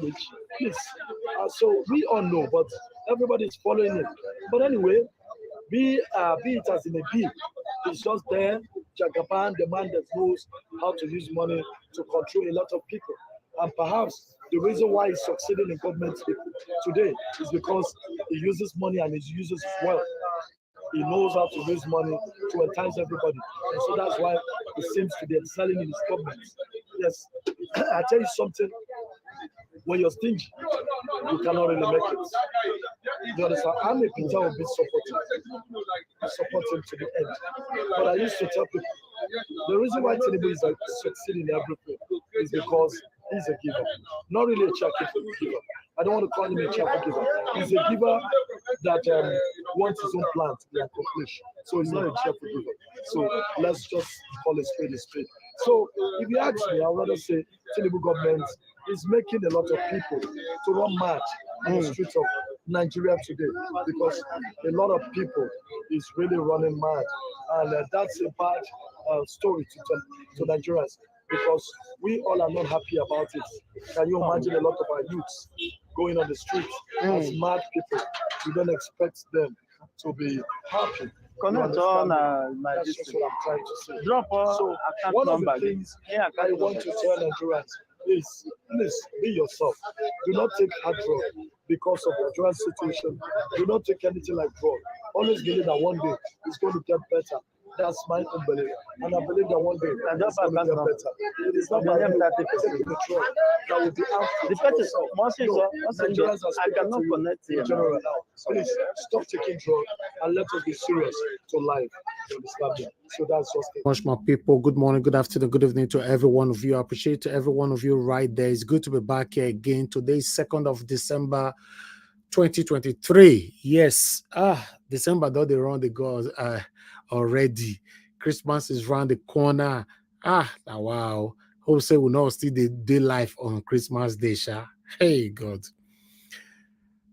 language, please. So we all know, but everybody is following it. But anyway, be it as in a bee, it's just there. Jagaban, the man that knows how to use money to control a lot of people. And perhaps the reason why he's succeeding in government today is because he uses money and he uses wealth. He knows how to use money to entice everybody. And so that's why he seems to be excelling in his government. Yes, I tell you something, when you're stingy, you cannot really make it. You understand? I'm a Peter Obi supporter. I support him to the end. But I used to tell people the reason why Tinubu is succeeding in everything is because he's a giver. Not really a cheerful giver. I don't want to call him a cheerful giver. He's a giver that wants his own plan to be accomplished. So he's not a cheerful giver. So let's just call it straight a straight. So if you ask me, I'd rather say Tinubu government is making a lot of people to run mad on the streets of Nigeria today because a lot of people is really running mad, and that's a bad story to Nigerians because we all are not happy about it. Can you imagine a lot of our youths going on the streets as mad people? We don't expect them to be happy. Connect on my That's just district. what I'm trying to say. Drop So account one of the number. things Yeah, I account want number. to tell Nigerians is please be yourself. Do not take hard drug because of Nigerian situation. Do not take anything like drug. Always believe that one day it's going to get better. That's my own belief. And I believe that one day it's going to get better. It is not by The name that taking the drug that will be harmful The to person, yourself. Nigerians are I speaking cannot to you connect in here. general now. Please stop taking drugs and let us be serious to life. You understand me? So that's just it. Much more people. Good morning, good afternoon, good evening to every one of you. I appreciate every one of you right there. It's good to be back here again. Today is 2nd of December 2023. Yes, December though they run the goals already. Christmas is round the corner. Wow. Hope say we'll not still day life on Christmas Day, sha. Hey God.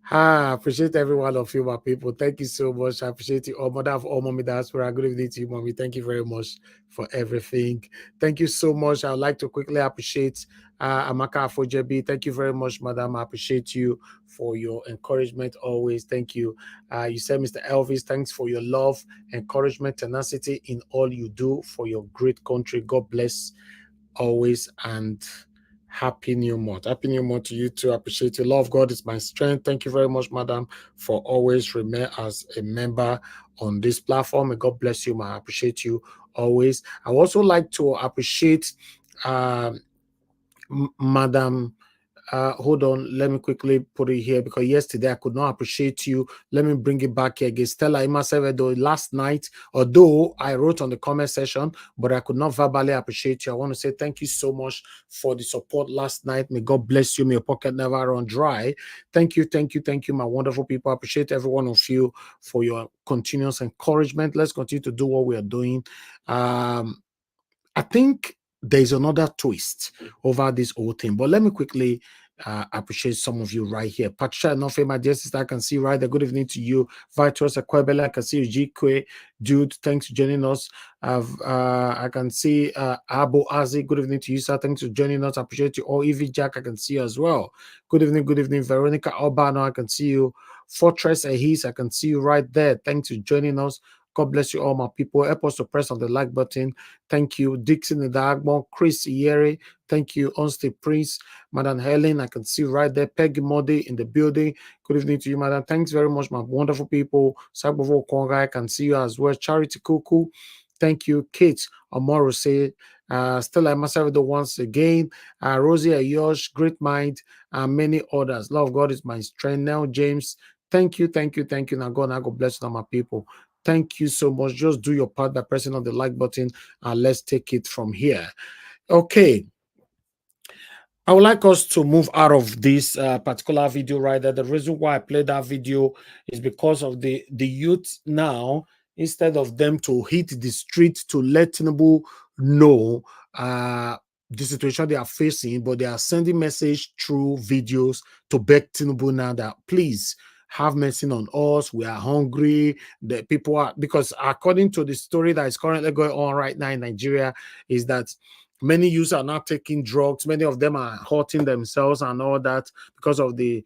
Appreciate every one of you, my people. Thank you so much. I appreciate you all. Mother of all, mommy diaspora. Good evening to you, mommy. Thank you very much for everything. Thank you so much. I would like to quickly appreciate Amaka Afojebi. Thank you very much, madam. I appreciate you for your encouragement always. Thank you. You said, Mr. Elvis, thanks for your love, encouragement, tenacity in all you do for your great country. God bless always, and Happy New Month. Happy New Month to you too. I appreciate you. Love God is my strength. Thank you very much, madam, for always remain as a member on this platform. And God bless you, ma. I appreciate you always. I would also like to appreciate Madam. Hold on, let me quickly put it here because yesterday I could not appreciate you. Let me bring it back here again. Stella Imasevedo, last night, although I wrote on the comment section, but I could not verbally appreciate you. I want to say thank you so much for the support last night. May God bless you. May your pocket never run dry. Thank you, thank you, thank you, my wonderful people. I appreciate every one of you for your continuous encouragement. Let's continue to do what we are doing. I think there's another twist over this whole thing, but let me quickly appreciate some of you right here. Patricia Nofe, my dear sister, I can see right there. Good evening to you. Vitus Akwebele, I can see you. Gkwe, Jude, thanks for joining us. I can see Abo Azi, good evening to you, sir. Thanks for joining us. I appreciate you all. Evie Jack, I can see you as well. Good evening, good evening. Veronica Albano, I can see you. Fortress Ahis, I can see you right there. Thanks for joining us. God bless you all, my people. Help us to press on the like button. Thank you. Dixon Idagmo, Chris Iyere. Thank you. Onstay Prince, Madam Helen. I can see right there. Peggy Modi in the building. Good evening to you, Madam. Thanks very much, my wonderful people. Sabovo Konga, I can see you as well. Charity Kuku. Thank you. Kate Amoro say, Stella Masavido once again. Rosie Ayosh, Great Mind, and many others. Love God is my strength. Now, James. Thank you, thank you, thank you. Now, God bless you, my people. Thank you so much. Just do your part by pressing on the like button, and let's take it from here. Okay. I would like us to move out of this particular video right there. The reason why I played that video is because of the youth now, instead of them to hit the street to let Tinubu know the situation they are facing, but they are sending message through videos to beg Tinubu now that please have mercy on us. We are hungry. The people are, because according to the story that is currently going on right now in Nigeria, is that Many youths are not taking drugs. Many of them are hurting themselves and all that because of the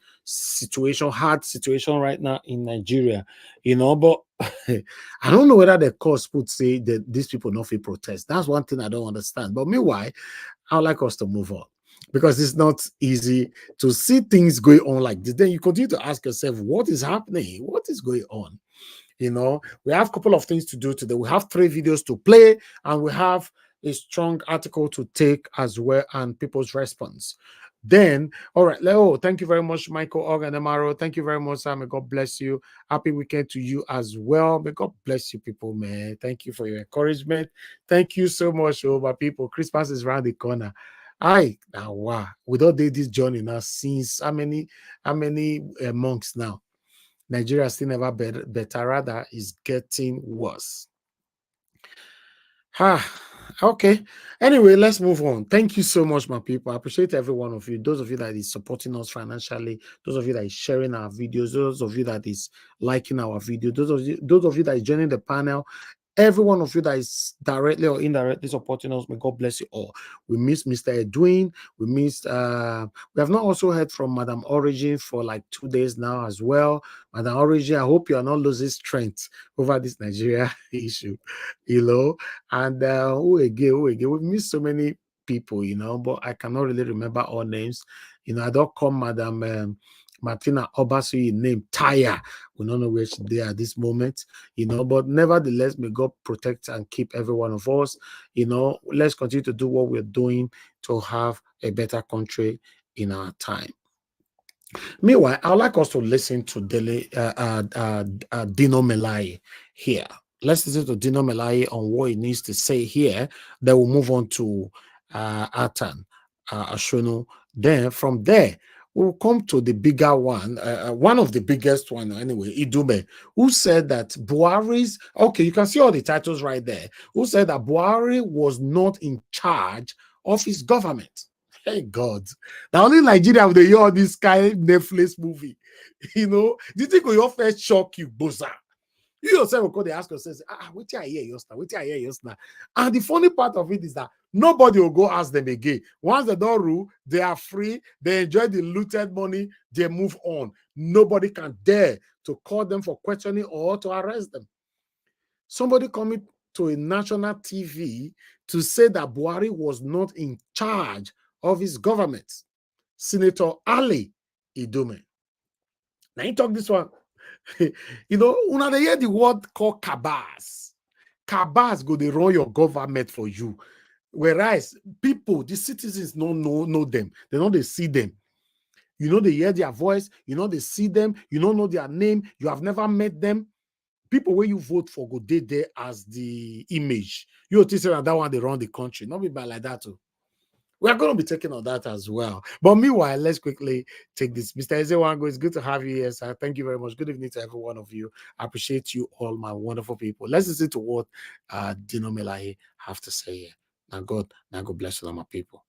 hard situation right now in Nigeria. But I don't know whether the course would say that these people not free protest. That's one thing I don't understand. But meanwhile, I'd like us to move on, because it's not easy to see things going on like this. Then you continue to ask yourself, what is happening? What is going on? We have a couple of things to do today. We have 3 videos to play, and we have a strong article to take as well, and people's response. Then, all right, Leo, thank you very much, Michael Organemaro. Thank you very much, Sam. May God bless you. Happy weekend to you as well. May God bless you, people, man. Thank you for your encouragement. Thank you so much, my people. Christmas is around the corner. Wow. We don't do this journey now since how many months now? Nigeria still never better, rather is getting worse. Okay. Anyway, let's move on. Thank you so much, my people. I appreciate every one of you. Those of you that is supporting us financially, those of you that is sharing our videos, those of you that is liking our video, those of you that is joining the panel. Every one of you that is directly or indirectly supporting us, may God bless you all. We miss Mr. Edwin. We missed, we have not also heard from Madam Origin for like 2 days now as well. Madam Origin, I hope you are not losing strength over this Nigeria issue, and who again, we missed so many people, but I cannot really remember all names. I don't call Madam Martina Obasi named Taya. We don't know where they are at this moment, but nevertheless, may God protect and keep every one of us. Let's continue to do what we're doing to have a better country in our time. Meanwhile, I'd like us to listen to Dino Melai here. Let's listen to Dino Melai on what he needs to say here. Then we'll move on to Atan Ashono. Then from there, we'll come to the bigger one, one of the biggest one anyway, Idume, who said that Buhari's, okay, you can see all the titles right there, who said that Buhari was not in charge of his government. Hey God, now only Nigeria with the hear all this kind of Netflix movie. Do you think we all first shock you, Bosa? You yourself will call the ask yourself, wait till I hear yours now, wait till I hear yours now. And the funny part of it is that nobody will go ask them again. Once they don't rule, they are free, they enjoy the looted money, they move on. Nobody can dare to call them for questioning or to arrest them. Somebody coming to a national TV to say that Buhari was not in charge of his government. Senator Ali Idume. Now you talk this one. When they hear the word called cabals go they run your government for you. Whereas people, the citizens don't know them. They know they see them. They hear their voice. They see them. You don't know their name. You have never met them. People where you vote for go they there as the image. You say that one they run the country. Not be bad like that too. We are going to be taking on that as well. But meanwhile, let's quickly take this. Mr. Ezewango, it's good to have you here, sir. Thank you very much. Good evening to every one of you. I appreciate you all, my wonderful people. Let's listen to what Dino Melaye have to say here. Now God bless you, my people.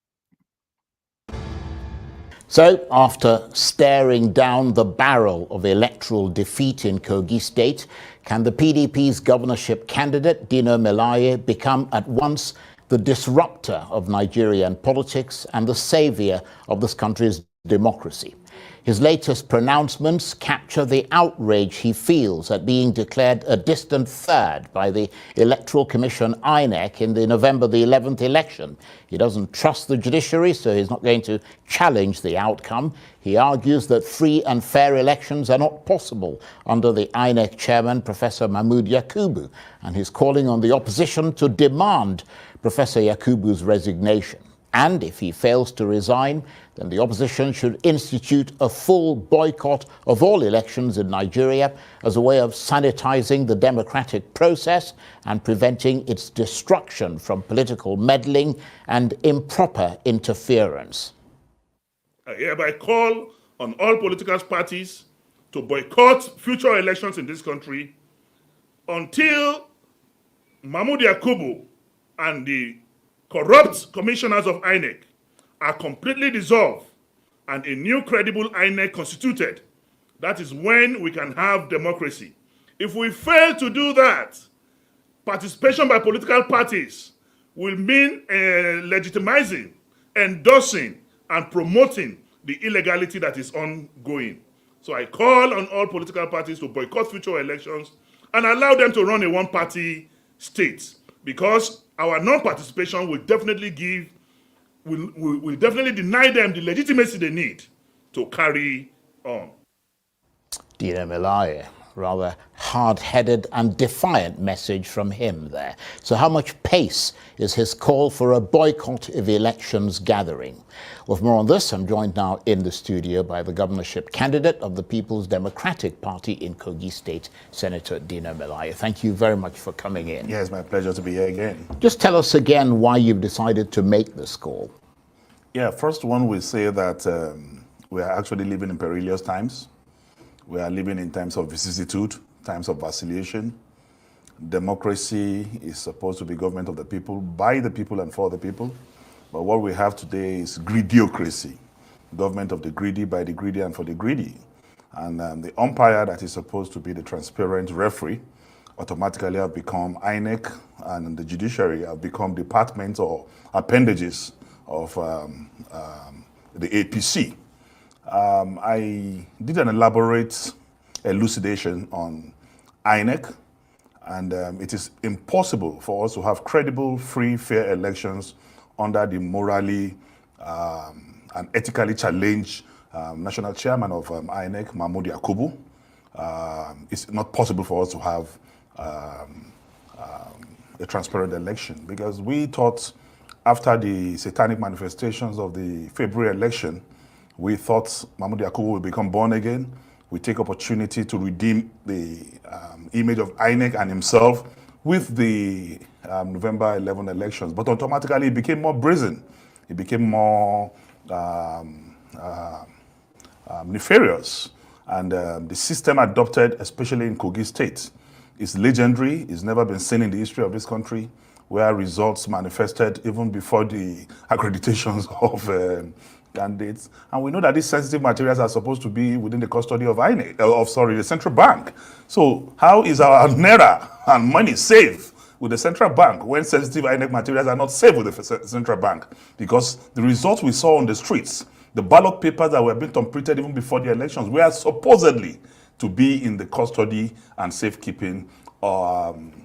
So, after staring down the barrel of electoral defeat in Kogi State, can the PDP's governorship candidate, Dino Melaye, become at once the disruptor of Nigerian politics and the savior of this country's democracy? His latest pronouncements capture the outrage he feels at being declared a distant third by the Electoral Commission INEC in the November the 11th election. He doesn't trust the judiciary, so he's not going to challenge the outcome. He argues that free and fair elections are not possible under the INEC chairman, Professor Mahmood Yakubu, and he's calling on the opposition to demand Professor Yakubu's resignation. And if he fails to resign, then the opposition should institute a full boycott of all elections in Nigeria as a way of sanitizing the democratic process and preventing its destruction from political meddling and improper interference. I hereby call on all political parties to boycott future elections in this country until Mahmood Yakubu and the corrupt commissioners of INEC are completely dissolved and a new credible INEC constituted. That is when we can have democracy. If we fail to do that, participation by political parties will mean legitimizing, endorsing, and promoting the illegality that is ongoing. So I call on all political parties to boycott future elections and allow them to run a one-party state, because our non-participation will definitely will definitely deny them the legitimacy they need to carry on. Dino Melaye, rather hard-headed and defiant message from him there. So how much pace is his call for a boycott of elections gathering? With more on this, I'm joined now in the studio by the governorship candidate of the People's Democratic Party in Kogi State, Senator Dino Melaye. Thank you very much for coming in. Yeah, it's my pleasure to be here again. Just tell us again why you've decided to make this call. Yeah, first one will say that we are actually living in perilous times. We are living in times of vicissitude, times of vacillation. Democracy is supposed to be government of the people, by the people and for the people. But what we have today is greediocracy, government of the greedy, by the greedy and for the greedy. And the umpire that is supposed to be the transparent referee automatically have become INEC, and the judiciary have become departments or appendages of the APC. I did an elaborate elucidation on INEC, and it is impossible for us to have credible, free, fair elections under the morally and ethically challenged national chairman of INEC, Mahmoud Yakubu. It's not possible for us to have a transparent election, because we thought after the satanic manifestations of the February election, we thought Mahmoud Yakubu will become born again. We take opportunity to redeem the image of INEC and himself with the November 11 elections. But automatically it became more brazen. It became more nefarious. And the system adopted, especially in Kogi State, is legendary. It's never been seen in the history of this country, where results manifested even before the accreditations of candidates. And we know that these sensitive materials are supposed to be within the custody of INEC, the central bank. So how is our naira and money safe with the central bank when sensitive INEC materials are not safe with the central bank? Because the results we saw on the streets, the ballot papers that were being completed even before the elections, were supposedly to be in the custody and safekeeping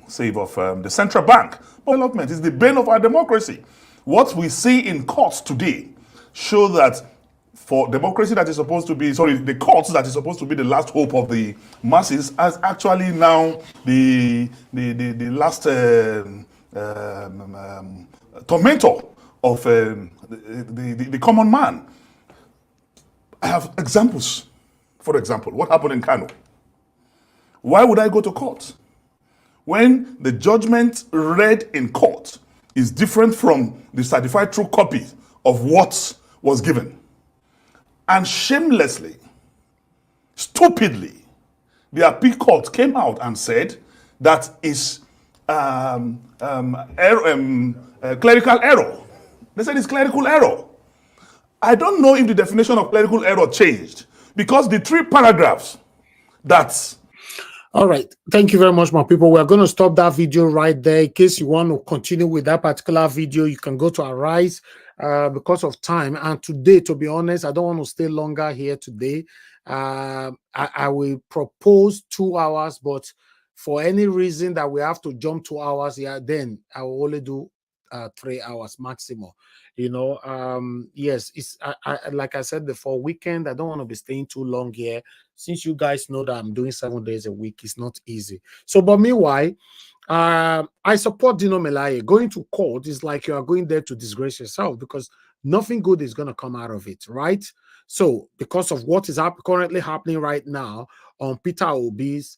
save of the central bank. Development is the bane of our democracy. What we see in courts today show that for democracy that is supposed to be, the courts that is supposed to be the last hope of the masses, as actually now the last tormentor of the common man. I have examples. For example, what happened in Kano? Why would I go to court when the judgment read in court is different from the certified true copy of what was given? And shamelessly, stupidly, the appeal court came out and said that is clerical error. They said it's clerical error. I don't know if the definition of clerical error changed, because the 3 paragraphs that... All right. Thank you very much, my people. We're going to stop that video right there. In case you want to continue with that particular video, you can go to Arise because of time. And today, to be honest, I don't want to stay longer here today. I will propose 2 hours, but for any reason that we have to jump 2 hours here, then I will only do 3 hours maximum. You know, yes, it's like I said before, weekend, I don't want to be staying too long here. Since you guys know that I'm doing 7 days a week, it's not easy. So, but meanwhile, I support Dino Melaye. Going to court is like you are going there to disgrace yourself, because nothing good is going to come out of it, right? So, because of what is currently happening right now on Peter Obi's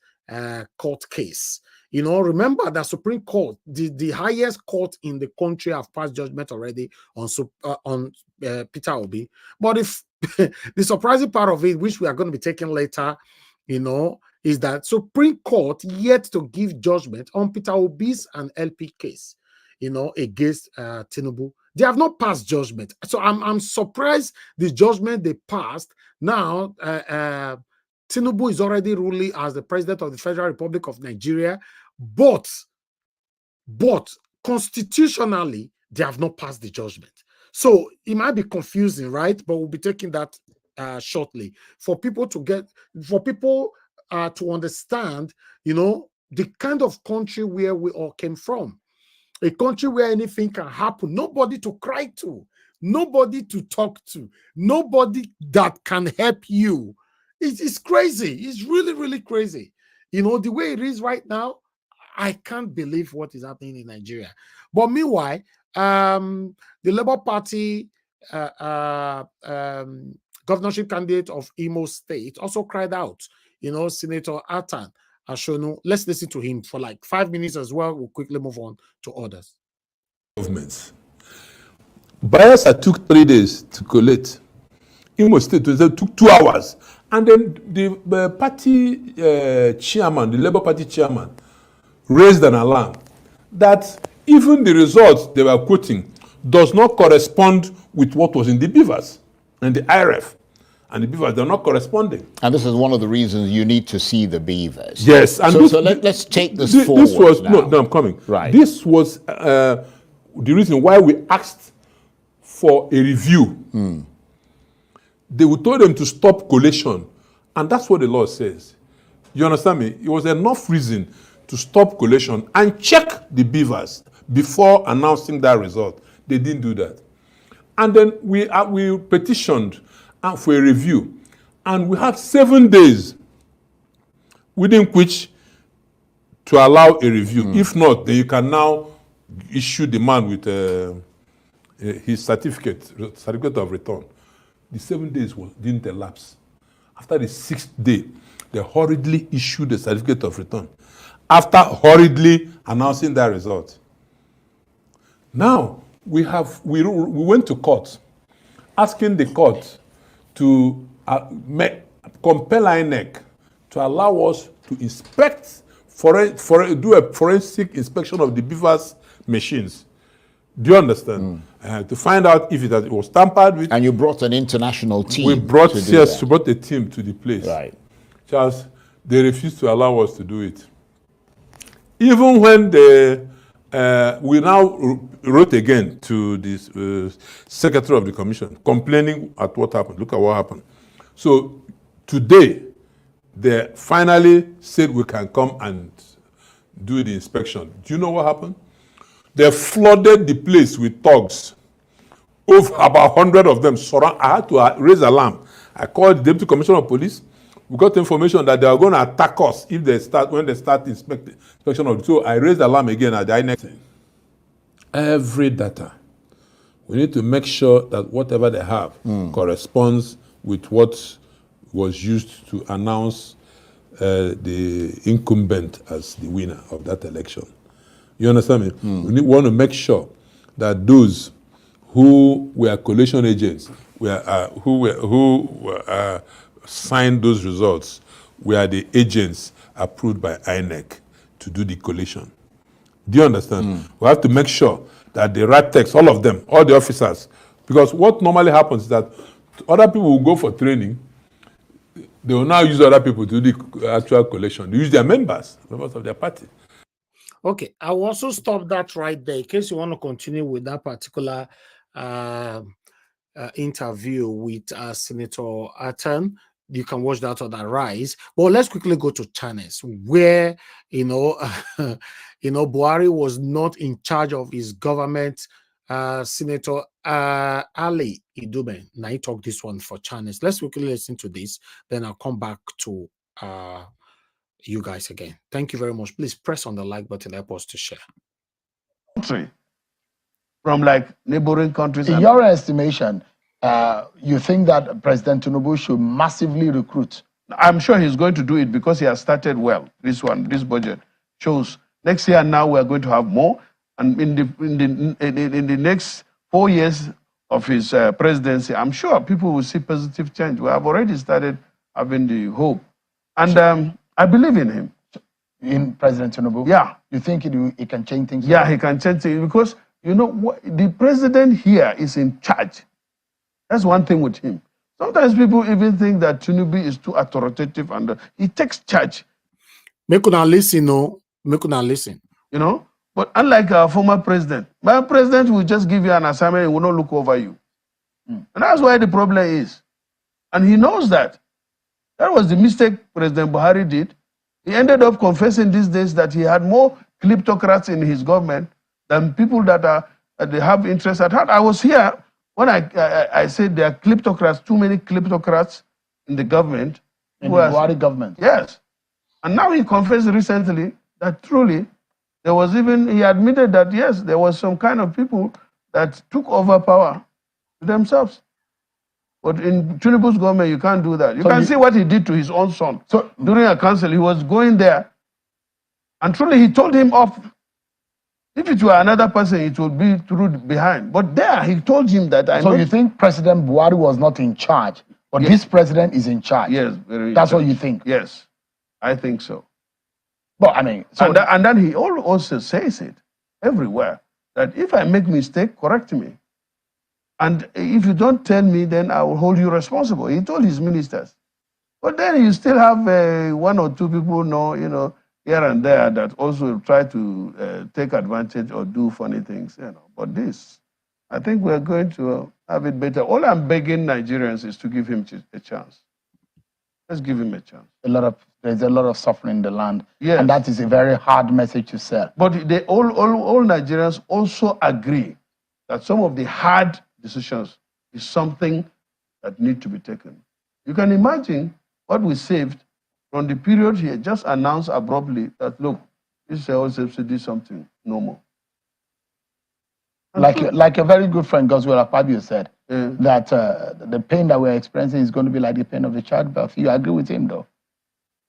court case, you know, remember that Supreme Court, the highest court in the country, have passed judgment already on Peter Obi. But if the surprising part of it, which we are going to be taking later, you know, is that Supreme Court yet to give judgment on Peter Obi's and LP case, you know, against Tinubu. They have not passed judgment. So I'm surprised the judgment they passed. Now, Tinubu is already ruling as the president of the Federal Republic of Nigeria, but constitutionally, they have not passed the judgment. So it might be confusing, right? But we'll be taking that shortly for people to to understand, the kind of country where we all came from. A country where anything can happen, nobody to cry to, nobody to talk to, nobody that can help you. It's crazy. It's really, really crazy. The way it is right now, I can't believe what is happening in Nigeria. But meanwhile, the Labour Party governorship candidate of Imo State also cried out, Senator Atan Ashonu. Let's listen to him for like 5 minutes as well. We'll quickly move on to others. Governments. Bayelsa took 3 days to collate. Imo State took 2 hours. And then the party chairman, the Labour Party chairman, raised an alarm that even the results they were quoting does not correspond with what was in the beavers and the IRF. And the beavers, they're not corresponding. And this is one of the reasons you need to see the beavers. Yes. And let's take this forward. This was, now. No, I'm coming. Right. This was the reason why we asked for a review. They told them to stop collation. And that's what the law says. You understand me? It was enough reason to stop collation and check the beavers before announcing that result. They didn't do that. And then we petitioned for a review. And we had 7 days within which to allow a review. If not, then you can now issue the man with his certificate of return. The 7 days didn't elapse. After the 6th day, they hurriedly issued the certificate of return. After hurriedly announcing that result. Now, we went to court, asking the court to compel INEC to allow us to inspect, do a forensic inspection of the beavers' machines. Do you understand? To find out if it was tampered with. And you brought an international team. We brought a team to the place. Right. Charles, they refused to allow us to do it. Even when we now wrote again to the secretary of the commission, complaining at what happened. Look at what happened. So today, they finally said we can come and do the inspection. Do you know what happened? They flooded the place with thugs. Over about 100 of them. I had to raise alarm. I called the deputy commissioner of police. We got information that they are going to attack us when they start inspection of it. So I raised alarm again at the INEC. Every data, we need to make sure that whatever they have corresponds with what was used to announce the incumbent as the winner of that election. You understand me? We want to make sure that those who were collation agents, who signed those results, were the agents approved by INEC to do the collation. Do you understand? We have to make sure that the right text, all of them, all the officers, because what normally happens is that other people will go for training, they will now use other people to do the actual collation. They use their members of their party. Okay, I will also stop that right there in case you want to continue with that particular interview with Senator Atan. You can watch that on Arise. But let's quickly go to channels where Buhari was not in charge of his government. Senator Ali Idume. Now he talked this one for channels. Let's quickly listen to this. Then I'll come back to you guys again. Thank you very much. Please press on the like button. Help us to share. Country from like neighboring countries. In your estimation, you think that President Tinubu should massively recruit? I'm sure he's going to do it because he has started well. This budget shows next year now we're going to have more, and in the next 4 years of his presidency, I'm sure people will see positive change. We have already started having the hope, and I believe in him. In President Tinubu? Yeah. You think he can change things? Yeah, he can change things because you know what, the president here is in charge. That's one thing with him. Sometimes people even think that Tinubu is too authoritative and he takes charge. Make una listen, no. Make una listen. You know, But unlike our former president, my president will just give you an assignment and will not look over you. And that's why the problem is. And he knows that. That was the mistake President Buhari did. He ended up confessing these days that he had more kleptocrats in his government than people that they have interest at heart. I was here when I said there are kleptocrats, too many kleptocrats in the government. In the Buhari government. Yes. And now he confessed recently that truly there was he admitted that yes, there was some kind of people that took over power themselves. But in Tinubu's government, you can't do that. You can see what he did to his own son. So during a council, he was going there, and truly he told him off. If it were another person, it would be through behind. But there, he told him that. So you think President Buhari was not in charge, but this president is in charge? Yes, that's what you think? Yes, I think so. But I mean, so and then he also says it everywhere that if I make mistake, correct me. And if you don't tell me, then I will hold you responsible. He told his ministers. But then you still have one or two people here and there that also try to take advantage or do funny things. But this, I think we're going to have it better. All I'm begging Nigerians is to give him a chance. Let's give him a chance. There's a lot of suffering in the land. Yes. And that is a very hard message to sell. But all Nigerians also agree that some of the hard decisions is something that need to be taken. You can imagine what we saved from the period he had just announced abruptly that, look, this is all subsidy something, no more. Like a very good friend, Goswell Akpabio, said, that the pain that we're experiencing is going to be like the pain of the childbirth. You agree with him, though?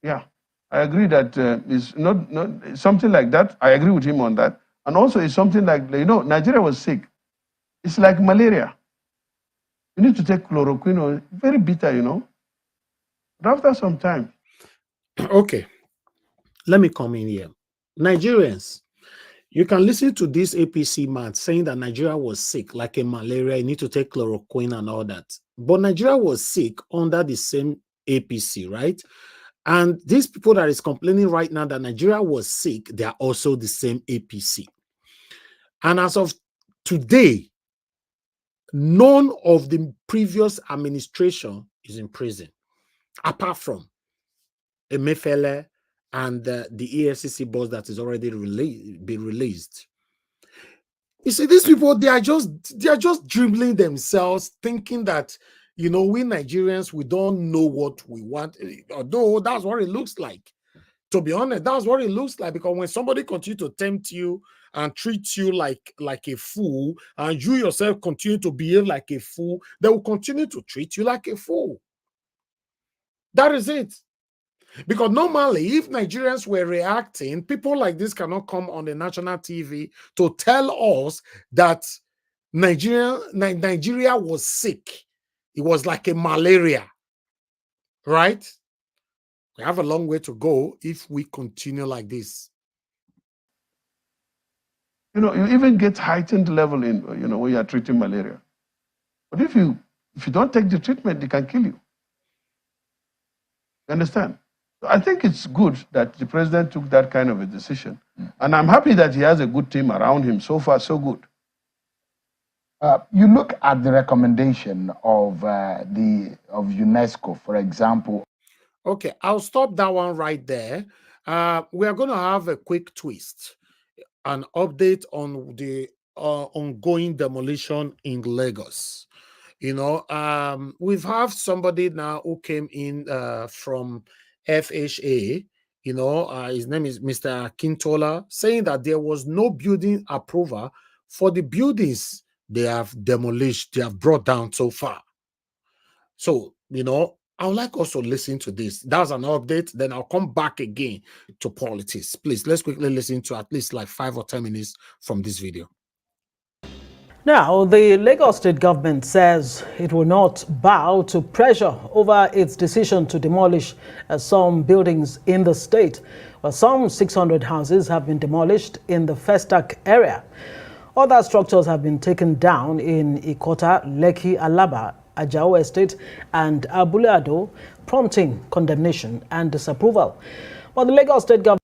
Yeah, I agree that it's not something like that. I agree with him on that. And also it's something like, Nigeria was sick. It's like malaria. You need to take chloroquine, very bitter, But after some time. Okay, let me come in here. Nigerians, you can listen to this APC man saying that Nigeria was sick, like a malaria, you need to take chloroquine and all that. But Nigeria was sick under the same APC, right? And these people that is complaining right now that Nigeria was sick, they are also the same APC. And as of today, none of the previous administration is in prison, apart from Emefiele and the EFCC boss that is already been released. You see, these people, they are just dribbling themselves, thinking that, we Nigerians, we don't know what we want. Although that's what it looks like. To be honest, that's what it looks like, because when somebody continues to tempt you and treat you like a fool, and you yourself continue to behave like a fool, they will continue to treat you like a fool. That is it. Because normally, if Nigerians were reacting, people like this cannot come on the national TV to tell us that Nigeria was sick. It was like a malaria, right? We have a long way to go if we continue like this. You even get heightened level in, when you are treating malaria. But if you don't take the treatment, they can kill you. You understand? So I think it's good that the president took that kind of a decision. And I'm happy that he has a good team around him. So far, so good. You look at the recommendation of UNESCO, for example. Okay, I'll stop that one right there. We are going to have a quick twist, an update on the ongoing demolition in Lagos. We've have somebody now who came in from FHA. His name is Mr. Akintola, saying that there was no building approval for the buildings they have demolished, they have brought down so far. So, I would like us to listen to this. That's an update. Then I'll come back again to politics. Please, let's quickly listen to at least like 5 or 10 minutes from this video. Now, the Lagos state government says it will not bow to pressure over its decision to demolish some buildings in the state. Well, some 600 houses have been demolished in the Festac area. Other structures have been taken down in Ikota, Lekki, Alaba, Ajao Estate and Abule Ado, prompting condemnation and disapproval. But the Lagos state government...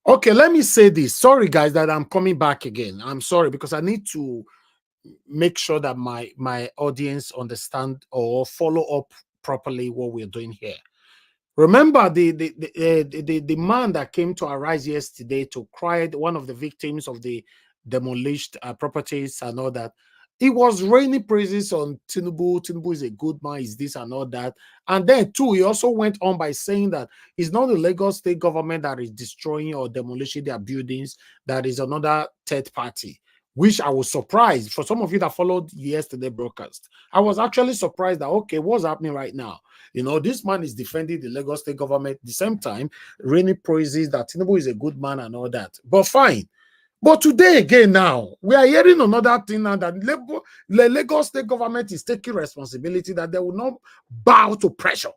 Okay, let me say this. Sorry, guys, that I'm coming back again. I'm sorry because I need to make sure that my audience understand or follow up properly what we're doing here. Remember the man that came to Arise yesterday to cry, one of the victims of the demolished properties and all that. It was raining praises on Tinubu. Tinubu is a good man, is this and all that. And then too, he also went on by saying that it's not the Lagos state government that is destroying or demolishing their buildings, that is another third party, which I was surprised. For some of you that followed yesterday broadcast, I was actually surprised that, okay, what's happening right now? You know, this man is defending the Lagos state government, at the same time, raining praises that Tinubu is a good man and all that. But fine. But today again now, we are hearing another thing now that the Lagos state government is taking responsibility, that they will not bow to pressure,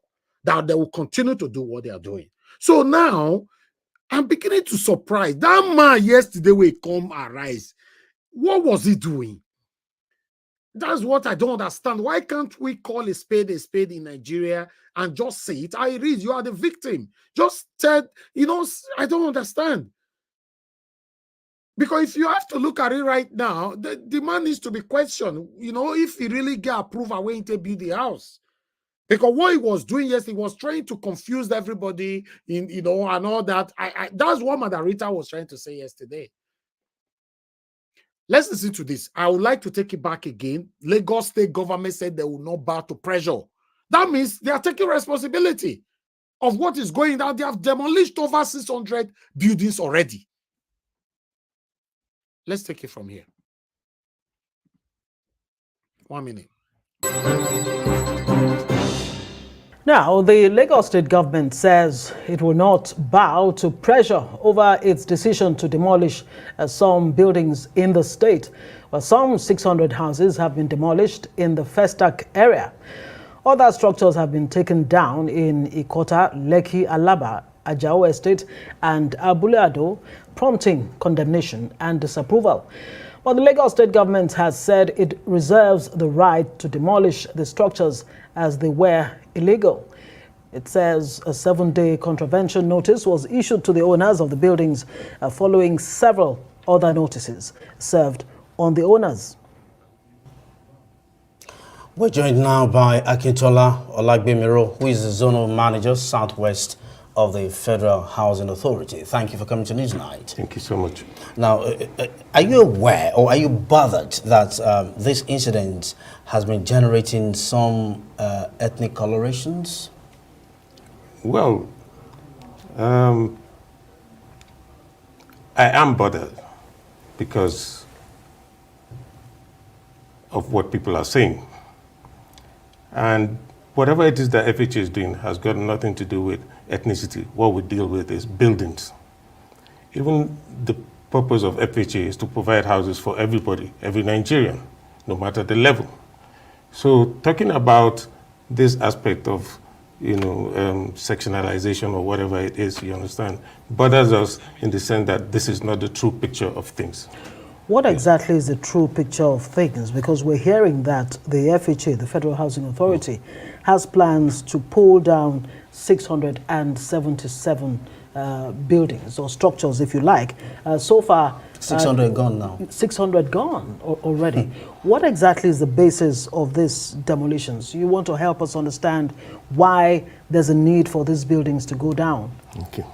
that they will continue to do what they are doing. So now, I'm beginning to surprise. That man yesterday will come Arise. What was he doing? That's what I don't understand. Why can't we call a spade in Nigeria and just say it? I read you are the victim. Just said, you know, I don't understand. Because if you have to look at it right now, the man needs to be questioned, you know, if he really get approval when he build the house. Because what he was doing yesterday, he was trying to confuse everybody, you know, and all that. That's what Madarita was trying to say yesterday. Let's listen to this. I would like to take it back again. Lagos state government said they will not bow to pressure. That means they are taking responsibility of what is going on. They have demolished over 600 buildings already. Let's take it from here. 1 minute. Now, the Lagos state government says it will not bow to pressure over its decision to demolish some buildings in the state. Well, some 600 houses have been demolished in the Festac area. Other structures have been taken down in Ikota, Lekki, Alaba, Ajao Estate, and Abuleado, prompting condemnation and disapproval. But the Lagos state government has said it reserves the right to demolish the structures as they were illegal. It says a 7-day contravention notice was issued to the owners of the buildings following several other notices served on the owners. We're joined now by Akintola Olagbemiro, who is the zonal manager, Southwest of the Federal Housing Authority. Thank you for coming to Newsnight. Thank you so much. Now, are you aware or are you bothered that this incident has been generating some ethnic colorations? Well, I am bothered because of what people are saying. And whatever it is that FHA is doing has got nothing to do with ethnicity. What we deal with is buildings. Even the purpose of FHA is to provide houses for everybody, every Nigerian, no matter the level. So talking about this aspect of, you know, sectionalization or whatever it is, you understand, bothers us in the sense that this is not the true picture of things. What exactly is the true picture of things? Because we're hearing that the FHA, the Federal Housing Authority, has plans to pull down 677 buildings or structures, if you like. So far, 600 gone now. 600 gone already. What exactly is the basis of these demolitions? You want to help us understand why there's a need for these buildings to go down? Okay.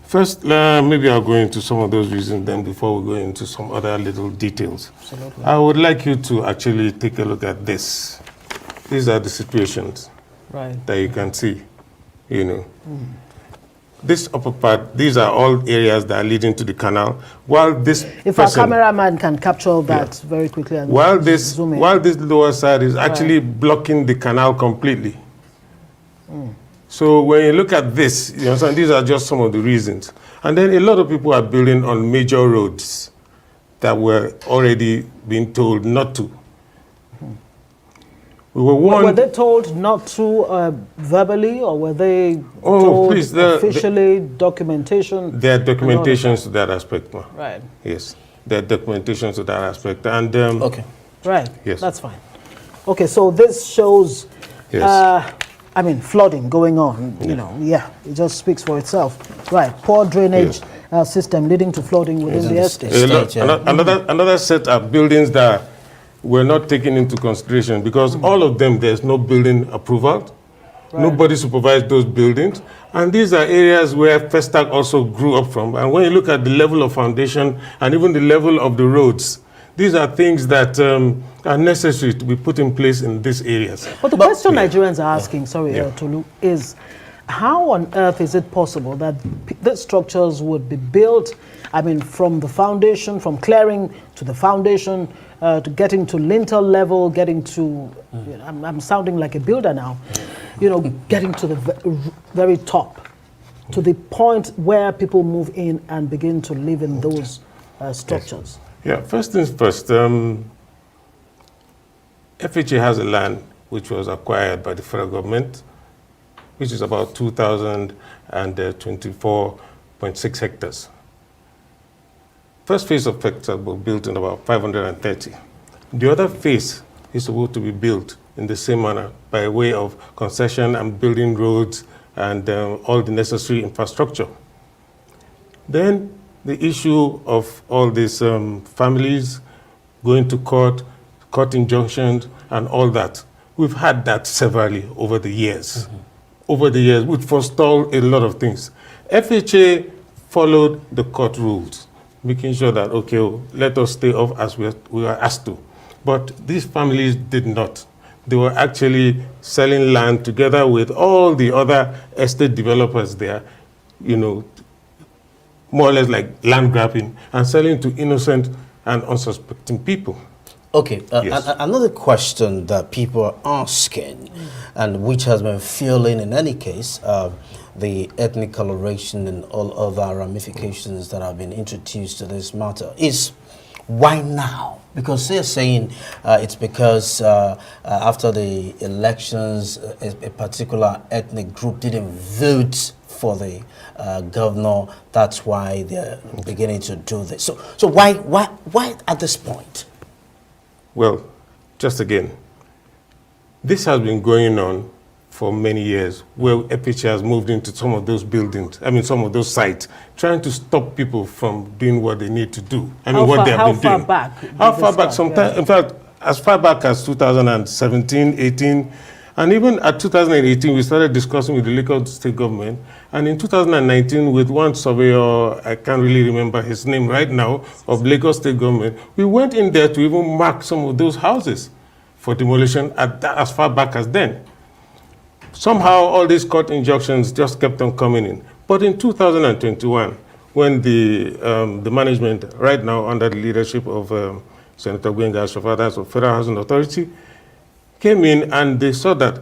First, maybe I'll go into some of those reasons then before we go into some other little details. Absolutely. I would like you to actually take a look at this. These are the situations that you can see, you know. This upper part, these are all areas that are leading to the canal. While this If our cameraman can capture that very quickly. And while this lower side is actually blocking the canal completely. So when you look at this, you understand, these are just some of the reasons. And then a lot of people are building on major roads that were already being told not to. We were warned. Were they told not to verbally, or were they told officially, documentation? There are documentations to that aspect, ma. Right. Yes, there are documentations to that aspect. And okay. Right. Yes. That's fine. Okay, so this shows, flooding going on. You know, it just speaks for itself. Right. Poor drainage system leading to flooding within the estate. Another set of buildings that were not taken into consideration because all of them, there's no building approval. Right. Nobody supervised those buildings. And these are areas where Festac also grew up from. And when you look at the level of foundation and even the level of the roads, these are things that are necessary to be put in place in these areas. But the question Nigerians are asking, Tolu, is how on earth is it possible that the structures would be built, I mean, from the foundation, from clearing to the foundation, to getting to lintel level, getting to, I'm sounding like a builder now, getting to the very top, to the point where people move in and begin to live in those structures? Yeah, first things first, FHA has a land which was acquired by the federal government, which is about 2,024.6 hectares. First phase of hectares was built in about 530. The other phase is supposed to be built in the same manner by way of concession and building roads and all the necessary infrastructure. Then the issue of all these families going to court injunctions and all that. We've had that severally over the years. Over the years, which forestalled a lot of things. FHA followed the court rules, making sure that, okay, let us stay off as we are asked to. But these families did not. They were actually selling land together with all the other estate developers there, more or less like land grabbing and selling to innocent and unsuspecting people. Okay, Yes. Another question that people are asking, and which has been fueling in any case, the ethnic coloration and all other ramifications that have been introduced to this matter is, why now? Because they're saying it's because after the elections, a particular ethnic group didn't vote for the governor. That's why they're beginning to do this. So why at this point? Well, just again, this has been going on for many years, where FHA has moved into some of those buildings, some of those sites, trying to stop people from doing what they need to do. What they have been doing. How far back? Sometime, in fact, as far back as 2017, 18, and even at 2018, we started discussing with the Lagos state government. And in 2019, with one surveyor, I can't really remember his name right now, of Lagos state government, we went in there to even mark some of those houses for demolition as far back as then. Somehow, all these court injunctions just kept on coming in. But in 2021, when the management, right now under the leadership of Senator Gbenga Ashofa of Federal Housing Authority, came in and they saw that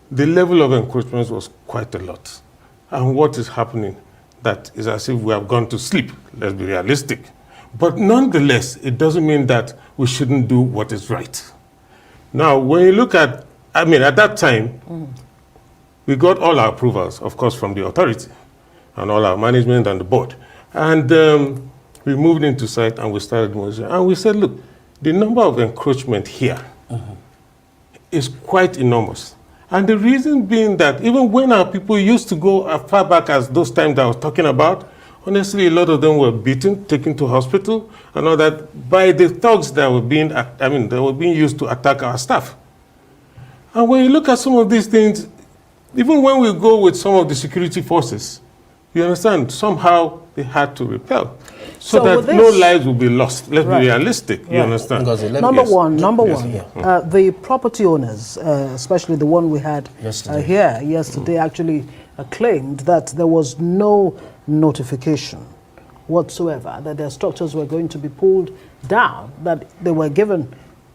the level of encroachments was quite a lot. And what is happening, that is as if we have gone to sleep. Let's be realistic. But nonetheless, it doesn't mean that we shouldn't do what is right. Now, when you look at, at that time, we got all our approvals, of course, from the authority and all our management and the board. And we moved into site and we started demolition. And we said, look, the number of encroachment here is quite enormous. And the reason being that even when our people used to go as far back as those times that I was talking about, honestly, a lot of them were beaten, taken to hospital, and all that by the thugs that were being, that were being used to attack our staff. And when you look at some of these things, even when we go with some of the security forces, you understand, somehow they had to repel. So that no lives will be lost. Let's be realistic, you understand? Number one, the property owners, especially the one we had here yesterday, actually claimed that there was no notification whatsoever, that their structures were going to be pulled down, that they were given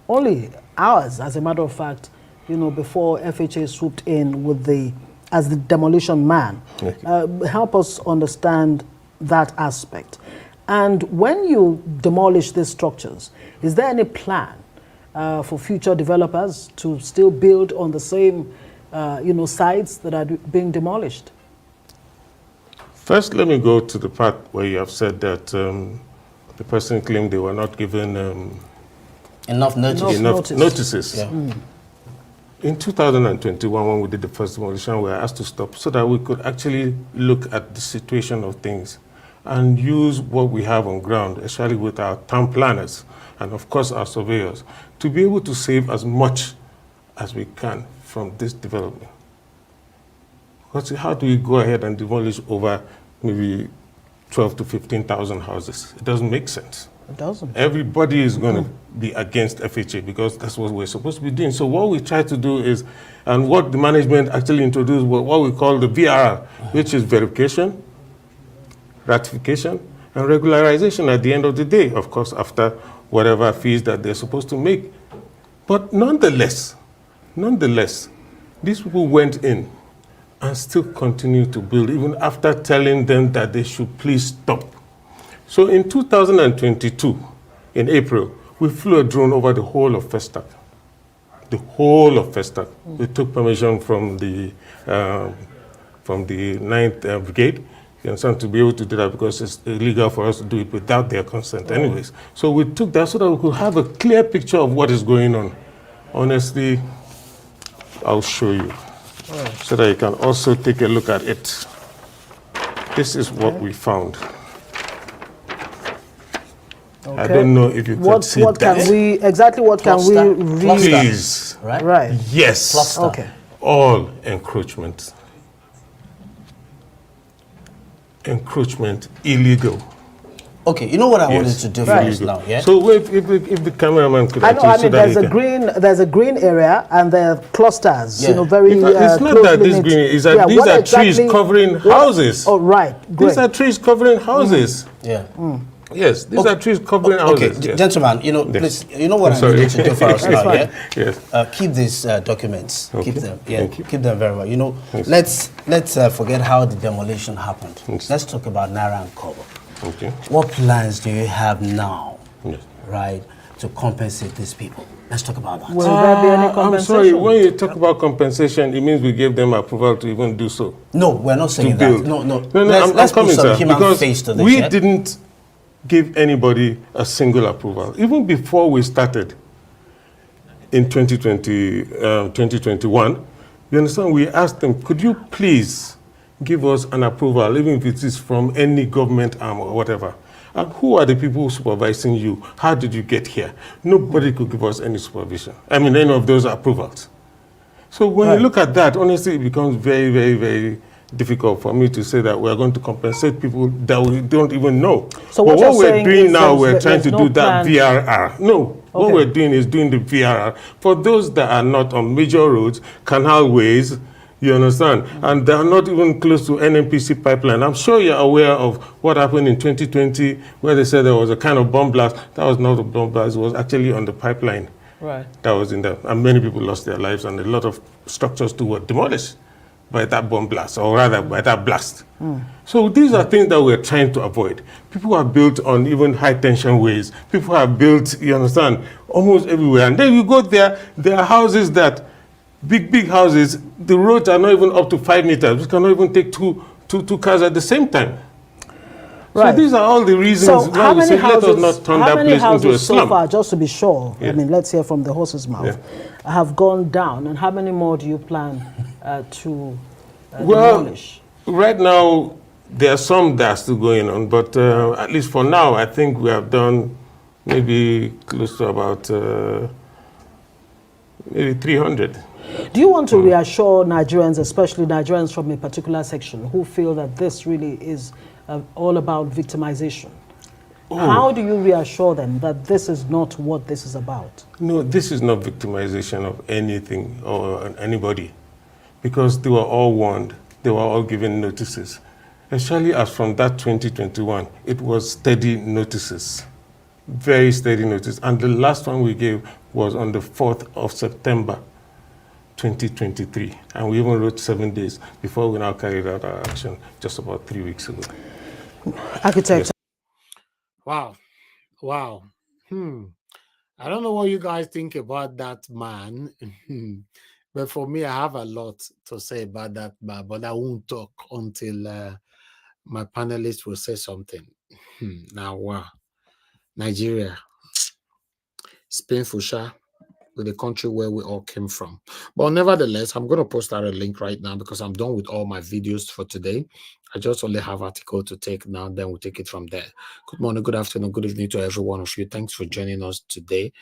only hours, as a matter of fact, before FHA swooped in with as the demolition man. Help us understand that aspect. And when you demolish these structures, is there any plan for future developers to still build on the same, sites that are being demolished? First, let me go to the part where you have said that the person claimed they were not given enough notices. Yeah. In 2021, when we did the first demolition, we were asked to stop so that we could actually look at the situation of things. and use what we have on ground, especially with our town planners and of course our surveyors, to be able to save as much as we can from this development. Because how do we go ahead and demolish over maybe 12 to 15,000 houses? It doesn't make sense. It doesn't. Everybody is going to be against FHA because that's what we're supposed to be doing. So what we try to do is, and what the management actually introduced was what we call the VRR, which is verification, ratification, and regularization at the end of the day, of course, after whatever fees that they're supposed to make. But nonetheless, these people went in and still continue to build, even after telling them that they should please stop. So in 2022, in April, we flew a drone over the whole of Festac. The whole of Festac. We took permission from the 9th Brigade, you understand, to be able to do that because it's illegal for us to do it without their consent anyways. So we took that so that we could have a clear picture of what is going on. Honestly, I'll show you so that you can also take a look at it. This is what we found. Okay. I don't know if you can see what that. Can we exactly what Cluster. can we read? Please. Right. Yes. Cluster. Okay. All encroachment. Encroachment illegal. Okay, you know what I wanted Yes. to do Right. first now, yeah? So if the cameraman could I know. actually I so mean, that there's a green area and there are clusters. Yeah. You know, very. In fact, it's not that closely this knit. green is that Yeah, these what are trees exactly- covering houses. Oh, right. Great. These are trees covering houses. Yeah. Yes, these are trees covering Okay, houses. Yes. gentlemen, you know, Yes. please, you know what I'm I sorry. need to do for us now, yeah? Yes. Keep these documents. Okay. Keep them. Yeah, Thank you. keep them very well. You know, Yes. let's forget how the demolition happened. Yes. Let's talk about Naira and Kobo. Okay. What plans do you have now, Yes. right, to compensate these people? Let's talk about that. Will there be any I'm compensation? sorry, when you talk about compensation, it means we gave them approval to even do so. No, we're not saying To that. build. No. I'm Let's put coming, some sir, human because face to this. we yeah? didn't give anybody a single approval. Even before we started in 2021, you understand, we asked them, could you please give us an approval, even if it is from any government arm or whatever. And who are the people supervising you? How did you get here? Nobody could give us any supervision. I mean, any of those approvals. So when you look at that, honestly, it becomes very, very, very difficult for me to say that we're going to compensate people that we don't even know. So but what what you're we're saying doing is now, there's- we're trying to there's do no that plan. VRR. No, what we're doing is doing the VRR. For those that are not on major roads, canal ways, you understand? And they're not even close to NNPC pipeline. I'm sure you're aware of what happened in 2020, where they said there was a kind of bomb blast. That was not a bomb blast, it was actually on the pipeline. Right. That was in there. And many people lost their lives, and a lot of structures too were demolished by that bomb blast, or rather by that blast. So these are things that we're trying to avoid. People are built on even high tension ways. People are built, you understand, almost everywhere. And then you go there are houses that, big houses, the roads are not even up to 5 meters. We cannot even take two cars at the same time. Right. So these are all the reasons So why how we many say, let houses? us not turn How that many place into a houses so slum. far, just to be sure? I Yeah. mean, let's hear from the horse's mouth. Yeah. Have gone down, and how many more do you plan to Well, demolish? right now, there are some that are still going on, but at least for now, I think we have done maybe close to about maybe 300. Do you want to reassure Nigerians, especially Nigerians from a particular section, who feel that this really is all about victimization? How do you reassure them that this is not what this is about? No, this is not victimization of anything or anybody, because they were all warned. They were all given notices. Especially as from that 2021, it was steady notices, very steady notice. And the last one we gave was on the 4th of September, 2023. And we even wrote 7 days before we now carried out our action just about 3 weeks ago. Architect. Wow. I don't know what you guys think about that man. But for me, I have a lot to say about that man, but I won't talk until my panelists will say something. Now, wow. Nigeria. It's painful, sha. with the country where we all came from. But nevertheless, I'm going to post out a link right now because I'm done with all my videos for today. I just only have article to take now, then we'll take it from there. Good morning, good afternoon, good evening to every one of you. Thanks for joining us today.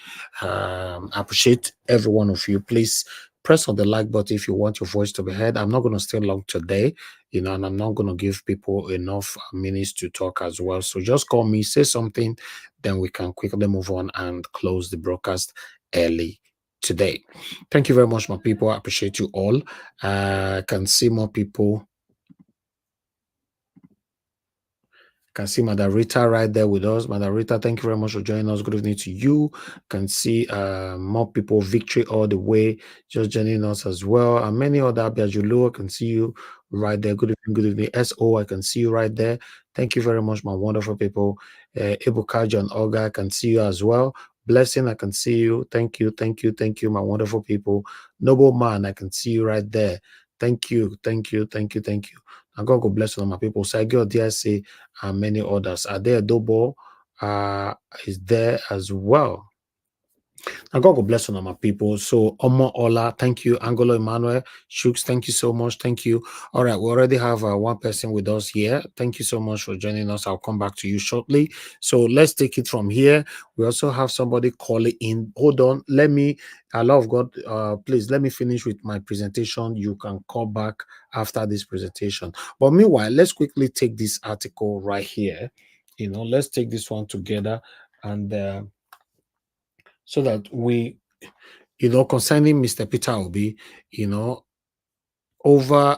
I appreciate every one of you. Please press on the like button if you want your voice to be heard. I'm not going to stay long today, and I'm not going to give people enough minutes to talk as well. So just call me, say something, then we can quickly move on and close the broadcast early today. Thank you very much, my people. I appreciate you all. I can see more people. Can see Madam Rita right there with us. Madam Rita, thank you very much for joining us. Good evening to you. Can see more people, Victory all the way, just joining us as well. And many other, Biajulu, I can see you right there. Good evening, good evening. SO, I can see you right there. Thank you very much, my wonderful people. Ebukaja and Olga, I can see you as well. Blessing, I can see you. Thank you, thank you, thank you, my wonderful people. Noble Man, I can see you right there. Thank you, thank you, thank you, thank you. And God bless all my people. So I go DSC and many others. Are there Dobo is there as well. And God will bless all of my people. So Omo Ola, thank you. Angelo Emmanuel, Shooks, thank you so much. Thank you. All right, we already have one person with us here. Thank you so much for joining us. I'll come back to you shortly. So let's take it from here. We also have somebody calling in. Hold on. Let me, Allah of God, please let me finish with my presentation. You can call back after this presentation. But meanwhile, let's quickly take this article right here. Let's take this one together and so that we, concerning Mr. Peter Obi, over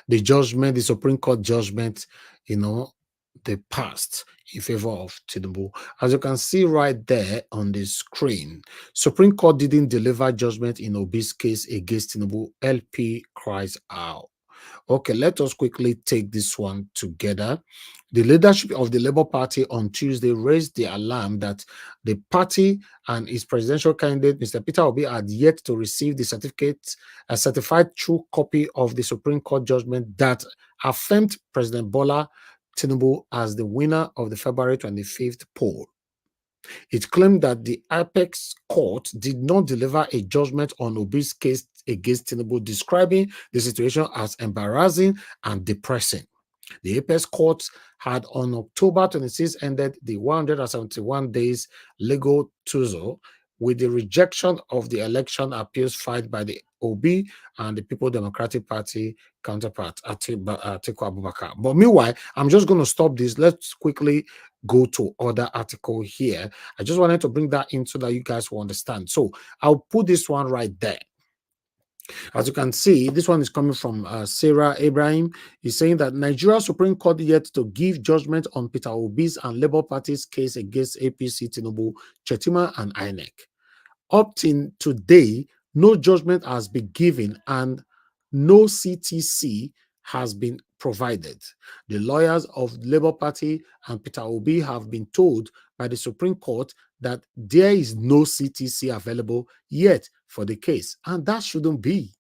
the judgment, the Supreme Court judgment, the past in favor of Tinubu. As you can see right there on the screen, Supreme Court didn't deliver judgment in Obi's case against Tinubu. LP cries out. Okay, let us quickly take this one together. The leadership of the Labour Party on Tuesday raised the alarm that the party and its presidential candidate, Mr. Peter Obi, had yet to receive the a certified true copy of the Supreme Court judgment that affirmed President Bola Tinubu as the winner of the February 25th poll. It claimed that the Apex Court did not deliver a judgment on Obi's case against Tinubu, describing the situation as embarrassing and depressing. The Apex Court had on October 26 ended the 171 days legal tussle with the rejection of the election appeals filed by the Obi and the People Democratic Party counterpart, Atiku Abubakar. But meanwhile, I'm just going to stop this. Let's quickly go to other article here. I just wanted to bring that in so that you guys will understand. So I'll put this one right there. As you can see, this one is coming from Sarah Abraham. He's saying that Nigeria Supreme Court yet to give judgment on Peter Obi's and Labour Party's case against APC, Tinubu, Chetima, and INEC. Up till today, no judgment has been given and no CTC has been provided. The lawyers of the Labour Party and Peter Obi have been told by the Supreme Court that there is no CTC available yet for the case, and that shouldn't be.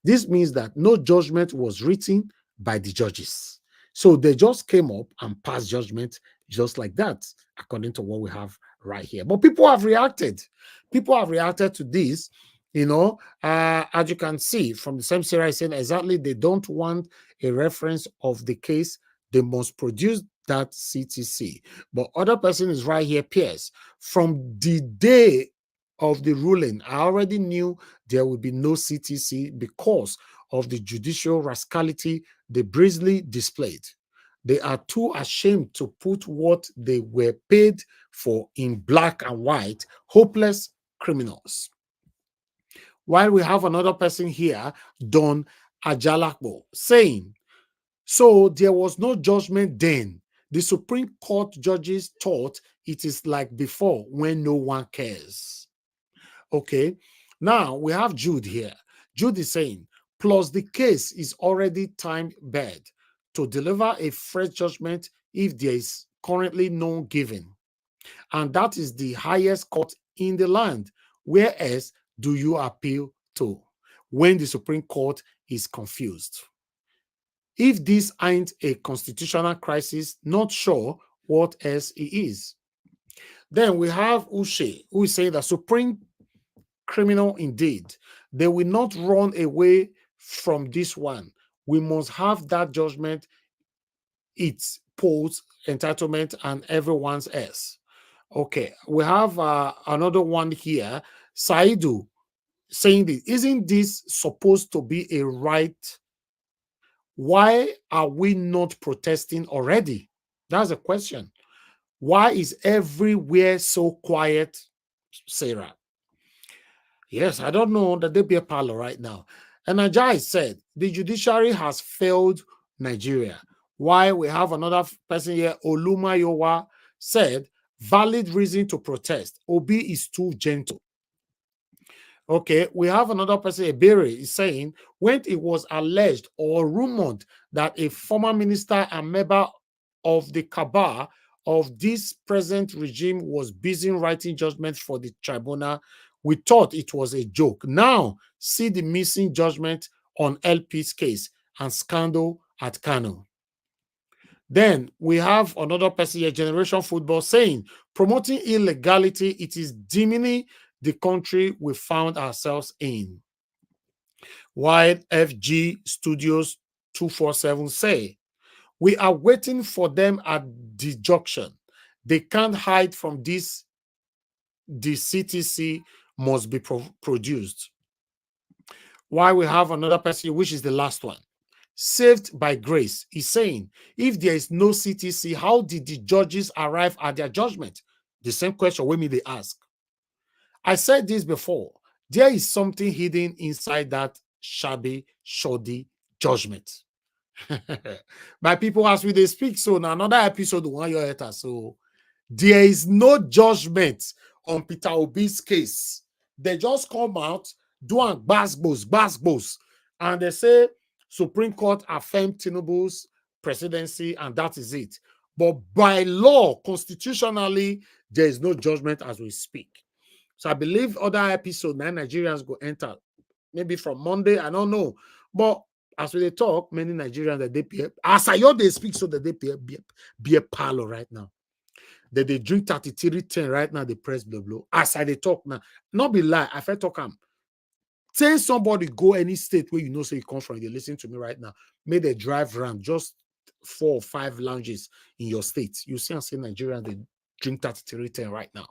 This means that no judgment was written by the judges. So they just came up and passed judgment just like that, according to what we have right here. But people have reacted. People have reacted to this. As you can see from the same series, saying exactly they don't want a reference of the case. They must produce that CTC. But other person is right here, Pierce. From the day of the ruling, I already knew there would be no CTC because of the judicial rascality they brazenly displayed. They are too ashamed to put what they were paid for in black and white, hopeless criminals. While we have another person here, Don Ajalakbo, saying, so there was no judgment then. The Supreme Court judges thought it is like before when no one cares. Okay, now we have Jude here. Jude is saying, plus the case is already time-barred to deliver a fresh judgment if there is currently no given. And that is the highest court in the land. Whereas do you appeal to when the Supreme Court is confused? If this ain't a constitutional crisis, not sure what else it is. Then we have Uche, who is saying that Supreme criminal indeed. They will not run away from this one. We must have that judgment, its post entitlement, and everyone's else. Okay, we have another one here. Saidu saying this, isn't this supposed to be a right? Why are we not protesting already? That's a question. Why is everywhere so quiet, Sarah? Yes, I don't know that they be a parlor right now. And Ajay said the judiciary has failed Nigeria. Why we have another person here, Oluma Yowa, said valid reason to protest. Obi is too gentle. Okay, we have another person, Ebere, is saying when it was alleged or rumored that a former minister and member of the cabal of this present regime was busy writing judgment for the tribunal, we thought it was a joke. Now, see the missing judgment on LP's case and scandal at Kano. Then we have another person here, Generation Football, saying promoting illegality, it is demeaning the country we found ourselves in. While FG Studios 247 say, we are waiting for them at the junction. They can't hide from this. The CTC must be produced. Why we have another person, which is the last one. Saved by grace, is saying, if there is no CTC, how did the judges arrive at their judgment? The same question we may ask. I said this before. There is something hidden inside that shabby, shoddy judgment. My people, as we they speak, so now another episode one your head. So there is no judgment on Peter Obi's case. They just come out, doing basbos, and they say Supreme Court affirmed Tinubu's presidency, and that is it. But by law, constitutionally, there is no judgment as we speak. So I believe other episode, Nigerians go enter. Maybe from Monday, I don't know. But as we talk, many Nigerians that they pay, as I hear they speak, so that they pay be a parlor right now. That they drink 3310 right now, they press blah blah. As I they talk now, not be lie. If I talk tell somebody go any state where you know so you come from, they listen to me right now. May they drive around just 4 or 5 lounges in your state. You see, and say Nigerians they drink 3310 right now.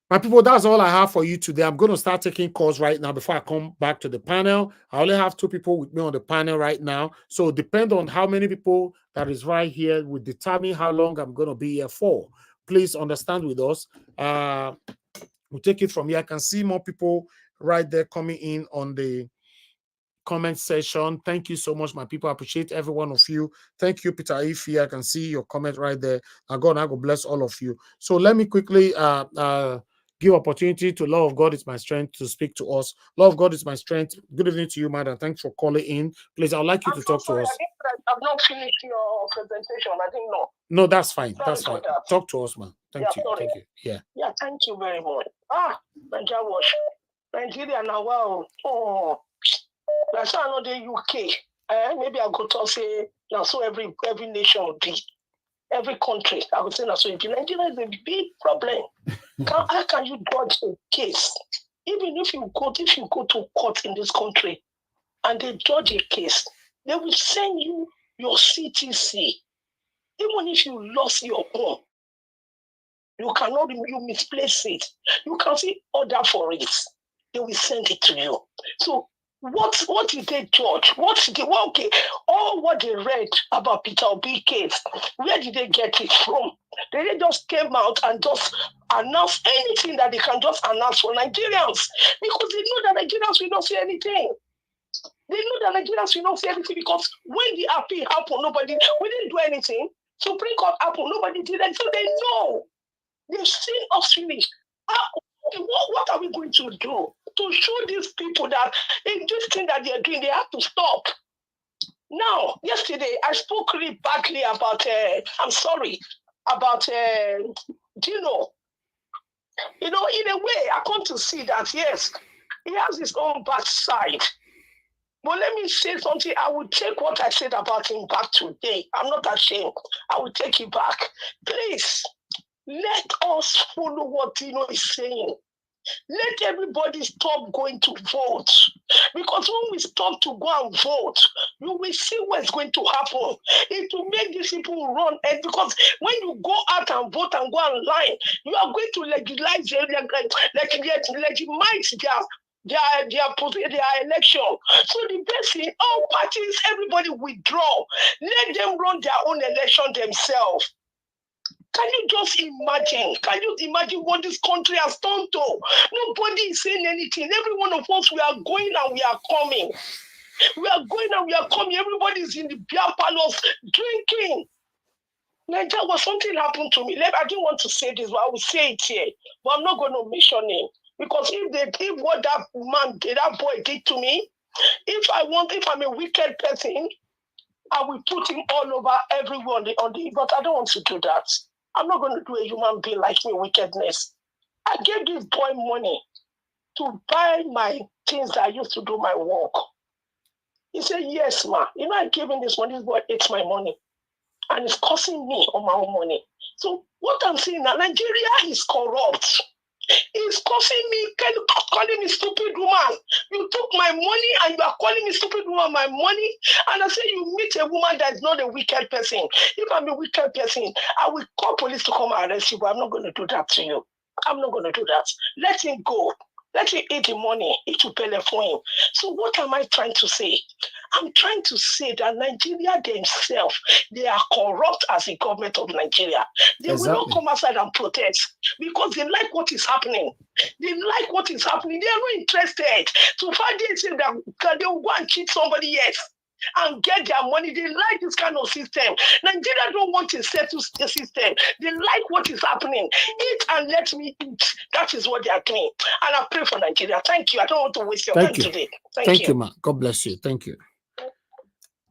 My people, that's all I have for you today. I'm going to start taking calls right now before I come back to the panel. I only have 2 people with me on the panel right now. So depend on how many people that is right here will determine how long I'm going to be here for. Please understand with us. We'll take it from here. I can see more people right there coming in on the comment section. Thank you so much, my people. I appreciate every one of you. Thank you, Peter Ife. I can see your comment right there. God bless all of you. So let me quickly give opportunity to Love of God is my strength to speak to us. Love of God is my strength. Good evening to you, madam. Thanks for calling in. Please, I'd like you to talk to us. I've not finished your presentation. I didn't know. No, that's fine. Sorry that's fine. that. Talk to us, man. Thank you. Sorry. Thank you. Yeah. Yeah, thank you very much. Nigeria now, wow. Oh, that's not the UK. Maybe I'll go to say now so every nation will be. Every country, I would say that's so. Nigeria is a big problem. How can you dodge a case? Even if you go to court in this country and they judge a case, they will send you your CTC. Even if you lost your own, you misplace it. You can see order for it. They will send it to you. So what did they judge? Okay, all what they read about Peter Obi case, where did they get it from? They just came out and just announced anything that they can just announce for Nigerians because they know that Nigerians will not say anything. They know that Nigerians will not say anything because when the appeal happened, we didn't do anything. Supreme Court happened, nobody did anything. So they know. They've seen us finish. What are we going to do to show these people that in this thing that they're doing, they have to stop? Now, yesterday, I spoke really badly about, Gino. You know, in a way, I come to see that, yes, he has his own bad side. But let me say something. I will take what I said about him back today. I'm not ashamed. I will take it back. Please, let us follow what Dino is saying. Let everybody stop going to vote. Because when we stop to go and vote, you will see what's going to happen. It will make these people run. And because when you go out and vote and go online, you are going to legitimize their election. So the best thing, all parties, everybody withdraw. Let them run their own election themselves. Can you just imagine? Can you imagine what this country has turned to? Nobody is saying anything. Every one of us, we are going and we are coming. We are going and we are coming. Everybody is in the beer parlors drinking. Nigeria, was something happened to me. I didn't want to say this, but I will say it here. But I'm not going to mention him. Because if what that man did, that boy did to me, if I'm a wicked person, I will put him all over everyone but I don't want to do that. I'm not going to do a human being like me wickedness. I gave this boy money to buy my things that I used to do my work. He said, yes, ma. I gave him this money, this boy ate my money. And it's costing me on my own money. So what I'm saying now, Nigeria is corrupt. It's costing me, calling me stupid woman. You took my money and you are calling me stupid woman my money. And I say you meet a woman that is not a wicked person. If I'm a wicked person, I will call police to come and arrest you, but I'm not going to do that to you. I'm not going to do that. Let him go. Let him eat the money. It will pay for him. So what am I trying to say? I'm trying to say that Nigeria themselves, they are corrupt as the government of Nigeria. They will not come outside and protest because they like what is happening. They like what is happening. They are not interested. So far they say that they will go and cheat somebody else and get their money. They like this kind of system. Nigeria don't want a settled system. They like what is happening. Eat and let me eat. That is what they are doing. And I pray for Nigeria. Thank you. I don't want to waste your time today. Thank you, ma. God bless you. Thank you.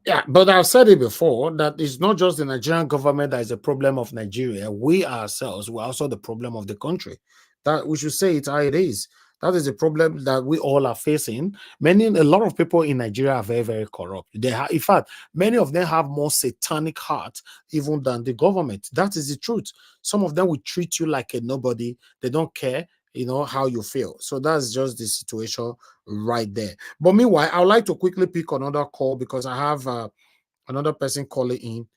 Yeah, but I've said it before that it's not just the Nigerian government that is a problem of Nigeria. We ourselves, we're also the problem of the country. That we should say it how it is. That is a problem that we all are facing. A lot of people in Nigeria are very, very corrupt. In fact, many of them have more satanic heart even than the government. That is the truth. Some of them will treat you like a nobody. They don't care, how you feel. So that's just the situation right there. But meanwhile, I would like to quickly pick another call because I have another person calling in.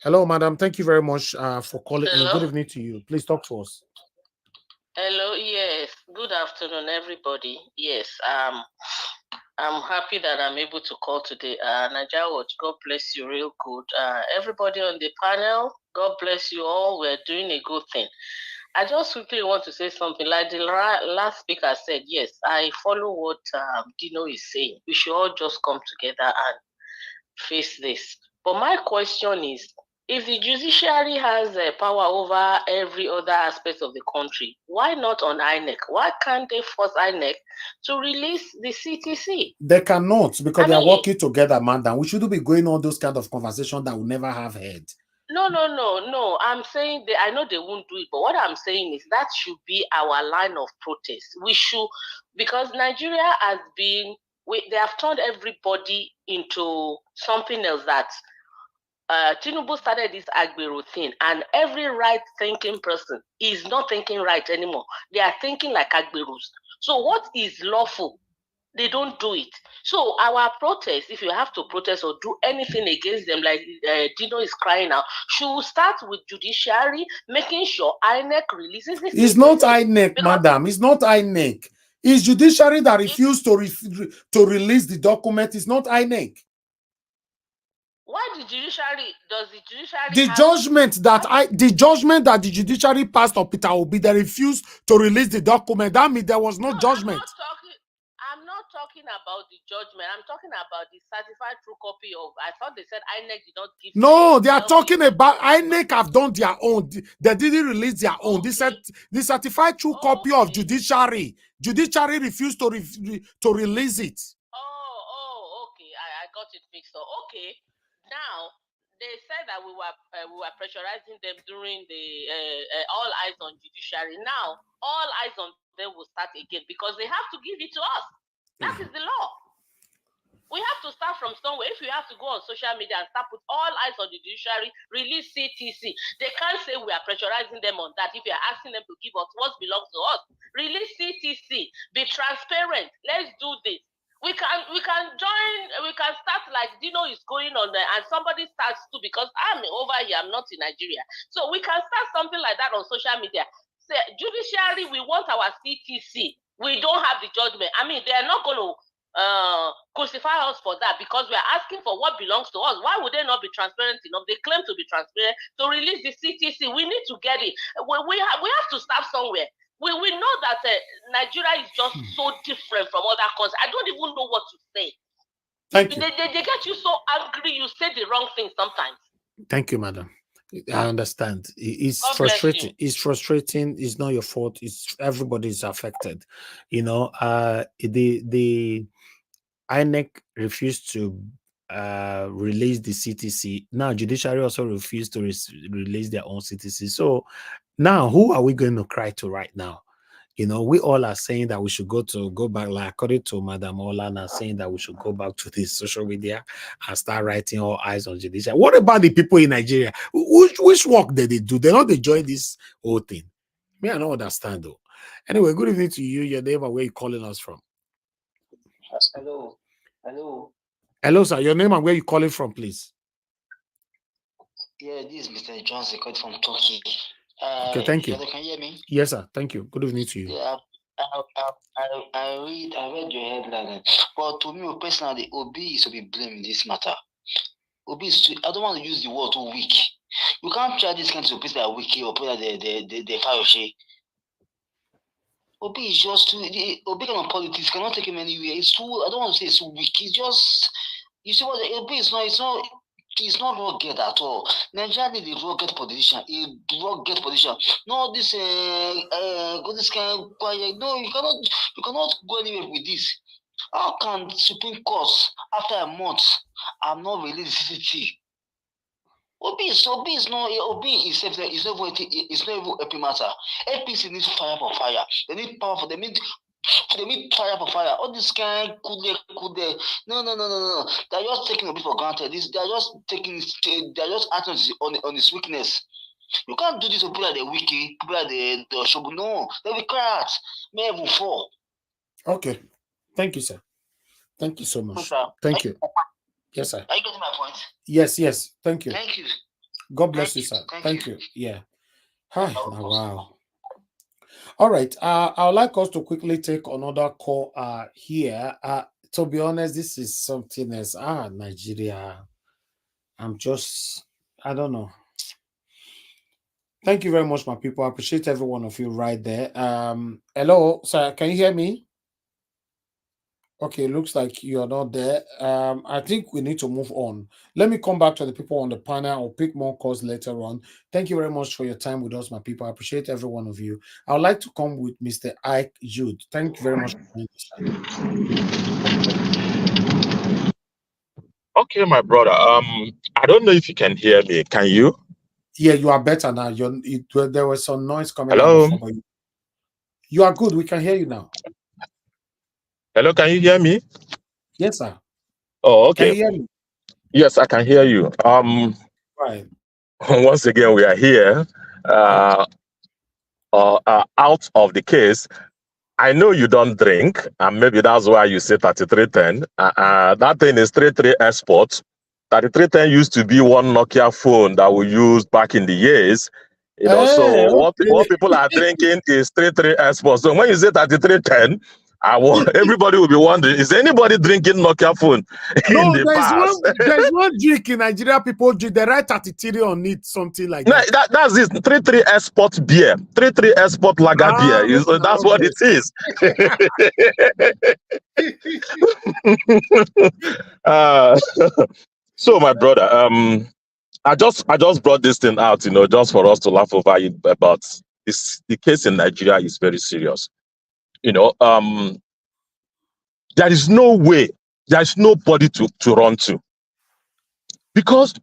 Hello, madam. Thank you very much for calling in. Good evening to you. Please talk to us. Hello, yes. Good afternoon, everybody. Yes, I'm happy that I'm able to call today. Nigeria Watch, God bless you real good. Everybody on the panel, God bless you all. We're doing a good thing. I just quickly want to say something. Like the last speaker said, yes, I follow what Dino is saying. We should all just come together and face this. But my question is, if the judiciary has power over every other aspect of the country, why not on INEC? Why can't they force INEC to release the CTC? They cannot because they are working together, madam. We shouldn't be going on those kind of conversations that will never have head. No. I'm saying I know they won't do it, but what I'm saying is that should be our line of protest. We should, because Nigeria has been, they have turned everybody into something else that Tinubu started this Agbero thing, and every right-thinking person is not thinking right anymore. They are thinking like Agberos. So what is lawful? They don't do it. So our protest, if you have to protest or do anything against them, like Dino is crying out, should start with judiciary, making sure INEC releases this. It's not INEC, madam. It's not INEC. It's judiciary that refused to release the document. It's not INEC. Why does the judiciary the judgment that the judiciary passed on Peter Obi, they refused to release the document. That means there was no judgment. I'm not talking about the judgment. I'm talking about the certified true copy of. I thought they said INEC did not give. No, they are talking about INEC have done their own. They didn't release their own. The certified true copy of judiciary. Judiciary refused to release it. Okay. I got it mixed up. Okay. Now, they said that we were pressurizing them during the all eyes on judiciary. Now, all eyes on them will start again because they have to give it to us. That is the law. We have to start from somewhere. If you have to go on social media and start put all eyes on the judiciary, release CTC. They can't say we are pressurizing them on that if you are asking them to give us what belongs to us. Release CTC. Be transparent. Let's do this. We can join, we can start like Dino is going on there and somebody starts too, because I'm over here, I'm not in Nigeria. So we can start something like that on social media. Say, judiciary, we want our CTC. We don't have the judgment. I mean, they're not going to crucify us for that because we are asking for what belongs to us. Why would they not be transparent enough? They claim to be transparent to release the CTC. We need to get it. We have to start somewhere. We know that Nigeria is just so different from other countries. I don't even know what to say. Thank you. They get you so angry. You say the wrong thing sometimes. Thank you, madam. I understand. It's frustrating. It's frustrating. It's not your fault. It's everybody is affected. You know, the INEC refused to release the CTC. Now, judiciary also refused to release their own CTC. So now, who are we going to cry to right now? You know, we all are saying that we should go back, like according to Madam Olana, saying that we should go back to this social media and start writing all eyes on judiciary. What about the people in Nigeria? Which work did they do? They not enjoy this whole thing. Me, I don't understand though. Anyway, good evening to you, your name and where you calling us from. Hello. Hello, sir. Your name and where you calling from, please. Yeah, this is Mr. Johnson calling from Turkey. Okay, thank you. Can you hear me? Yes, sir. Thank you. Good evening to you. Yeah, I read your headline. But to me personally, Obi is to be blamed in this matter. Obi is I don't want to use the word too weak. You can't try this kind of people that are weak or people that they fire shit. Obi is just too. Obi kind of politics cannot take him anywhere. It's too. I don't want to say it's too weak. It's just. You see what Obi is not. It's not rugged at all. Nigeria need a rugged politician. No, this this kind of quiet. No, you cannot go anywhere with this. How can Supreme Court after a month have not released the CCT? Obi is not even a matter. APC needs fire for fire. They need power for them. They need fire for fire. All this kind could they. No. They're just taking a bit for granted. They're just acting on his weakness. You can't do this to people like the wiki, people like the shogun. No, they'll be cracks. May even fall. Okay. Thank you, sir. Thank you so much. Thank you. Yes, sir. Are you getting my point? Yes. Thank you. Thank you. God bless you, sir. Thank you. Yeah. Hi. Wow. All right. I would like us to quickly take another call here. To be honest, this is something else. Nigeria. I don't know. Thank you very much, my people. I appreciate every one of you right there. Hello, sir. Can you hear me? Okay, looks like you're not there. I think we need to move on. Let me come back to the people on the panel. I'll pick more calls later on. Thank you very much for your time with us, my people. I appreciate every one of you. I would like to come with Mr. Ike Jude. Thank you very much for being here. Okay, my brother. I don't know if you can hear me. Can you? Yeah, you are better now. There was some noise coming Hello? out before, but you are good. We can hear you now. Hello, can you hear me? Yes, sir. Oh, okay. Can you hear me? Yes, I can hear you. Right. Once again, we are here out of the case. I know you don't drink, and maybe that's why you say 3310. That thing is 33 export. 3310 used to be one Nokia phone that we used back in the years. So what people are drinking is 33 export. So when you say 3310, everybody will be wondering, is anybody drinking Nokia phone in the past? There's one drink in Nigeria, people drink. They write 33 on it, something like that. That's it. 33 export beer. 33 export lager beer. That's what it is. So my brother, I just brought this thing out, just for us to laugh over it. About this, the case in Nigeria is very serious. There is no way, there is nobody to run to. Because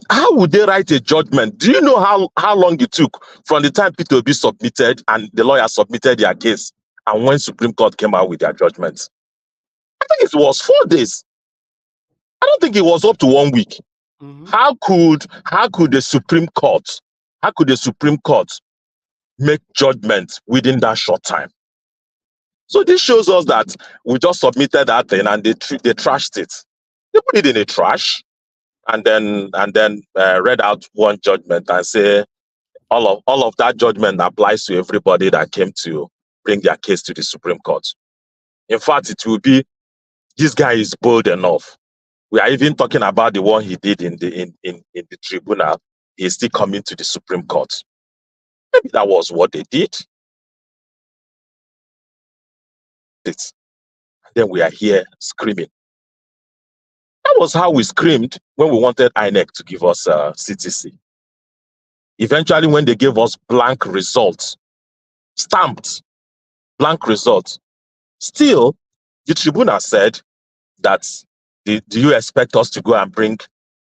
how would they write a judgment? Do you know how long it took from the time P2B submitted and the lawyer submitted their case and when Supreme Court came out with their judgment? I think it was 4 days. think it was up to 1 week. How could the Supreme Court make judgment within that short time? So this shows us that we just submitted that thing and they trashed it. They put it in a trash and then read out one judgment and say all of that judgment applies to everybody that came to bring their case to the Supreme Court. In fact, it will be, this guy is bold enough. We are even talking about the one he did in the tribunal. He is still coming to the Supreme Court. Maybe that was what they did. Then we are here screaming. That was how we screamed when we wanted INEC to give us CTC. Eventually, when they gave us blank results, stamped blank results, still the tribunal said that, do you expect us to go and bring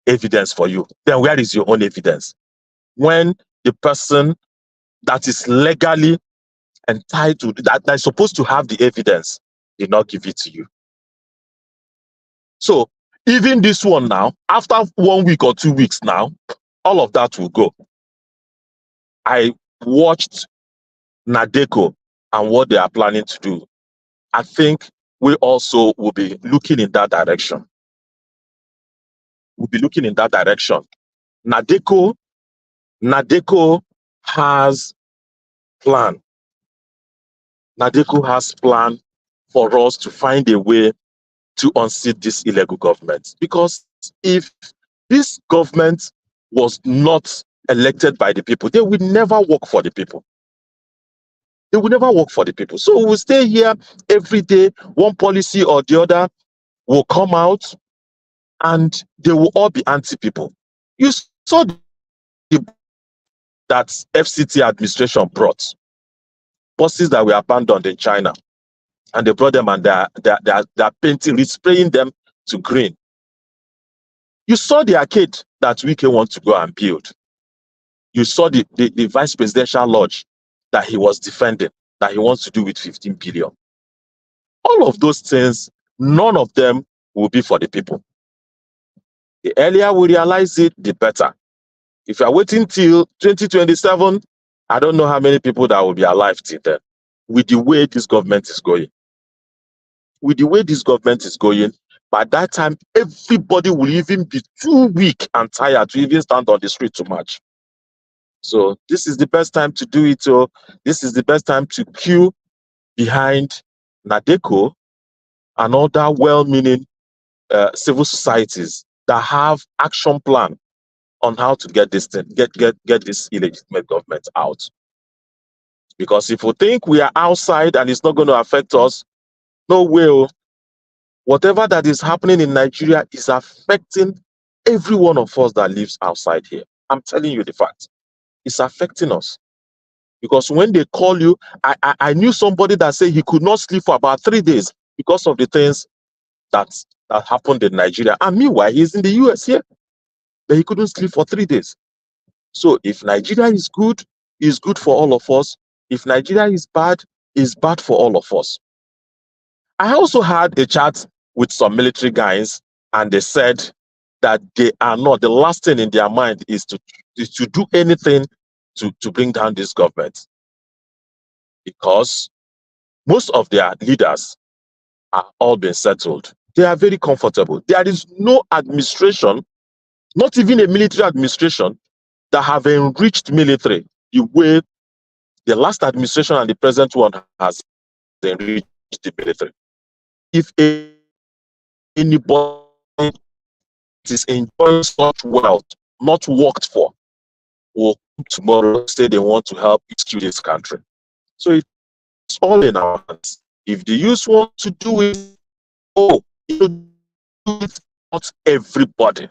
evidence for you? Then where is your own evidence? When the person that is legally entitled, that is supposed to have the evidence, did not give it to you. So even this one now, after 1 week or 2 weeks now, all of that will go. I watched NADECO and what they are planning to do. I think we also will be looking in that direction. We'll be looking in that direction. NADECO has plan. NADECO has plan for us to find a way to unseat this illegal government. Because if this government was not elected by the people, they would never work for the people. They will never work for the people. So we'll stay here every day. One policy or the other will come out and they will all be anti-people. You saw that FCT administration brought buses that were abandoned in China, and they brought them and they're painting, respraying them to green. You saw the arcade that Wike wants to go and build. You saw the vice presidential lodge that he was defending, that he wants to do with 15 billion. All of those things, none of them will be for the people. The earlier we realize it, the better. If you are waiting till 2027, I don't know how many people that will be alive till then. With the way this government is going. With the way this government is going, by that time, everybody will even be too weak and tired to even stand on the street to march. So this is the best time to do it. So this is the best time to queue behind NADECO and other well-meaning civil societies that have action plan on how to get this thing, get this illegitimate government out. Because if we think we are outside and it's not going to affect us, no way. Whatever that is happening in Nigeria is affecting every one of us that lives outside here. I'm telling you the fact. It's affecting us. Because when they call you, I knew somebody that said he could not sleep for about 3 days because of the things that happened in Nigeria. And meanwhile, he's in the US here. But he couldn't sleep for 3 days. So if Nigeria is good, it's good for all of us. If Nigeria is bad, it's bad for all of us. I also had a chat with some military guys, and they said that they are not, the last thing in their mind is to do anything to bring down this government. Because most of their leaders are all been settled. They are very comfortable. There is no administration, not even a military administration, that have enriched military the way the last administration and the present one has enriched the military. If anybody is enjoying such wealth, not worked for, will come tomorrow say they want to help rescue this country. So it's all in our hands. If the youth want to do it, do it, not everybody.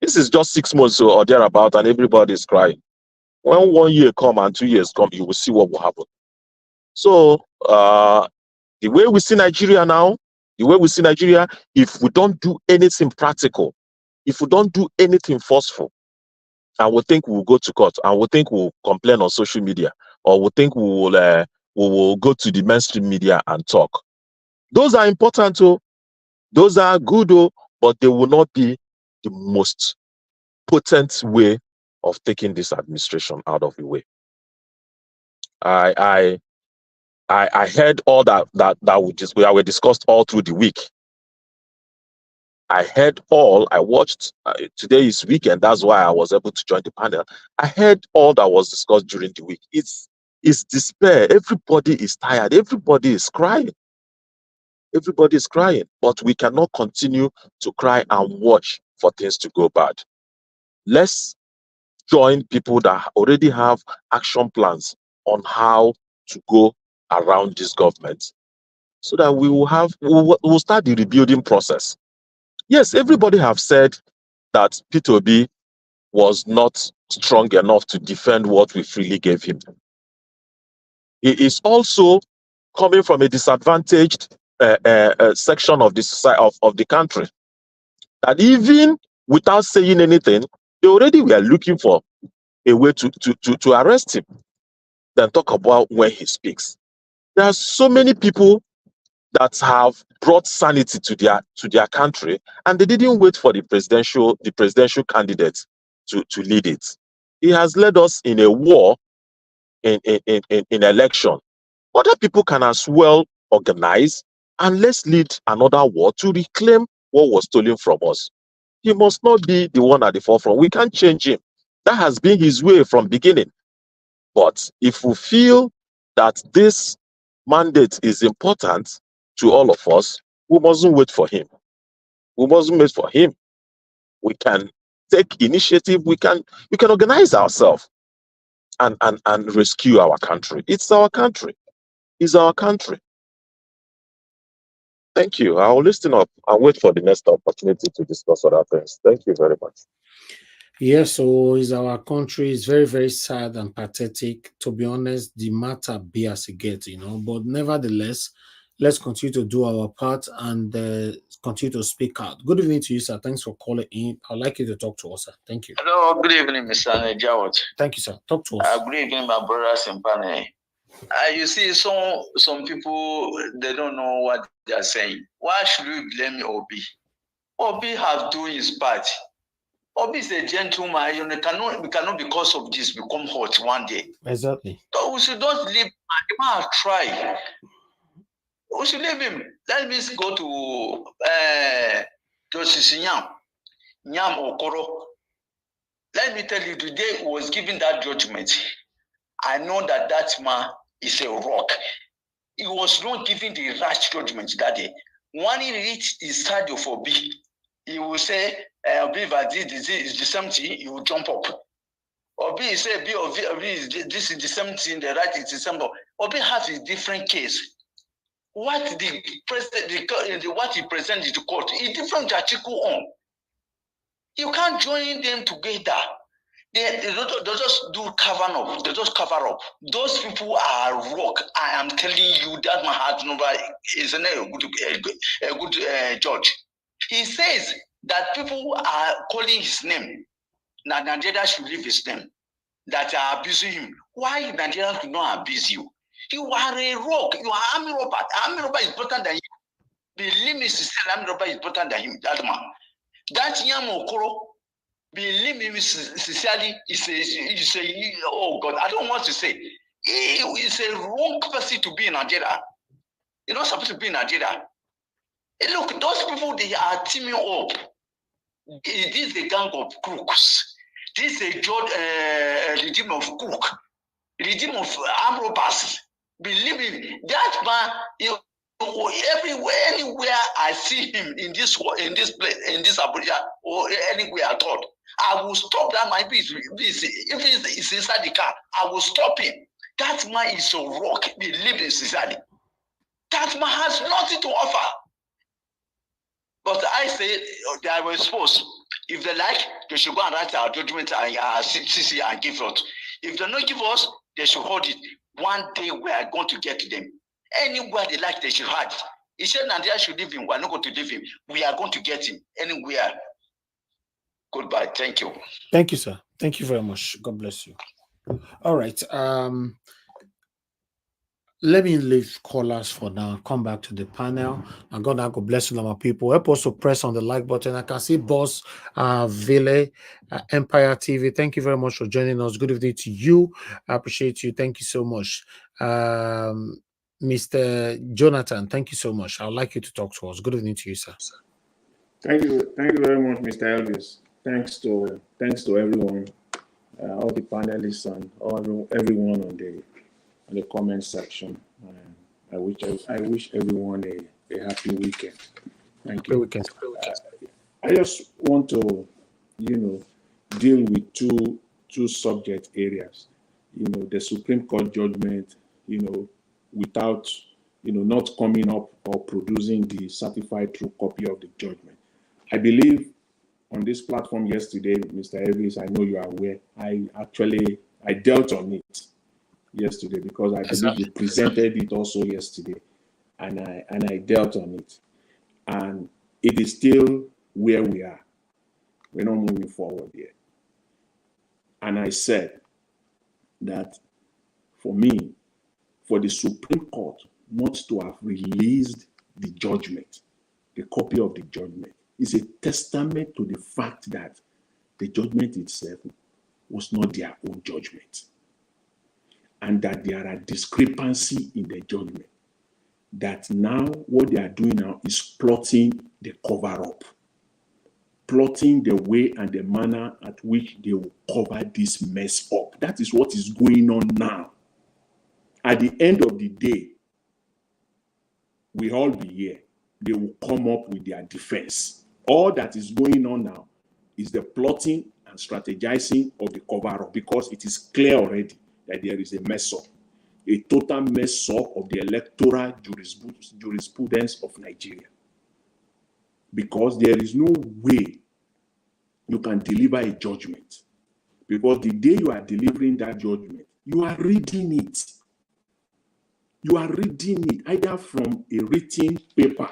This is just 6 months or thereabout, and everybody is crying. When 1 year come and 2 years come, you will see what will happen. So the way we see Nigeria now, if we don't do anything practical, if we don't do anything forceful, and we think we will go to court, and we think we will complain on social media, or we think we will go to the mainstream media and talk. Those are important, those are good, but they will not be the most potent way of taking this administration out of the way. I heard all that were discussed all through the week. I heard all. I watched. Today is weekend. That's why I was able to join the panel. I heard all that was discussed during the week. It's despair. Everybody is tired. Everybody is crying. Everybody is crying. But we cannot continue to cry and watch for things to go bad. Let's join people that already have action plans on how to go around this government, so that we'll start the rebuilding process. Yes, everybody have said that P2B was not strong enough to defend what we freely gave him. He is also coming from a disadvantaged section of the society, of the country, that even without saying anything, they already were looking for a way to arrest him. Then talk about when he speaks. There are so many people that have brought sanity to their country, and they didn't wait for the presidential candidate to lead it. He has led us in a war, in election. Other people can as well organize, and let's lead another war to reclaim what was stolen from us. He must not be the one at the forefront. We can't change him. That has been his way from beginning. But if we feel that this mandate is important to all of us, we mustn't wait for him. We mustn't wait for him. We can take initiative. We can organize ourselves and rescue our country. It's our country. It's our country. Thank you. I will listen up and wait for the next opportunity to discuss other things. Thank you very much. Yes, so is our country is very, very sad and pathetic. To be honest, the matter be as it gets, but nevertheless, let's continue to do our part and continue to speak out. Good evening to you, sir. Thanks for calling in. I'd like you to talk to us, sir. Thank you. Hello, good evening, Mr. Nejawat. Thank you, sir. Talk to us. Good evening, my brothers in panel. You see, some people, they don't know what they are saying. Why should we blame Obi? Obi has done his part. Obi is a gentleman. You cannot because of this become hot one day. Exactly. So we should not leave him. He might try. We should leave him. Let me go to Justice Nyam Okoro. Let me tell you, today he was giving that judgment. I know that man is a rock. He was not giving the rash judgment that day. When he reached the stadium for B, he will say, B, this is the same thing, he will jump up. Or B, say, B, this is the same thing, the right is the same. Or B has a different case. What the president, what he presented to court is different to Achiku on. You can't join them together. They just do cover up. They just cover up. Those people are rock. I am telling you that my heart number is a good judge. He says that people are calling his name. Now Nigeria should leave his name. That are abusing him. Why Nigeria should not abuse you? You are a rock. You are army robber. Army robber is better than you. Believe me, sister, army robber is better than him. That man. That young Okoro. Believe me, sincerely, oh God, I don't want to say. It's a wrong person to be in Nigeria. You're not supposed to be in Nigeria. Look, those people, they are teaming up. This is a gang of crooks. This is a regime of crook. Regime of armed robbers. Believe me, that man, anywhere I see him in this place, in this Abuja, or anywhere at all, I will stop that man. If he's inside the car, I will stop him. That man is a rock. He lives in society. That man has nothing to offer. But I say they were supposed. If they like, they should go and write our judgment and CC and give us. If they don't give us, they should hold it. One day we are going to get to them. Anywhere they like, they should hide. He said Nigeria should leave him. We are not going to leave him. We are going to get him anywhere. Goodbye. Thank you. Thank you, sir. Thank you very much. God bless you. All right. let me leave callers for now. Come back to the panel. And God bless you, my people. Help us to press on the like button. I can see Boss Ville, Empire TV. Thank you very much for joining us. Good evening to you. I appreciate you. Thank you so much. Mr. Jonathan, thank you so much. I would like you to talk to us. Good evening to you, sir. Thank you very much, Mr. Elvis. Thanks to everyone, all the panelists and everyone on the comment section. I wish everyone a happy weekend. Thank you. I just want to, deal with two subject areas. The Supreme Court judgment, without, not coming up or producing the certified true copy of the judgment. I believe on this platform yesterday, Mr. Elvis, I know you are aware, I dealt on it yesterday because I believe you presented it also yesterday, and I dealt on it. And it is still where we are. We're not moving forward yet. And I said that for me, for the Supreme Court not to have released the judgment, the copy of the judgment, is a testament to the fact that the judgment itself was not their own judgment, and that there are discrepancies in the judgment, that now what they are doing now is plotting the cover-up, plotting the way and the manner at which they will cover this mess up. That is what is going on now. At the end of the day, we all be here. They will come up with their defense. All that is going on now is the plotting and strategizing of the cover-up, because it is clear already that there is a mess-up, a total mess-up of the electoral jurisprudence of Nigeria. Because there is no way you can deliver a judgment. Because the day you are delivering that judgment, you are reading it. You are reading it either from a written paper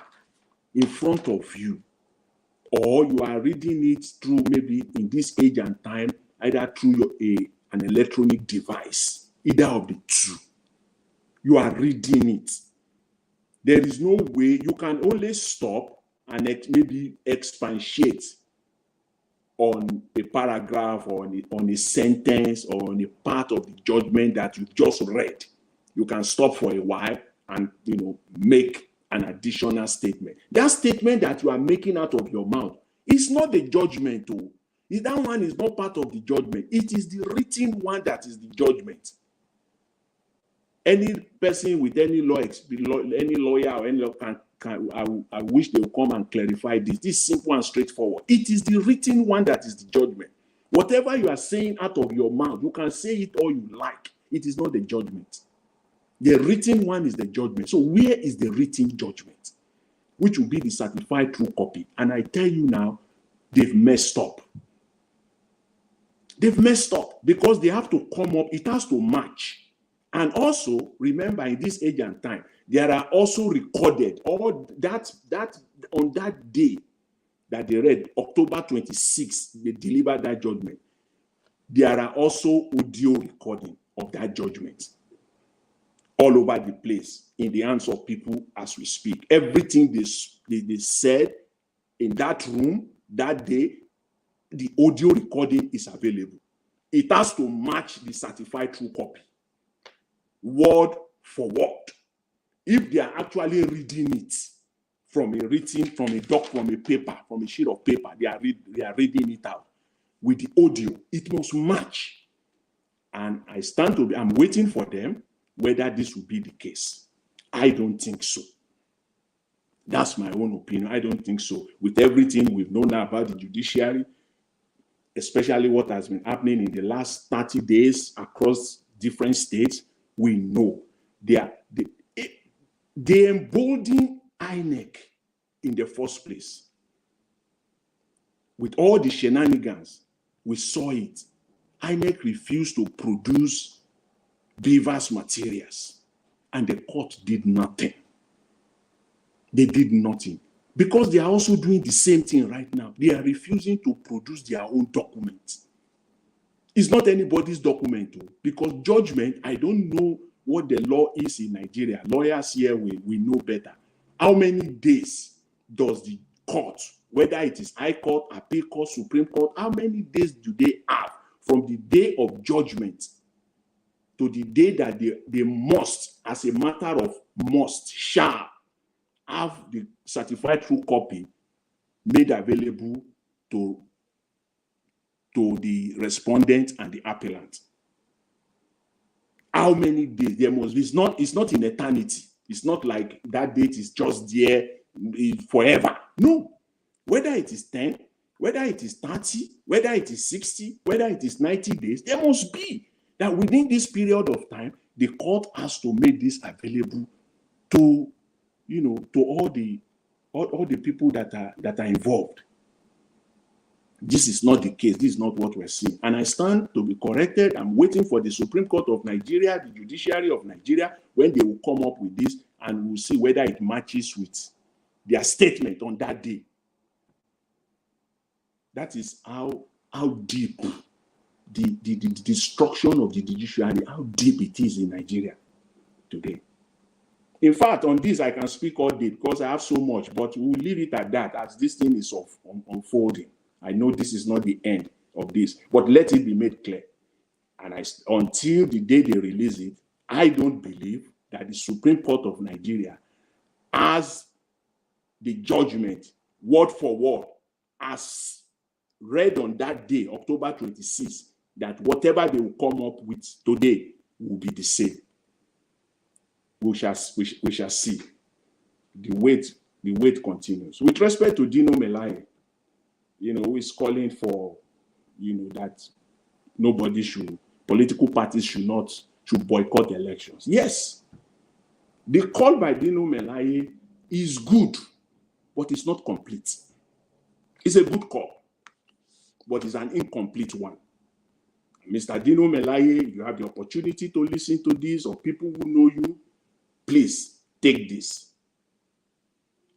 in front of you, or you are reading it through, maybe in this age and time, either through an electronic device, either of the two. You are reading it. There is no way you can only stop and maybe expatiate on a paragraph or on a sentence or on a part of the judgment that you just read. You can stop for a while and make an additional statement. That statement that you are making out of your mouth is not the judgment. That one is not part of the judgment. It is the written one that is the judgment. Any person with any lawyer or any lawyer I wish they would come and clarify this. This is simple and straightforward. It is the written one that is the judgment. Whatever you are saying out of your mouth, you can say it all you like. It is not the judgment. The written one is the judgment. So where is the written judgment? Which will be the certified true copy. And I tell you now, they've messed up. They've messed up because they have to come up. It has to match. And also, remember, in this age and time, there are also recorded, or that on that day that they read, October 26th, they delivered that judgment. There are also audio recording of that judgment all over the place in the hands of people as we speak. Everything they said in that room that day, the audio recording is available. It has to match the certified true copy, word for word. If they are actually reading it from a paper, from a sheet of paper, they are reading it out with the audio. It must match. And I'm waiting for them whether this will be the case. I don't think so. That's my own opinion. I don't think so. With everything we've known about the judiciary, especially what has been happening in the last 30 days across different states, we know they embolden INEC in the first place. With all the shenanigans, we saw it. INEC refused to produce Beaver's materials, and the court did nothing. They did nothing. Because they are also doing the same thing right now. They are refusing to produce their own documents. It's not anybody's document, because judgment, I don't know what the law is in Nigeria, lawyers here we know better. How many days does the court, whether it is High Court, Appeal Court, Supreme Court, how many days do they have from the day of judgment to the day that they must, as a matter of shall have the certified true copy made available to the respondent and the appellant? How many days? There must be. It's not in eternity. It's not like that date is just there forever. No. Whether it is 10, whether it is 30, whether it is 60, whether it is 90 days, there must be that within this period of time, the court has to make this available to, to all the people that are involved. This is not the case. This is not what we're seeing. And I stand to be corrected. I'm waiting for the Supreme Court of Nigeria, the judiciary of Nigeria, when they will come up with this, and we'll see whether it matches with their statement on that day. That is how deep the destruction of the judiciary, how deep it is in Nigeria today. In fact, on this, I can speak all day because I have so much, but we'll leave it at that as this thing is unfolding. I know this is not the end of this, but let it be made clear. And until the day they release it, I don't believe that the Supreme Court of Nigeria has the judgment, word for word, as read on that day, October 26th, that whatever they will come up with today will be the same. We shall see. The wait continues. With respect to Dino Melaye, who is calling for, that political parties should boycott elections. Yes, the call by Dino Melaye is good, but it's not complete. It's a good call, but it's an incomplete one. Mr. Dino Melaye, you have the opportunity to listen to this, or people who know you, please take this.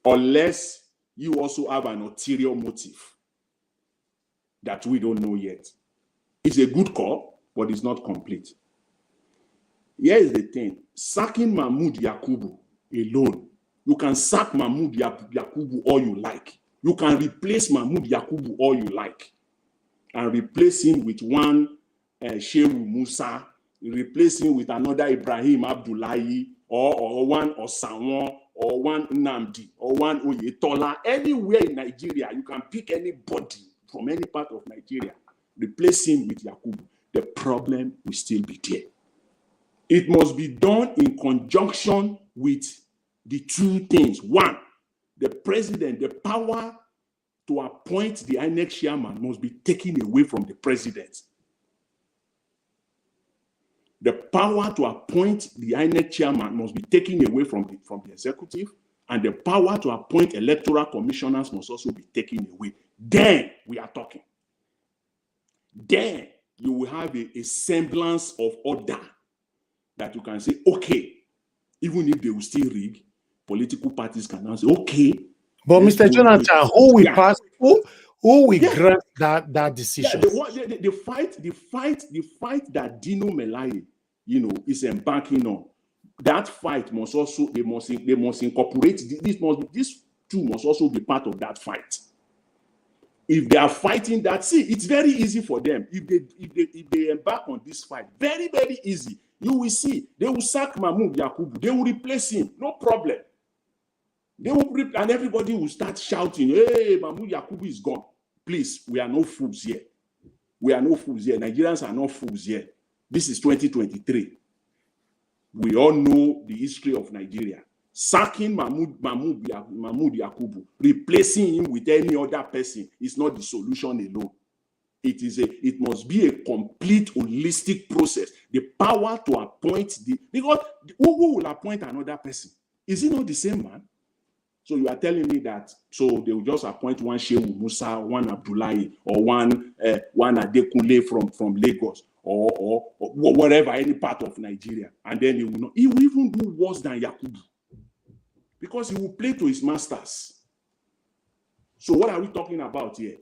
Unless you also have an ulterior motive that we don't know yet. It's a good call, but it's not complete. Here is the thing. Sacking Mahmoud Yakubu alone, you can sack Mahmoud Yakubu all you like. You can replace Mahmoud Yakubu all you like. And replace him with one Shehu Musa, replace him with another Ibrahim Abdullahi, or one Osanwon, or one Nnamdi, or one Oyetola. Anywhere in Nigeria, you can pick anybody from any part of Nigeria, replace him with Yakubu. The problem will still be there. It must be done in conjunction with the two things. One, the president, the power to appoint the INEC chairman must be taken away from the president. The power to appoint the INEC chairman must be taken away from the executive, and the power to appoint electoral commissioners must also be taken away. Then we are talking. Then you will have a semblance of order that you can say, okay, even if they will still rig, political parties can now say, okay. But Mr. Jonathan, who will pass? Who will grant that decision? The fight that Dino Melaye, is embarking on. That fight must also they must incorporate these two must also be part of that fight. If they are fighting that, see, it's very easy for them. If they embark on this fight, very, very easy. You will see they will sack Mahmoud Yakubu. They will replace him. No problem. They will and everybody will start shouting, "Hey, Mahmoud Yakubu is gone." Please, we are no fools here. We are no fools here. Nigerians are not fools here. This is 2023. We all know the history of Nigeria. Sacking Mahmoud Yakubu, replacing him with any other person is not the solution alone. It must be a complete holistic process. The power to appoint because who will appoint another person? Is it not the same man? So you are telling me that so they will just appoint one Shehu Musa, one Abdullahi, or one Adekunle from Lagos, or whatever, any part of Nigeria, and then he will even do worse than Yakubu, because he will play to his masters. So what are we talking about here?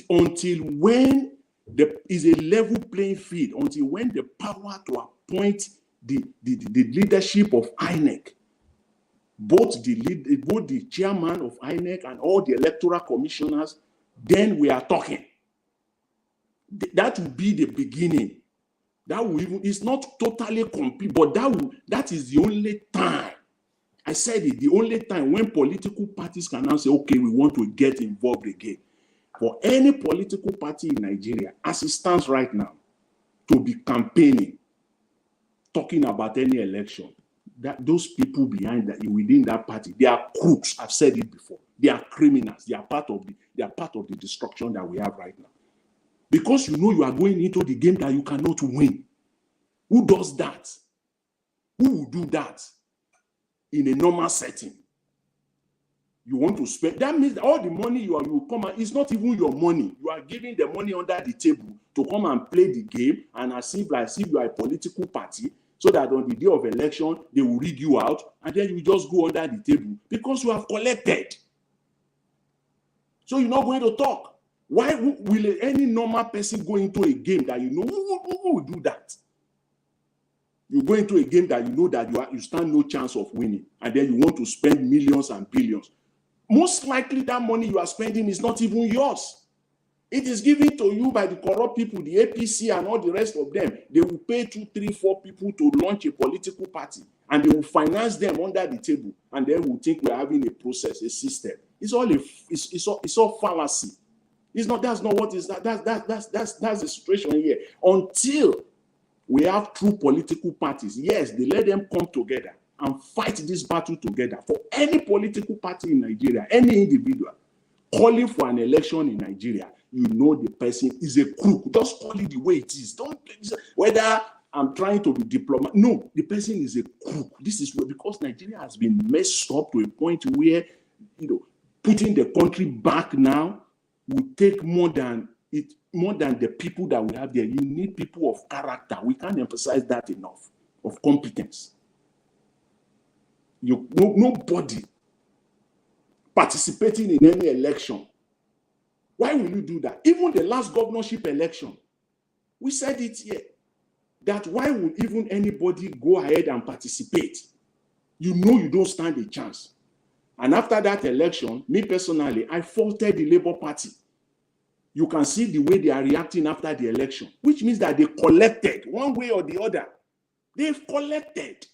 Until when there is a level playing field, until when the power to appoint the leadership of INEC, both the chairman of INEC and all the electoral commissioners, then we are talking. That will be the beginning. That will even, it's not totally complete, but that is the only time. I said it, the only time when political parties can now say, okay, we want to get involved again. For any political party in Nigeria, as it stands right now, to be campaigning, talking about any election, that those people behind that, within that party, they are crooks. I've said it before. They are criminals. They are part of the destruction that we have right now. Because you know you are going into the game that you cannot win. Who does that? Who will do that in a normal setting? You want to spend, that means all the money you come and it's not even your money. You are giving the money under the table to come and play the game and as if you are a political party, so that on the day of election they will rig you out and then you just go under the table because you have collected. So you're not going to talk. Why will any normal person go into a game that you know who will do that? You go into a game that you know that you stand no chance of winning, and then you want to spend millions and billions. Most likely that money you are spending is not even yours. It is given to you by the corrupt people, the APC and all the rest of them. They will pay 2, 3, 4 people to launch a political party, and they will finance them under the table, and then we'll think we're having a process, a system. It's all fallacy. It's not. That's not what is that. That's the situation here. Until we have true political parties, yes, they let them come together and fight this battle together. For any political party in Nigeria, any individual calling for an election in Nigeria, you know the person is a crook. Just call it the way it is. Don't whether I'm trying to be diplomatic. No, the person is a crook. This is where, because Nigeria has been messed up to a point where, putting the country back now will take more than the people that we have there. You need people of character. We can't emphasize that enough, of competence. Nobody participating in any election. Why will you do that? Even the last governorship election, we said it here, that why would even anybody go ahead and participate? You know you don't stand a chance. And after that election, me personally, I faulted the Labour Party. You can see the way they are reacting after the election, which means that they collected one way or the other. They've collected.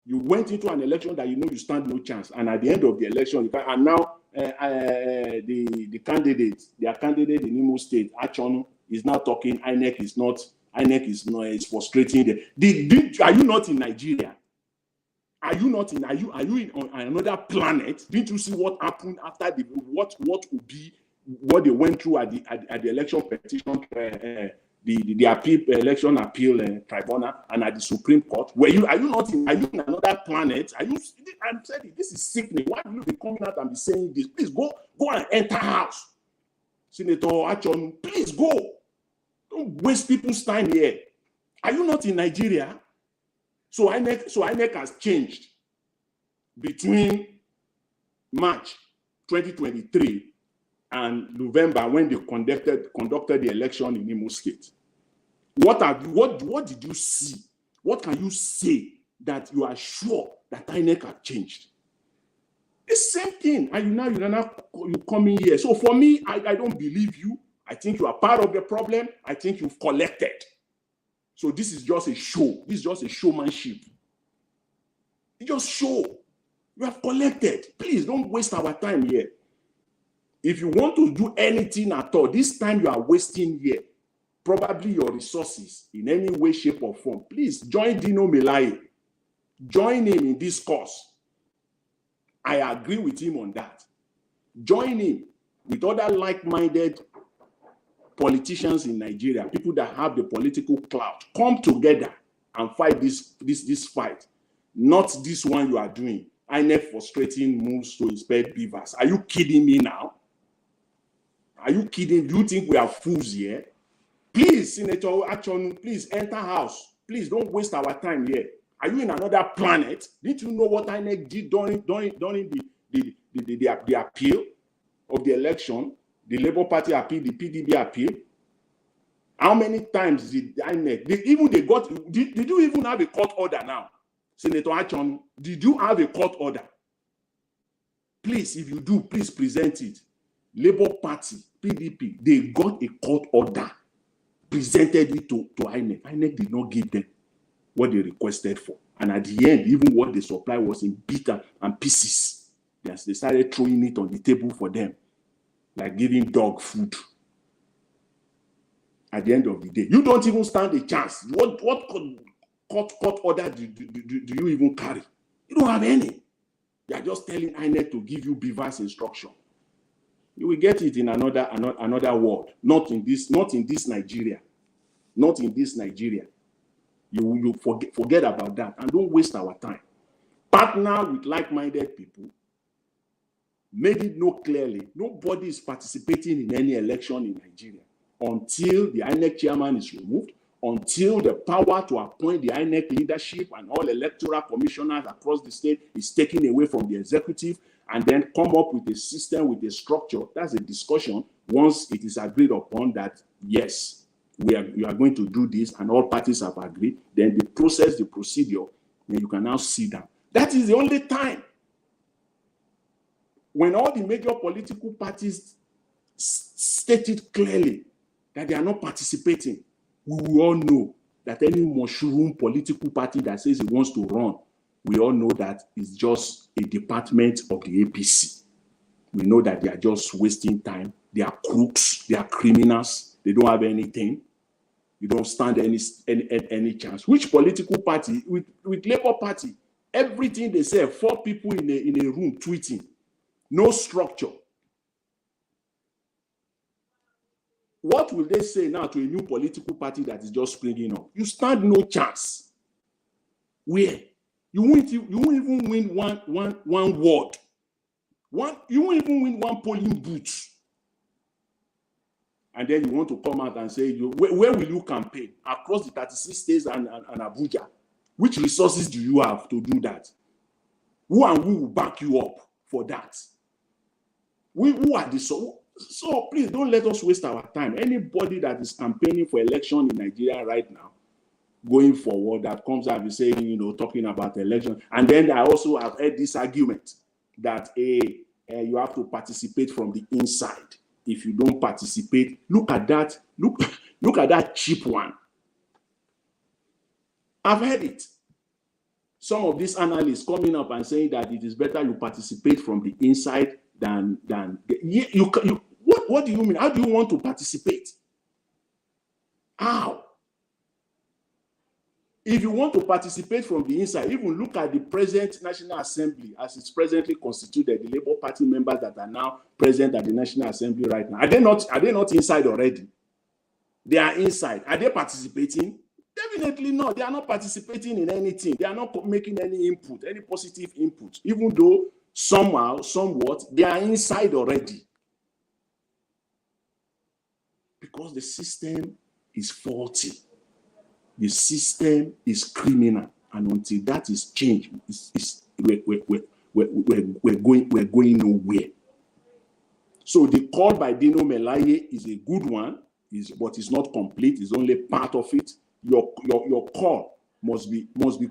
You went into an election that you know you stand no chance, and at the end of the election, and now the candidate, their candidate in Imo State, Achonu, is now talking. INEC is frustrating them. Are you not in Nigeria? Are you on another planet? Didn't you see what happened after what would be what they went through at the election petition, the election appeal tribunal, and at the Supreme Court? Are you in another planet? I'm saying this is sickening. Why will you be coming out and be saying this? Please go and enter house. Senator Achonu, please go. Don't waste people's time here. Are you not in Nigeria? So INEC has changed between March 2023 and November, when they conducted the election in Imo State. What did you see? What can you say that you are sure that INEC have changed? The same thing, and you come in here. So for me, I don't believe you. I think you are part of the problem. I think you've collected. So this is just a show. This is just a showmanship. You just show. You have collected. Please don't waste our time here. If you want to do anything at all, this time you are wasting here, probably your resources in any way, shape, or form. Please join Dino Melaye. Join him in this cause. I agree with him on that. Join him with other like-minded politicians in Nigeria, people that have the political clout. Come together and fight this fight. Not this one you are doing. INEC frustrating moves to inspect beavers. Are you kidding me now? Are you kidding? Do you think we are fools here? Please, Senator Achonu, please enter house. Please don't waste our time here. Are you in another planet? Didn't you know what INEC did during the appeal of the election? The Labour Party appeal, the PDP appeal. How many times did INEC, did you even have a court order now? Senator Achon, did you have a court order? Please, if you do, please present it. Labour Party, PDP, they got a court order, presented it to INEC. INEC did not give them what they requested for. And at the end, even what they supplied was in bitter and pieces. Yes, they started throwing it on the table for them, like giving dog food. At the end of the day, you don't even stand a chance. What court order do you even carry? You don't have any. They are just telling INEC to give you beavers instruction. You will get it in another world, not in this Nigeria. Not in this Nigeria. You forget about that and don't waste our time. Partner with like-minded people. Made it know clearly, nobody is participating in any election in Nigeria until the INEC chairman is removed, until the power to appoint the INEC leadership and all electoral commissioners across the state is taken away from the executive, and then come up with a system, with a structure. That's a discussion. Once it is agreed upon that, yes, you are going to do this, and all parties have agreed, then the process, the procedure, then you can now sit down. That is the only time when all the major political parties stated clearly that they are not participating. We will all know that any mushroom political party that says it wants to run, we all know that it's just a department of the APC. We know that they are just wasting time. They are crooks. They are criminals. They don't have anything. You don't stand any chance. Which political party? With Labour Party, everything they say, 4 people in a room tweeting. No structure. What will they say now to a new political party that is just springing up? You stand no chance. Where? You won't even win one ward. You won't even win one polling booth. And then you want to come out and say, where will you campaign? Across the 36 states and Abuja. Which resources do you have to do that? Who will back you up for that? Who are the so please don't let us waste our time. Anybody that is campaigning for election in Nigeria right now, going forward, that comes out and saying, talking about election. And then I also have heard this argument that you have to participate from the inside. If you don't participate, look at that. Look at that cheap one. I've heard it. Some of these analysts coming up and saying that it is better you participate from the inside than what do you mean? How do you want to participate? How? If you want to participate from the inside, even look at the present National Assembly as it's presently constituted, the Labour Party members that are now present at the National Assembly right now. Are they not inside already? They are inside. Are they participating? Definitely not. They are not participating in anything. They are not making any input, any positive input, even though somehow, somewhat, they are inside already. Because the system is faulty. The system is criminal, and until that is changed, we're going nowhere. So the call by Dino Melaye is a good one, but it's not complete. It's only part of it. Your call must be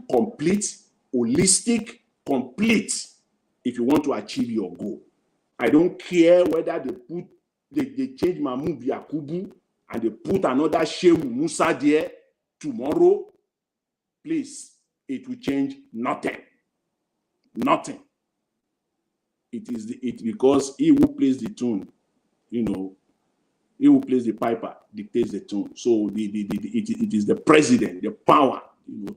complete, holistic, complete, if you want to achieve your goal. I don't care whether they change Mahmoud Yakubu and they put another Shehu Musa there tomorrow. Please, it will change nothing. Nothing. It because he who plays the tune, he who plays the piper dictates the tune. So it is the president, the power,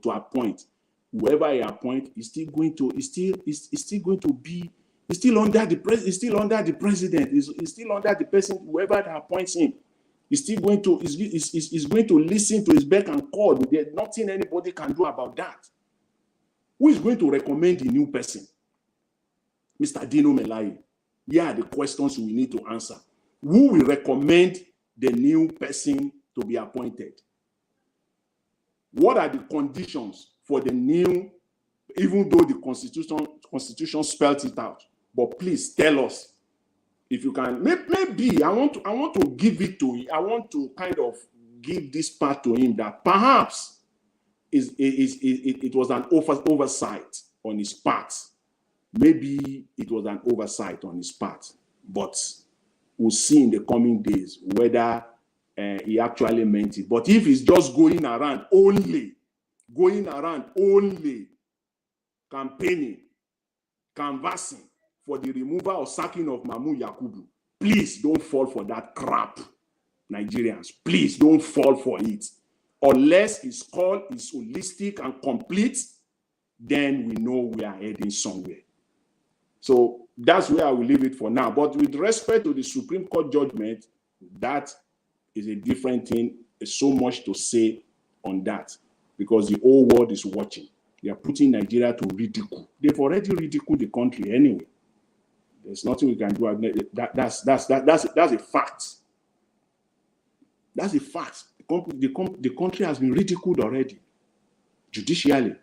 to appoint. Whoever he appoints is still going to be under the president. Is still under the president. Is still under the person, whoever that appoints him. Is still going to is going to listen to his beck and call. There's nothing anybody can do about that. Who is going to recommend the new person? Mr. Dino Melaye. Here are the questions we need to answer. Who will recommend the new person to be appointed? What are the conditions for the new, even though the constitution spells it out? But please tell us. If you can, maybe I want to give it to you. I want to kind of give this part to him that perhaps it was an oversight on his part. Maybe it was an oversight on his part, but we'll see in the coming days whether he actually meant it. But if he's just going around only campaigning, canvassing for the removal or sacking of Mahmoud Yakubu, please don't fall for that crap, Nigerians. Please don't fall for it. Unless his call is holistic and complete, then we know we are heading somewhere. So that's where I will leave it for now. But with respect to the Supreme Court judgment, that is a different thing. There's so much to say on that because the whole world is watching. They are putting Nigeria to ridicule. They've already ridiculed the country anyway. There's nothing we can do. That's a fact. That's a fact. The country has been ridiculed already, judicially.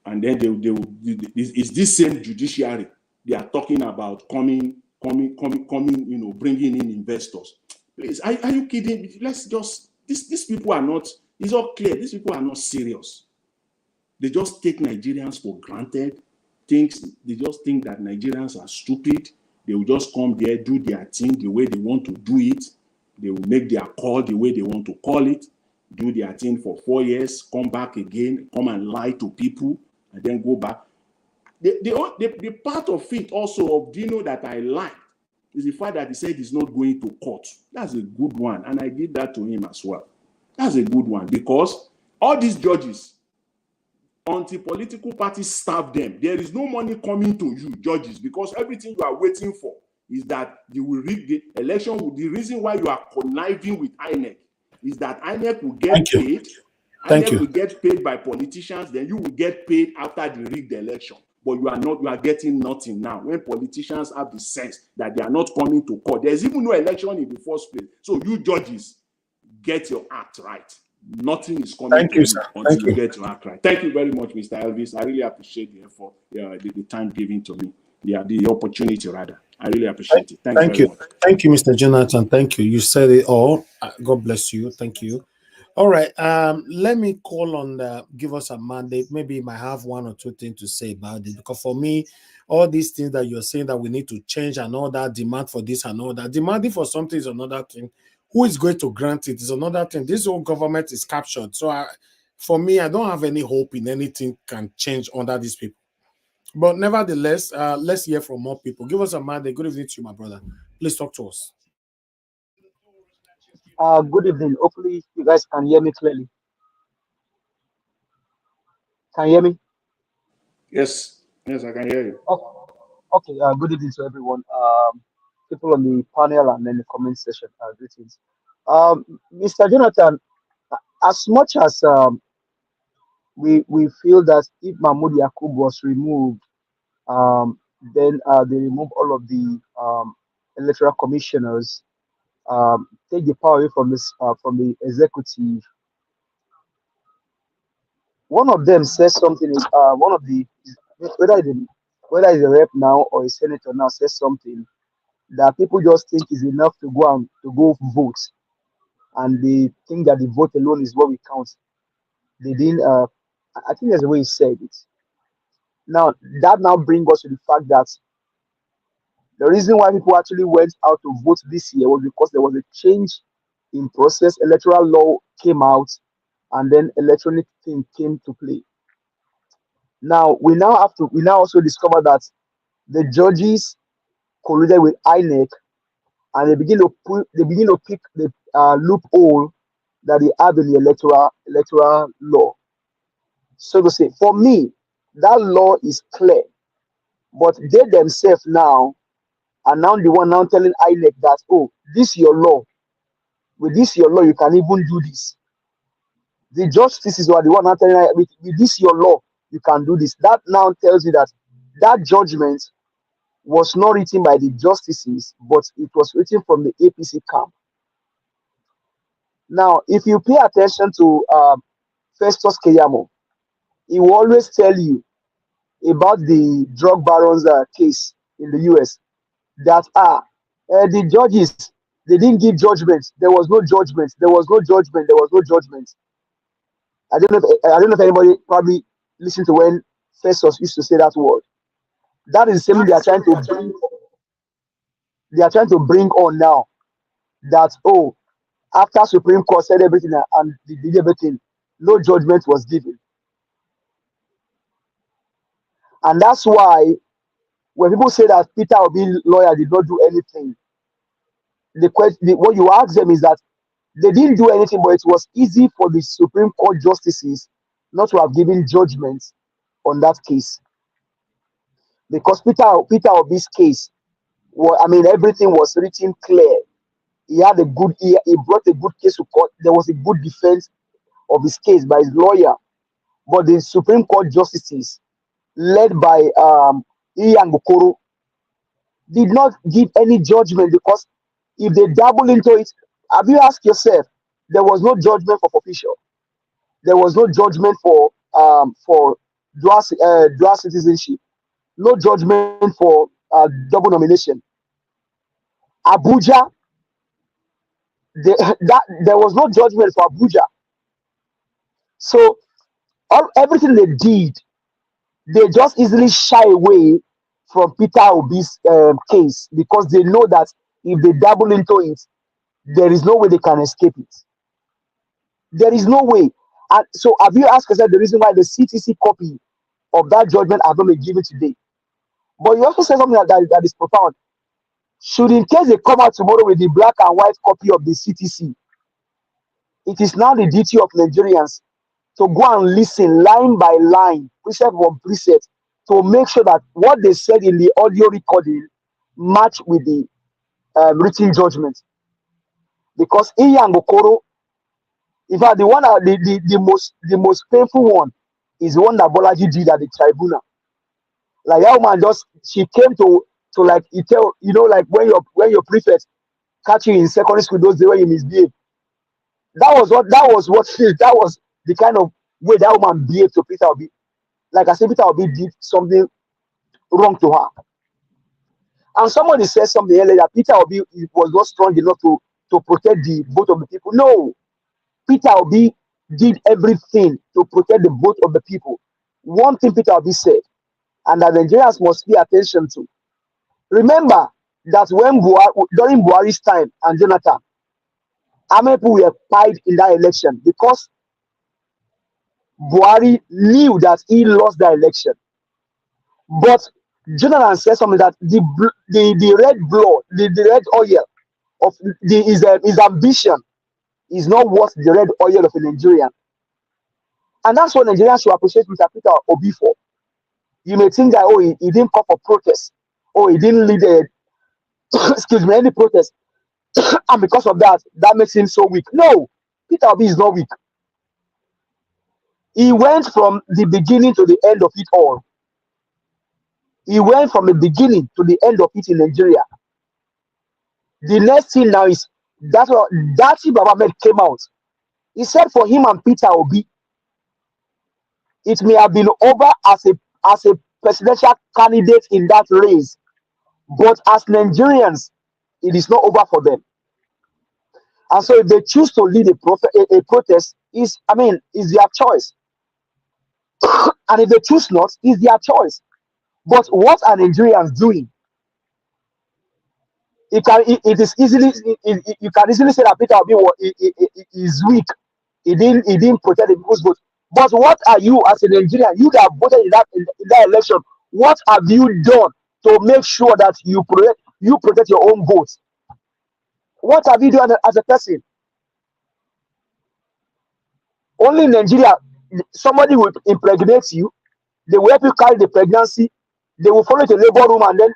And then it's this same judiciary they are talking about coming, bringing in investors. Please, are you kidding? Let's just, these people are not, it's all clear, these people are not serious. They just take Nigerians for granted. They just think that Nigerians are stupid. They will just come there, do their thing the way they want to do it. They will make their call the way they want to call it, do their thing for 4 years, come back again, come and lie to people, and then go back. The part of it also of Dino that I like is the fact that he said he's not going to court. That's a good one, and I did that to him as well. That's a good one because all these judges, until political parties starve them, there is no money coming to you, judges, because everything you are waiting for is that you will rig the election. The reason why you are conniving with INEC is that INEC will get paid. INEC will get paid by politicians, then you will get paid after the rigged election. But you are getting nothing now. When politicians have the sense that they are not coming to court, there's even no election in the first place. So you judges, get your act right. Nothing is coming to you until you get your act right. Thank you very much, Mr. Elvis. I really appreciate the effort, the time given to me, the opportunity rather. I really appreciate it. Thank you. Thank you, Mr. Jonathan. Thank you. You said it all. God bless you. Thank you. All right. Let me call on give us a mandate. Maybe you might have one or two things to say about it. Because for me, all these things that you're saying that we need to change and all that, demand for this and all that, demanding for something is another thing. Who is going to grant it is another thing. This whole government is captured. So for me, I don't have any hope in anything can change under these people. But nevertheless, let's hear from more people. Give us a mandate. Good evening to you, my brother. Please talk to us. Good evening. Hopefully, you guys can hear me clearly. Can you hear me? Yes, I can hear you. Oh, okay. Good evening to everyone. People on the panel and then the comment section. Greetings. Mr. Jonathan, as much as we feel that if Mahmoud Yakub was removed, then they remove all of the electoral commissioners, take the power away from the executive. One of them says something. One of the whether it's a rep now or a senator now says something that people just think is enough to go vote, and they think that the vote alone is what we count. They didn't. I think there's a way he said it. Now that now brings us to the fact that the reason why people actually went out to vote this year was because there was a change in process. Electoral law came out, and then electronic thing came to play. Now we now also discover that the judges colluded with INEC, and they begin to pick the loophole that they have in the electoral law. So to say, for me, that law is clear, but they themselves now are now the one now telling INEC that, oh, this your law. With this your law, you can even do this. The justices were the one now telling INEC, with this your law, you can do this. That now tells you that that judgment was not written by the justices, but it was written from the APC camp. Now, if you pay attention to Festus Keyamo, he will always tell you about the drug barons case in the US that the judges, They didn't give judgment. There was no judgment. There was no judgment. There was no judgment. I don't know if anybody probably listened to when Festus used to say that word. That is the same thing they are trying to bring on now. That after Supreme Court said everything and did everything, no judgment was given. And that's why when people say that Peter Obi's lawyer did not do anything, what you ask them is that they didn't do anything, but it was easy for the Supreme Court justices not to have given judgment on that case. Because Peter Obi's case, everything was written clear. He brought a good case to court. There was a good defense of his case by his lawyer. But the Supreme Court justices, led by Ian Okoro, did not give any judgment, because if they dabble into it, have you asked yourself, there was no judgment for official. There was no judgment for dual citizenship. No judgment for double nomination. Abuja, there was no judgment for Abuja. So everything they did, they just easily shy away from Peter Obi's case, because they know that if they dabble into it, there is no way they can escape it. There is no way. And so have you asked yourself the reason why the CTC copy of that judgment has not been given today? But you also said something that is profound. Should, in case they come out tomorrow with the black and white copy of the CTC, it is now the duty of Nigerians to go and listen line by line, precept on precept, to make sure that what they said in the audio recording match with the written judgment. Because Iyan Okoro, in fact, the most painful one is the one that Bolaji did at the tribunal. Like that woman she came to like like when your prefect catch you in secondary school those days when you misbehave. That was the kind of way that woman behaved to Peter Obi. Like I said, Peter Obi did something wrong to her. And somebody said something earlier that Peter Obi was not strong enough to protect the vote of the people. No, Peter Obi did everything to protect the vote of the people. One thing Peter Obi said, and that Nigerians must pay attention to. Remember that during Buhari's time and Jonathan, how many people were pied in that election because Buhari knew that he lost the election. But Jonathan said something that the red blood, the red oil of his ambition is not worth the red oil of a Nigerian. And that's what Nigerians should appreciate Mr. Peter Obi for. You may think that, he didn't call for protest. He didn't lead any protest. And because of that makes him so weak. No, Peter Obi is not weak. He went from the beginning to the end of it all. He went from the beginning to the end of it in Nigeria. The next thing now is that Baba Ahmed came out. He said for him and Peter Obi, it may have been over as a presidential candidate in that race, but as Nigerians, it is not over for them. And so if they choose to lead a protest, is their choice. And if they choose not, is their choice. But what are Nigerians doing? You can easily say that Peter Obi is weak. He didn't protect the people's vote. But what are you as a Nigerian? You that voted in that election. What have you done to make sure that you protect your own vote? What have you done as a person? Only in Nigeria, somebody will impregnate you. They will help you carry the pregnancy. They will follow you to the labor room and then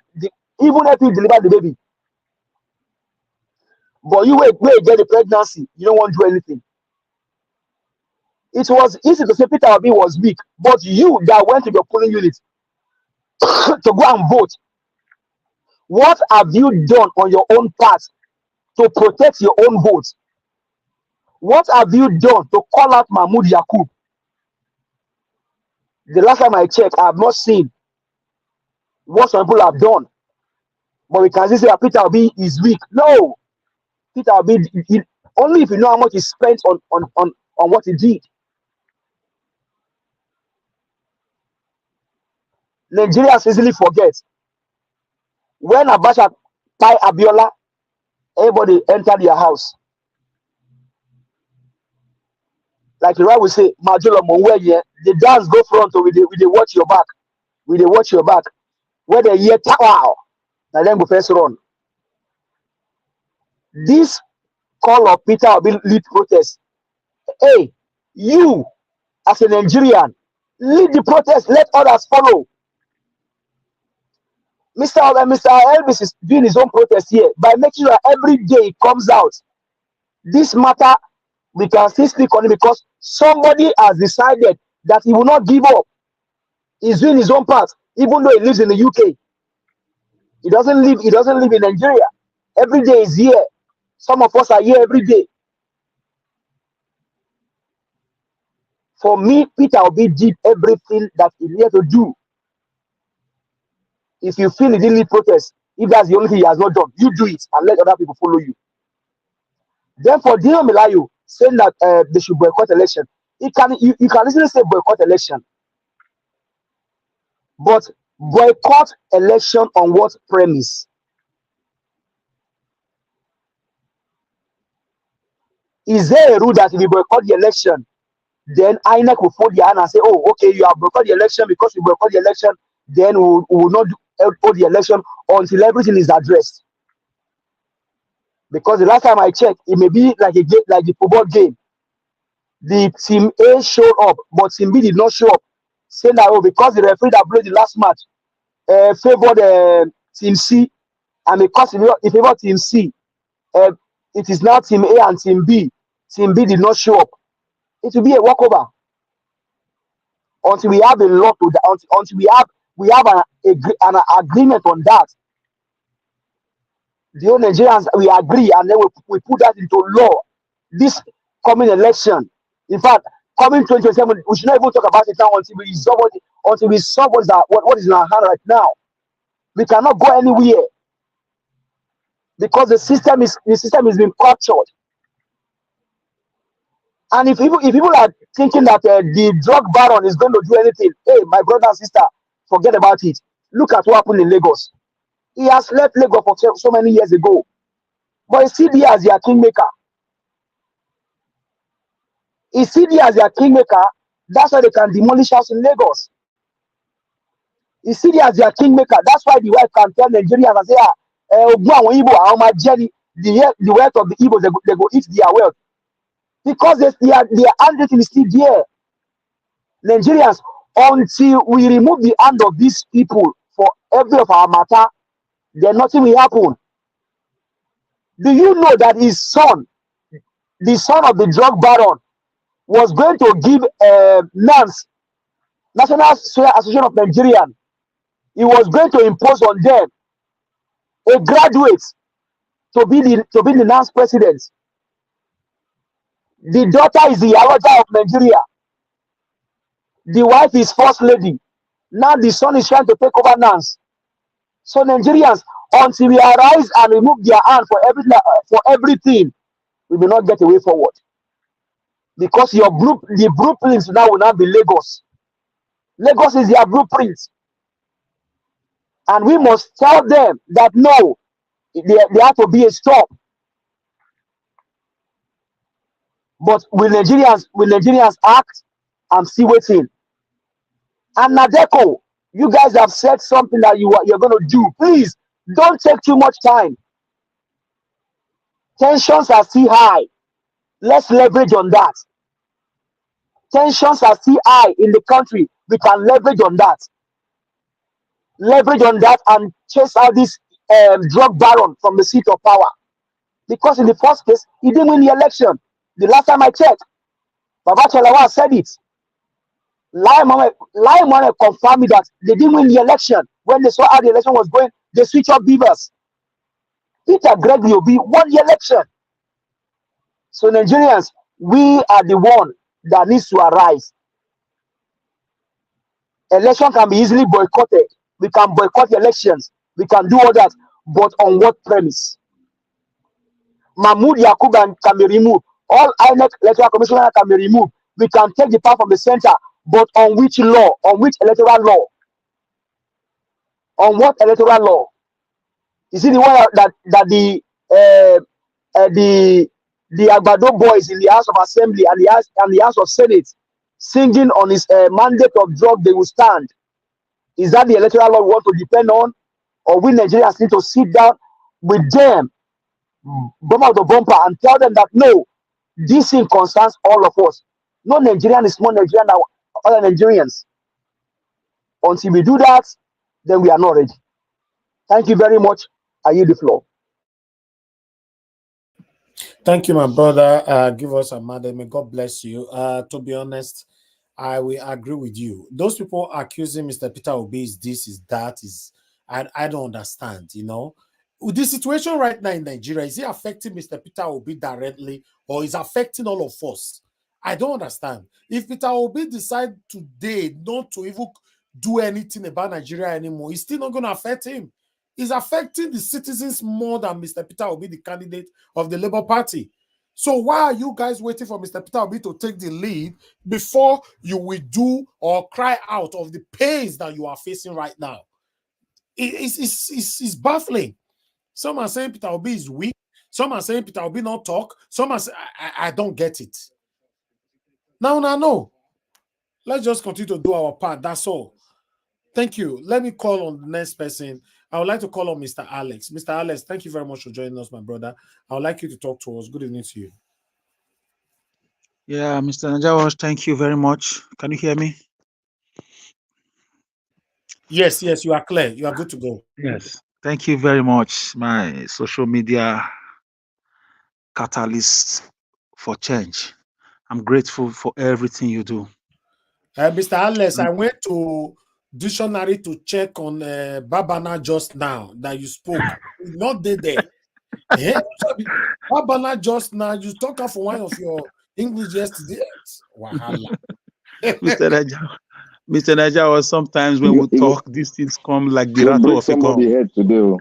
even help you deliver the baby. But you wait get the pregnancy. You don't want to do anything. It was easy to say Peter Obi was weak, but you that went to your polling unit to go and vote, what have you done on your own part to protect your own vote? What have you done to call out Mahmoud Yakub? The last time I checked, I have not seen what some people have done. But we can see that Peter Obi is weak. No. Peter Obi, only if you know how much he spent on what he did. Nigerians easily forget. When Abacha buy Abiola, everybody entered their house. Like the right will say, Majolo Monweye, the dance go front, or we they watch your back. We they watch your back. Where they hear wow, now then go first run. This call of Peter Obi lead protest. Hey, you as a Nigerian, lead the protest, let others follow. Mr. Elvis is doing his own protest here by making sure every day it comes out. This matter, we can still speak on it because somebody has decided that he will not give up. He's doing his own part, even though he lives in the UK. He doesn't live in Nigeria. Every day is here. Some of us are here every day. For me, Peter Obi did everything that he needed to do. If you feel he didn't lead protest, if that's the only thing he has not done, you do it and let other people follow you. Then for Dino Melayo saying that they should boycott election, you can easily say boycott election, but boycott election on what premise? Is there a rule that if you boycott the election, then INEC will fold their hand and say, oh, okay, you have boycotted the election because you boycott the election, then we will not hold the election until everything is addressed. Because the last time I checked, it may be like a game, like the football game. The team A showed up, but team B did not show up, saying that, oh, because the referee that played the last match favored team C, and because it favored team C, it is now team A and team B. Team B did not show up. It will be a walkover until we have a lot to that. Until we have an agreement on that. The whole Nigerians, we agree, and then we put that into law. This coming election, in fact, coming 2027, we should not even talk about it now until we solve what is in our hand right now. We cannot go anywhere because the system is being captured. And if people are thinking that the drug baron is going to do anything, hey, my brother and sister, forget about it. Look at what happened in Lagos. He has left Lagos for so many years ago, but he's still there as their kingmaker. He's still there as their kingmaker. That's why they can demolish house in Lagos. He's still there as their kingmaker. That's why the wife can tell Nigerians and say, the wealth of the Igbos, they go eat their wealth. Because their handwriting is still there. Nigerians, until we remove the hand of these people for every of our matter, then nothing will happen. Do you know that his son, the son of the drug baron, was going to give NANS, National Association of Nigerians, he was going to impose on them a graduate to be the NANS president. The daughter is the Yaloja of Nigeria. The wife is first lady. Now the son is trying to take over NANS. So Nigerians, until we arise and remove their hand for everything, we will not get away forward. Because the blueprints now will not be Lagos. Lagos is their blueprint. And we must tell them that no, there have to be a stop. But will Nigerians act? I'm still waiting. And Nadeko, you guys have said something that you're going to do. Please don't take too much time. Tensions are still high. Let's leverage on that. Tensions are still high in the country. We can leverage on that. Leverage on that and chase out this drug baron from the seat of power. Because in the first case, he didn't win the election. The last time I checked, Baba Chalawa said it. Lai Mohammed confirmed me that they didn't win the election. When they saw how the election was going, they switched up beavers. Peter Gregory Obi won the election. So Nigerians, we are the one that needs to arise. Election can be easily boycotted. We can boycott elections. We can do all that. But on what premise? Mahmoud Yakubu can be removed. All INEC electoral commissioners can be removed. We can take the power from the center, but on which law? On which electoral law? On what electoral law? Is it the one that the Agbado boys in the House of Assembly and the House of Senate singing on his mandate of drug they will stand? Is that the electoral law we want to depend on? Or we Nigerians need to sit down with them, bumper to bumper, and tell them that no, this thing concerns all of us. No Nigerian is more Nigerian than other Nigerians. Until we do that, then we are not ready. Thank you very much. I yield the floor. Thank you, my brother. Give us a mother. May God bless you. To be honest, I will agree with you. Those people accusing Mr. Peter Obi is this, is that, is I don't understand, you know. With the situation right now in Nigeria, is it affecting Mr. Peter Obi directly or is affecting all of us? I don't understand. If Peter Obi decide today not to even do anything about Nigeria anymore, it's still not going to affect him. It's affecting the citizens more than Mr. Peter Obi, the candidate of the Labour Party. So why are you guys waiting for Mr. Peter Obi to take the lead before you will do or cry out of the pains that you are facing right now? It's baffling. Some are saying Peter Obi is weak. Some are saying Peter Obi not talk. Some are saying, I don't get it. No. Let's just continue to do our part. That's all. Thank you. Let me call on the next person. I would like to call on Mr. Alex. Mr. Alex, thank you very much for joining us, my brother. I would like you to talk to us. Good evening to you. Yeah, Mr. Najawas, thank you very much. Can you hear me? Yes, you are clear. You are good to go. Yes. Thank you very much, my social media catalyst for change. I'm grateful for everything you do. Mr. Alex, I went to dictionary to check on Babana just now that you spoke. Not there. Babana just now, you talk for one of your English yesterday. Wahala. Mr. Najawas, sometimes when we talk, these things come like the rattle of a gun. Head today.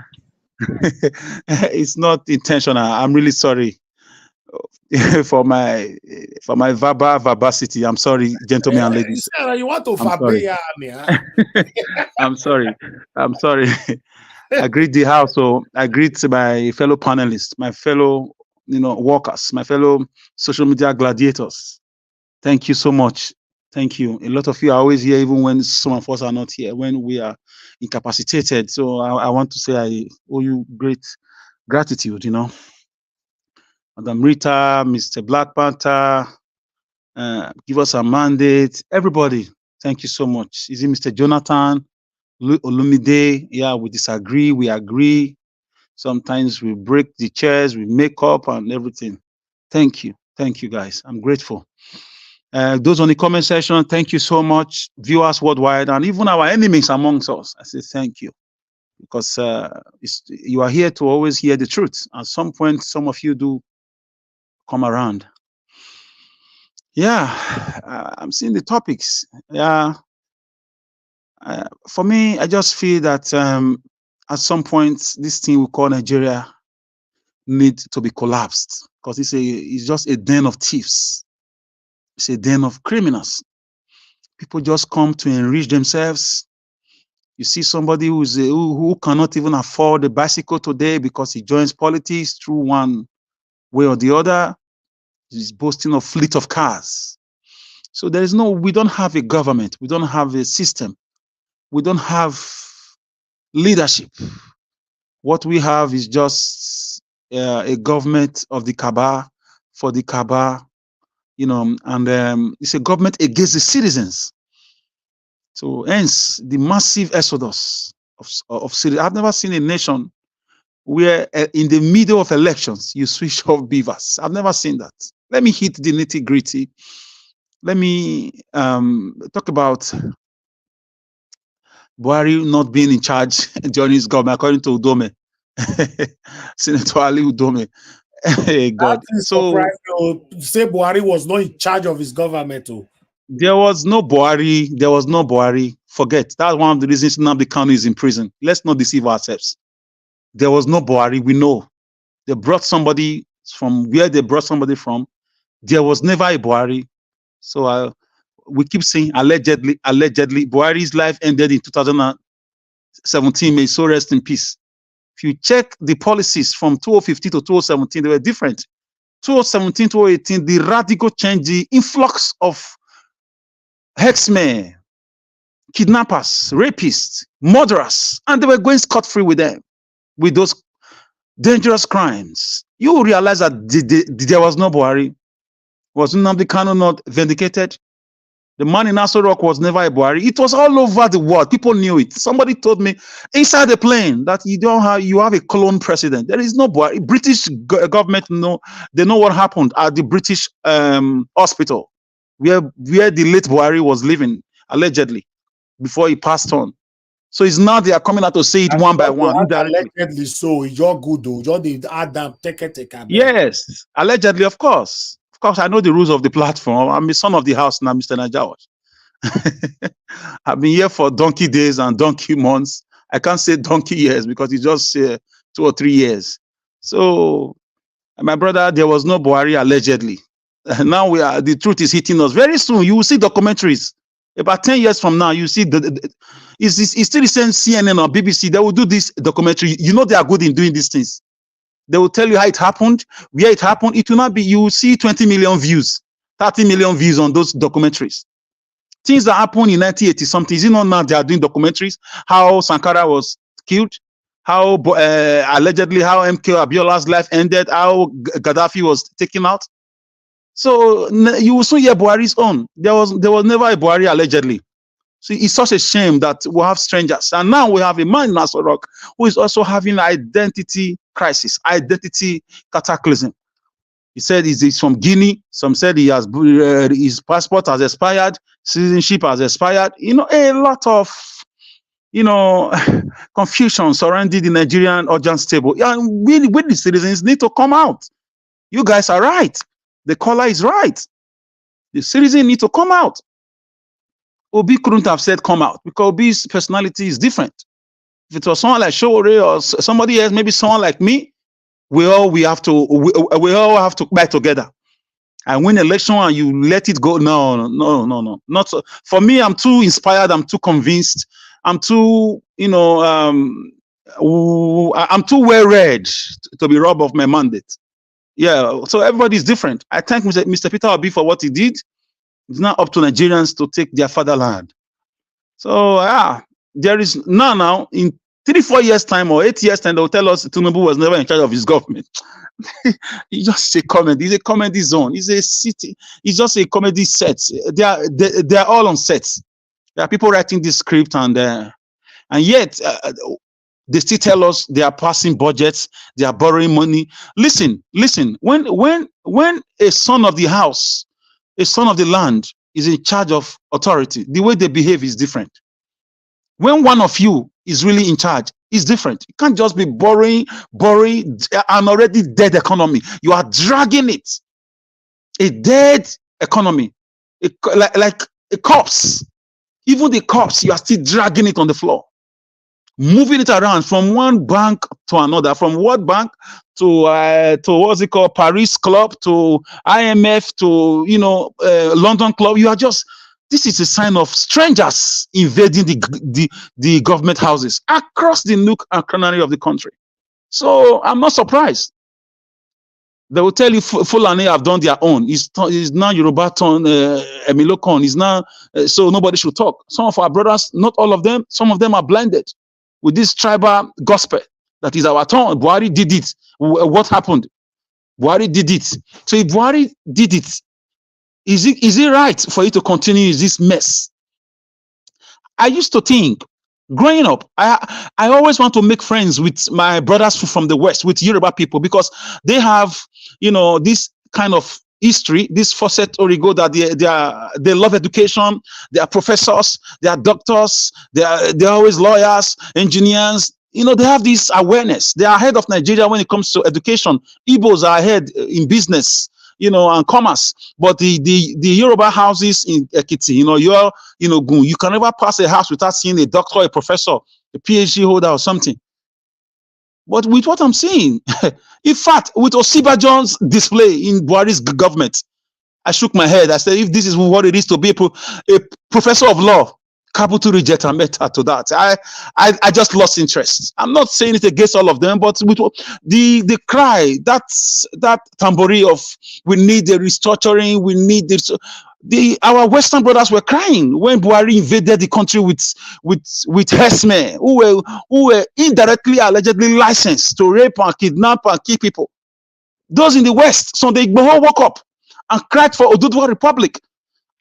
It's not intentional. I'm really sorry for my verbosity. I'm sorry, gentlemen and ladies. You want to I'm sorry. I'm sorry. I greet the house, so I greet my fellow panelists, my fellow workers, my fellow social media gladiators. Thank you so much. Thank you. A lot of you are always here, even when some of us are not here, when we are incapacitated. So I want to say I owe you great gratitude, Madam Rita, Mr. Black Panther, give us a mandate. Everybody, thank you so much. Is it Mr. Jonathan, Olumide? Yeah, we disagree, we agree. Sometimes we break the chairs, we make up and everything. Thank you. Thank you, guys. I'm grateful. Those on the comment section, thank you so much. Viewers worldwide and even our enemies amongst us, I say thank you. Because you are here to always hear the truth. At some point, some of you do come around. Yeah, I'm seeing the topics. Yeah, for me, I just feel that at some point, this thing we call Nigeria needs to be collapsed because it's just a den of thieves. It's a den of criminals. People just come to enrich themselves. You see somebody who cannot even afford a bicycle today because he joins politics through one way or the other. He's boasting of fleet of cars. So we don't have a government. We don't have a system. We don't have leadership. What we have is just a government of the cabal, for the cabal, and it's a government against the citizens. So hence the massive exodus of citizens. I've never seen a nation where in the middle of elections, you switch off beavers. I've never seen that. Let me hit the nitty gritty. Let me talk about Buhari not being in charge during his government, according to Udome, Senator Ali Udome. Hey, God. So say Buhari was not in charge of his government. There was no Buhari. There was no Buhari. Forget. That's one of the reasons Nnamdi Kanu is in prison. Let's not deceive ourselves. There was no Buhari. We know. They brought somebody from where they brought somebody from. There was never a Buhari. So we keep saying allegedly. Buhari's life ended in 2017. May so rest in peace. If you check the policies from 2015 to 2017, they were different. 2017, 2018, the radical change, the influx of herdsmen, kidnappers, rapists, murderers, and they were going scot-free with them, with those dangerous crimes. You realize that there was no Buhari. Was Nnamdi Kanu not vindicated? The man in Aso Rock was never a Buhari. It was all over the world. People knew it. Somebody told me inside the plane that you have a clone president. There is no Buhari. British government they know what happened at the British hospital where the late Buhari was living, allegedly, before he passed on. So it's now they are coming out to say it one by one. Allegedly, so you're good though. You're the Adam take. Yes, allegedly, of course. Of course, I know the rules of the platform. I'm the son of the house now, Mr. Najawash. I've been here for donkey days and donkey months. I can't say donkey years because it's just 2 or 3 years. So, my brother, there was no Buhari allegedly. Now the truth is hitting us. Very soon, you will see documentaries. About 10 years from now, you see it's still the same CNN or BBC. They will do this documentary. You know they are good in doing these things. They will tell you how it happened, where it happened. It will not be, you will see 20 million views, 30 million views on those documentaries. Things that happened in 1980 something. Is it not now they are doing documentaries? How Sankara was killed, how allegedly how MK Abiola's life ended, how Gaddafi was taken out. So you will soon hear Buhari's own. There was never a Buhari allegedly. So it's such a shame that we have strangers. And now we have a man in Aso Rock who is also having identity crisis, identity cataclysm. He said he's from Guinea. Some said he has his passport has expired, citizenship has expired. You know, a lot of confusion surrounding the Nigerian urgent stable. And we the citizens need to come out. You guys are right. The caller is right. The citizens need to come out. Obi couldn't have said come out because Obi's personality is different. If it was someone like Showore or somebody else, maybe someone like me, we all have to buy together and win election and you let it go. No. Not so. For me, I'm too inspired, I'm too convinced, I'm too, I'm too well read to be robbed of my mandate. Yeah, so everybody's different. I thank Mr. Peter Obi for what he did. It's not up to Nigerians to take their fatherland. So there is now in 3-4 years time or 8 years time they'll tell us Tinubu was never in charge of his government. It's just a comedy. It's a comedy zone. It's a city. It's just a comedy set. They are all on sets. There are people writing this script and yet they still tell us they are passing budgets. They are borrowing money. Listen. When a son of the house, a son of the land is in charge of authority, the way they behave is different. When one of you is really in charge, it's different. You can't just be borrowing an already dead economy. You are dragging it. A dead economy, like a corpse. Even the corpse, you are still dragging it on the floor. Moving it around from one bank to another, from World Bank to what's it called, Paris Club, to IMF, to London Club. You are just, this is a sign of strangers invading the government houses across the nook and cranny of the country. So I'm not surprised. They will tell you Fulani have done their own. It's now Yoruba turn, Emilokon. It's now, so nobody should talk. Some of our brothers, not all of them, some of them are blinded with this tribal gospel. That is our turn. Buhari did it. What happened? Buhari did it. So if Buhari did it, is it right for you to continue this mess? I used to think, growing up, I always want to make friends with my brothers from the West, with Yoruba people, because they have, this kind of history, this facet origo that they love education, they are professors, they are doctors, they're always lawyers, engineers. They have this awareness. They are ahead of Nigeria when it comes to education. Igbos are ahead in business, and commerce. But the Yoruba houses in Ekiti, you can never pass a house without seeing a doctor, a professor, a PhD holder or something. But with what I'm seeing, in fact, with Osibajon's display in Buhari's government, I shook my head. I said, if this is what it is to be a professor of law, capital reject and meta to that. I just lost interest. I'm not saying it against all of them, but with the cry, that tambourine of we need the restructuring, we need this. Our Western brothers were crying when Buhari invaded the country with herdsmen who were indirectly, allegedly licensed to rape and kidnap and kill people. Those in the West, so they woke up and cried for Oduduwa Republic.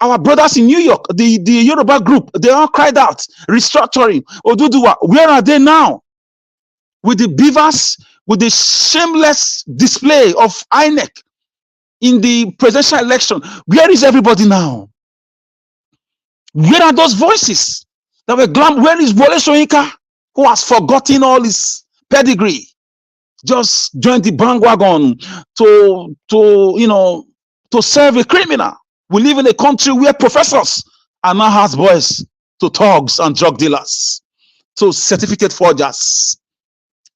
Our brothers in New York, the Yoruba group, they all cried out, restructuring, Oduduwa. Where are they now? With the beavers, with the shameless display of INEC in the presidential election. Where is everybody now? Where are those voices that were where is Wole Soyinka, who has forgotten all his pedigree? Just joined the bandwagon to serve a criminal. We live in a country where professors are now house boys to thugs and drug dealers, to certificate forgers,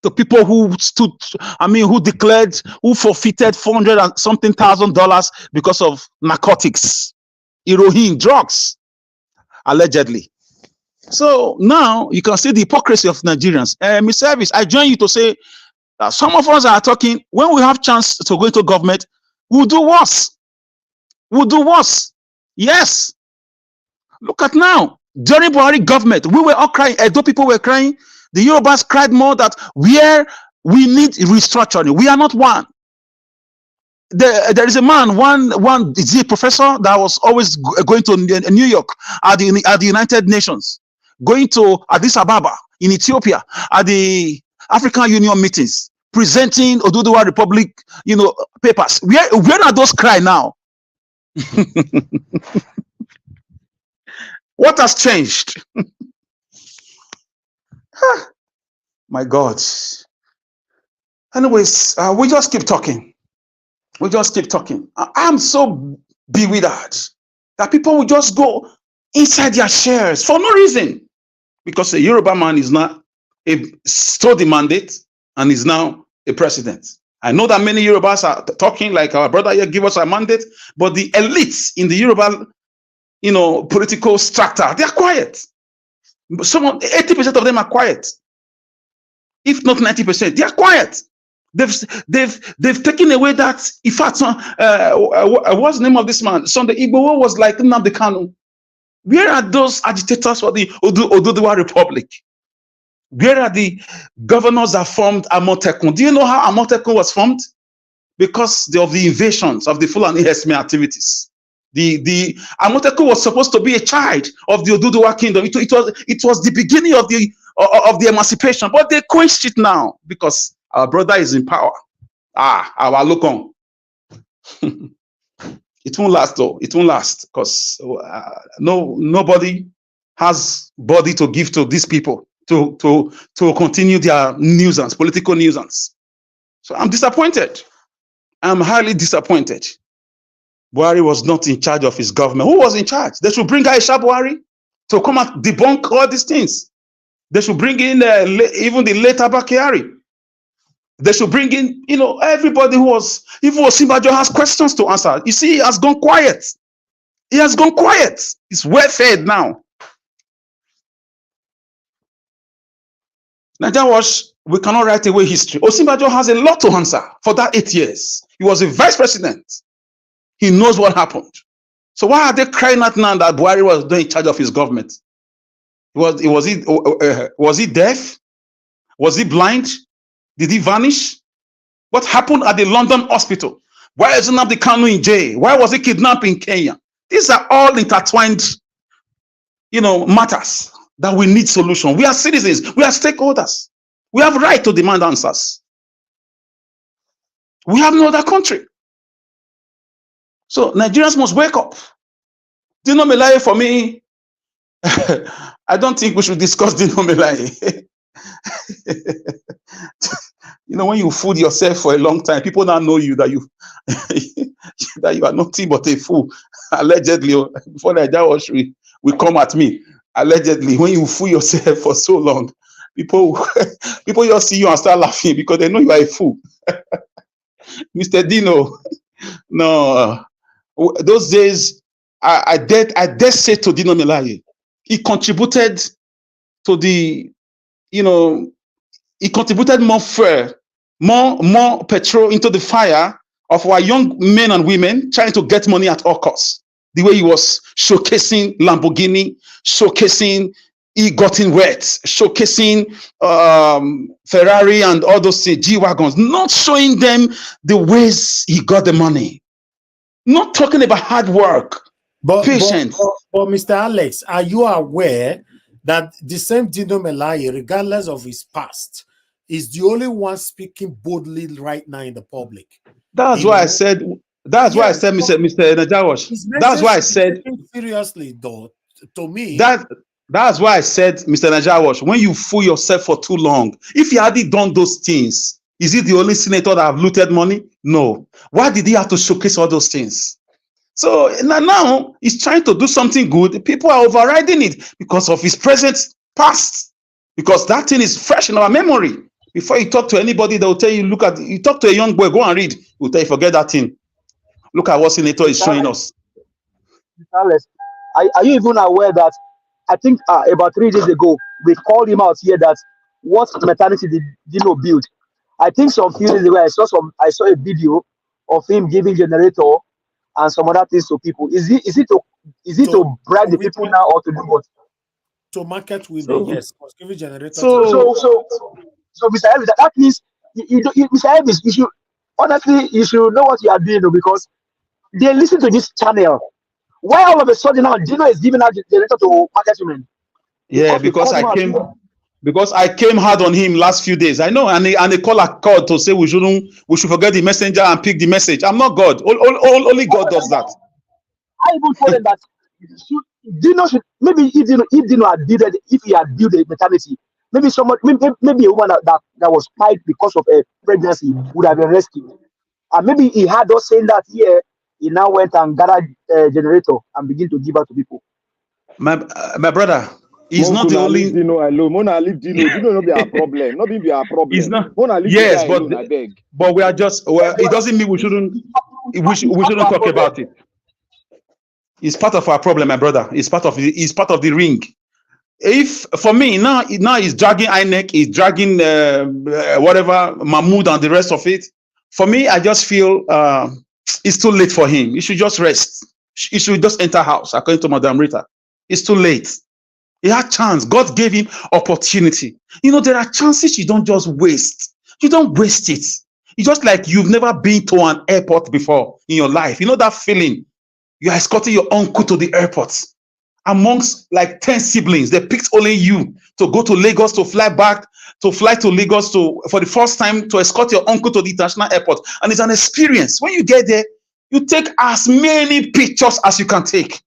to people who who forfeited $400 and something thousand because of narcotics, heroin, drugs, allegedly. So now you can see the hypocrisy of Nigerians. Ms. Service, I join you to say that some of us are talking, when we have chance to go into government, we'll do worse. We'll do worse. Yes. Look at now. During Buhari government, we were all crying. Edo people were crying. The Yorubas cried more that where we need restructuring. We are not one. There is a man, one is a professor that was always going to New York at the United Nations, going to Addis Ababa in Ethiopia at the African Union meetings, presenting Oduduwa Republic, papers. Where are those cry now? What has changed? My God. Anyways, we just keep talking. We just keep talking. I'm so bewildered that people will just go inside their shares for no reason, because a Yoruba man is not stole the mandate and is now a president. I know that many Yorubas are talking like our brother here, give us a mandate, but the elites in the Yoruba, political strata, they are quiet. 80% of them are quiet. If not 90%, they are quiet. They've taken away that. In fact, what's the name of this man? Sunday Igboho was like Nnamdi Kanu. Where are those agitators for the Oduduwa Republic? Where are the governors that formed Amotekun? Do you know how Amotekun was formed? Because of the invasions of the Fulani herdsmen activities. The Amotekun was supposed to be a child of the Oduduwa kingdom. It was the beginning of the emancipation, but they quenched it now because our brother is in power. Our Lokon. It won't last though. It won't last because nobody has body to give to these people to continue their nuisance, political nuisance. So I'm disappointed. I'm highly disappointed. Buhari was not in charge of his government. Who was in charge? They should bring Aisha Buhari to come and debunk all these things. They should bring in even the late Abakari. They should bring in, everybody who was, even Osinbajo has questions to answer. You see, he has gone quiet. He has gone quiet. He's well fed now. We cannot write away history. Osinbajo has a lot to answer for that 8 years. He was a vice president. He knows what happened. So why are they crying out now that Buhari was in charge of his government? Was he deaf? Was he blind? Did he vanish? What happened at the London hospital? Why is Nnamdi Kanu in jail? Why was he kidnapped in Kenya? These are all intertwined, matters that we need solution. We are citizens. We are stakeholders. We have right to demand answers. We have no other country. So Nigerians must wake up. Dino Melaye, for me, I don't think we should discuss Dino Melaye. When you fool yourself for a long time, people now know you that you that you are nothing but a fool. Allegedly, before Nigeria will come at me. Allegedly, when you fool yourself for so long, people people just see you and start laughing because they know you are a fool. Mr. Dino, no, those days I dare say to Dino Melaye, he contributed to the, he contributed more fire, more petrol into the fire of our young men and women trying to get money at all costs. The way he was showcasing Lamborghini, showcasing he got in wet, showcasing Ferrari and all those G-Wagons, not showing them the ways he got the money, not talking about hard work, patience. But Mr. Alex, are you aware that the same Dino Melaye, regardless of his past, is the only one speaking boldly right now in the public? That's why I said, that's why I said, Mr. Najawash. That's why I said, seriously though, to me, that's why I said, Mr. Najawash, when you fool yourself for too long, if he hadn't done those things, is he the only senator that have looted money? No. Why did he have to showcase all those things? So now he's trying to do something good. People are overriding it because of his present past, because that thing is fresh in our memory. Before you talk to anybody, they'll tell you, you talk to a young boy, go and read. He'll tell you, forget that thing. Look at what senator is showing us. Alex, are you even aware that I think about 3 days ago, we called him out here that what maternity did Dino build? I think some few days ago, I saw a video of him giving generator and some other things to people. Is it to bribe the people now or to do what? To market women, yes. Giving generator. So Mr. Elvis, that means Mr. Elvis, you should know what you are doing because they listen to this channel. Why all of a sudden now Dino is giving out the generator to market women? Yeah, because I came hard on him last few days. I know, and they call a call to say we should forget the messenger and pick the message. I'm not God. Only God does that. I even told him that Dino should, maybe if Dino had built it, if he had built a maternity, maybe maybe a woman that was pied because of a pregnancy would have been rescued. And maybe he had us saying that here, he now went and gathered a generator and begin to give out to people. My brother, he's not the only. Dino alone. Mona leave Dino. Dino not be our problem. Not be our problem. He's not. Mona leave Yes, but alone, I beg. But we are just. Well, it doesn't mean we shouldn't talk about it. It's part of our problem, my brother. It's part of the ring. If for me now he's dragging INEC, he's dragging whatever Mahmoud and the rest of it. For me, I just feel it's too late for him. He should just rest. He should just enter house, according to Madam Rita. It's too late. He had chance. God gave him opportunity. There are chances you don't just waste. You don't waste it. It's just like you've never been to an airport before in your life. You know that feeling? You are escorting your uncle to the airport. Amongst like 10 siblings, they picked only you to go to Lagos, to fly to Lagos for the first time to escort your uncle to the international airport. And it's an experience. When you get there, you take as many pictures as you can take.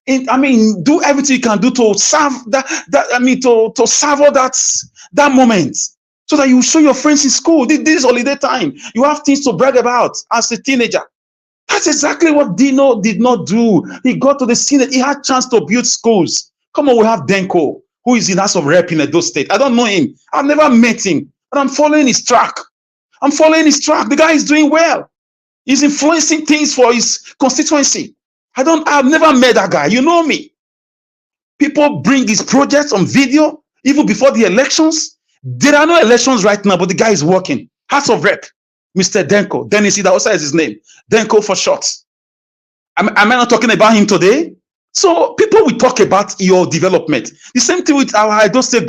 Do everything you can do to serve to savor that moment, so that you show your friends in school. This is holiday time. You have things to brag about as a teenager. That's exactly what Dino did not do. He got to the Senate. He had chance to build schools. Come on, we have Denko, who is in House of Rep in Edo State. I don't know him. I've never met him, but I'm following his track. The guy is doing well. He's influencing things for his constituency. I've never met that guy. You know me. People bring his projects on video, even before the elections. There are no elections right now, but the guy is working. House of Rep, Mr. Denko. Dennis, that also is his name. Denko for short. Am I not talking about him today? So people will talk about your development. The same thing with our Edo State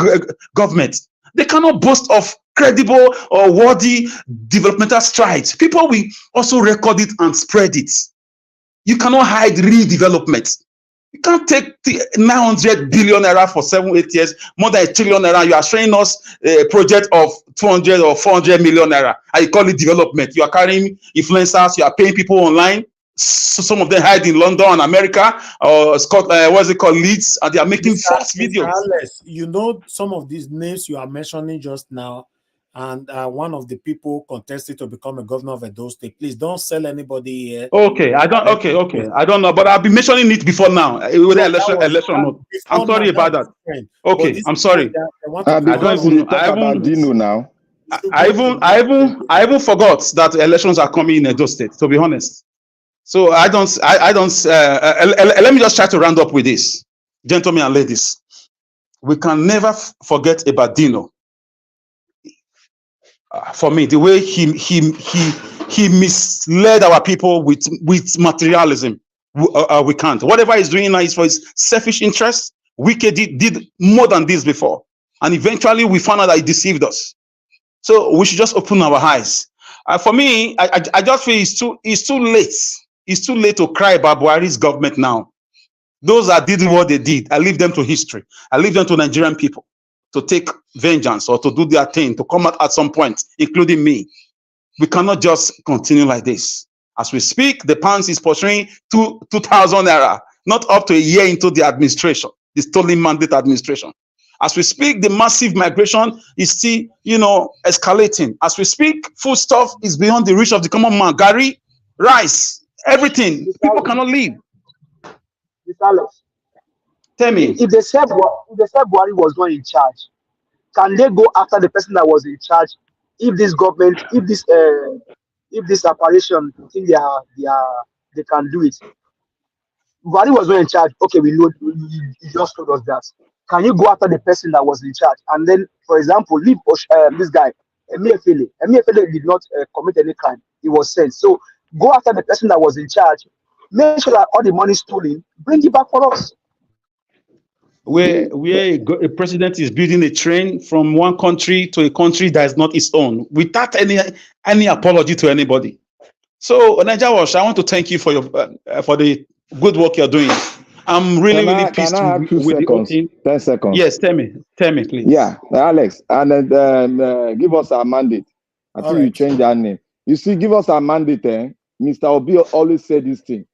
government. They cannot boast of credible or worthy developmental strides. People will also record it and spread it. You cannot hide real development. You can't take the 900 billion naira for 7-8 years, more than $1 trillion naira. You are showing us a project of 200 or 400 million naira. And you call it development. You are carrying influencers. You are paying people online. So some of them hide in London and America or Leeds, and they are making false videos. You know some of these names you are mentioning just now. and one of the people contested to become a governor of Edo State. Please don't sell anybody here. Okay, I don't. Okay, I don't know, but I've been mentioning it before now. Whether election or not. I'm sorry about that. Okay, I'm sorry. I because don't we even. talk about Dino now. I even forgot that elections are coming in Edo State. To be honest, so I don't. Let me just try to round up with this, gentlemen and ladies. We can never forget about Dino. For me, the way he misled our people with materialism, we can't. Whatever he's doing now is for his selfish interest. Wike did more than this before, and eventually we found out that he deceived us. So we should just open our eyes. For me, I just feel it's too late. It's too late to cry about Buhari's government now. Those that did what they did, I leave them to history. I leave them to Nigerian people to take vengeance or to do their thing, to come out at some point, including me. We cannot just continue like this. As we speak, the pound is pursuing 2,000 naira, not up to a year into the administration, the stolen mandate administration. As we speak, the massive migration is still, escalating. As we speak, food stuff is beyond the reach of the common man. Gari, rice, everything. People cannot live. Tell me. If they said Buhari was not in charge, can they go after the person that was in charge? If this government, if this apparition think they can do it. Buhari was not in charge. Okay, we know you just told us that. Can you go after the person that was in charge? And then, for example, leave this guy, Emefiele. Emefiele did not commit any crime. He was sent. So go after the person that was in charge. Make sure that all the money stolen, bring it back for us. Where a president is building a train from one country to a country that is not its own, without any apology to anybody. So, Nigeria Wash, I want to thank you for the good work you're doing. I'm really pleased with the whole thing. 10 seconds. Yes, tell me, please. Yeah, Alex, and then give us our mandate. I think you change that name. You see, give us our mandate. Mr. Obi always said this thing.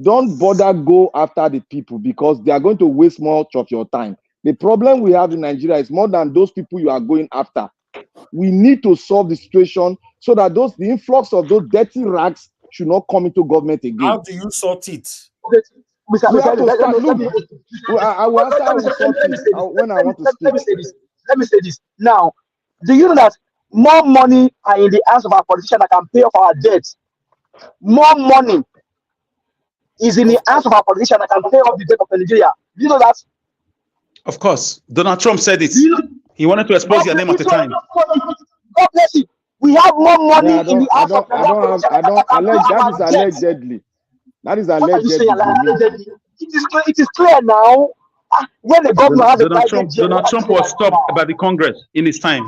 Don't bother go after the people because they are going to waste much of your time. The problem we have in Nigeria is more than those people you are going after. We need to solve the situation so that the influx of those dirty rags should not come into government again. How do you sort it? We have to start. Look, I will answer how we sort it when I want to speak. Let me say this. Now, do you know that more money are in the hands of our politicians that can pay off our debts? More money is in the hands of our politicians that can pay off the debt of Nigeria. Do you know that? Of course. Donald Trump said it. He wanted to expose your name at the time. God bless you. We have more money in the hands of that is allegedly. That is allegedly. It is clear now. When the governor has Donald Trump was stopped by the Congress in his time.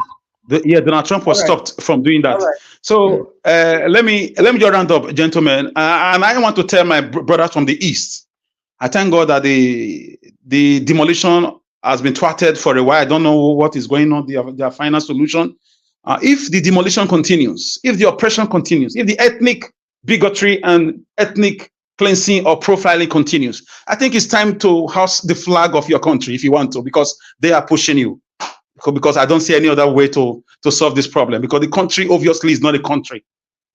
Donald Trump was stopped from doing that. So let me just round up, gentlemen. And I want to tell my brothers from the East, I thank God that the demolition has been thwarted for a while. I don't know what is going on, their final solution. If the demolition continues, if the oppression continues, if the ethnic bigotry and ethnic cleansing or profiling continues, I think it's time to hoist the flag of your country if you want to, because they are pushing you. Because I don't see any other way to solve this problem, because the country obviously is not a country.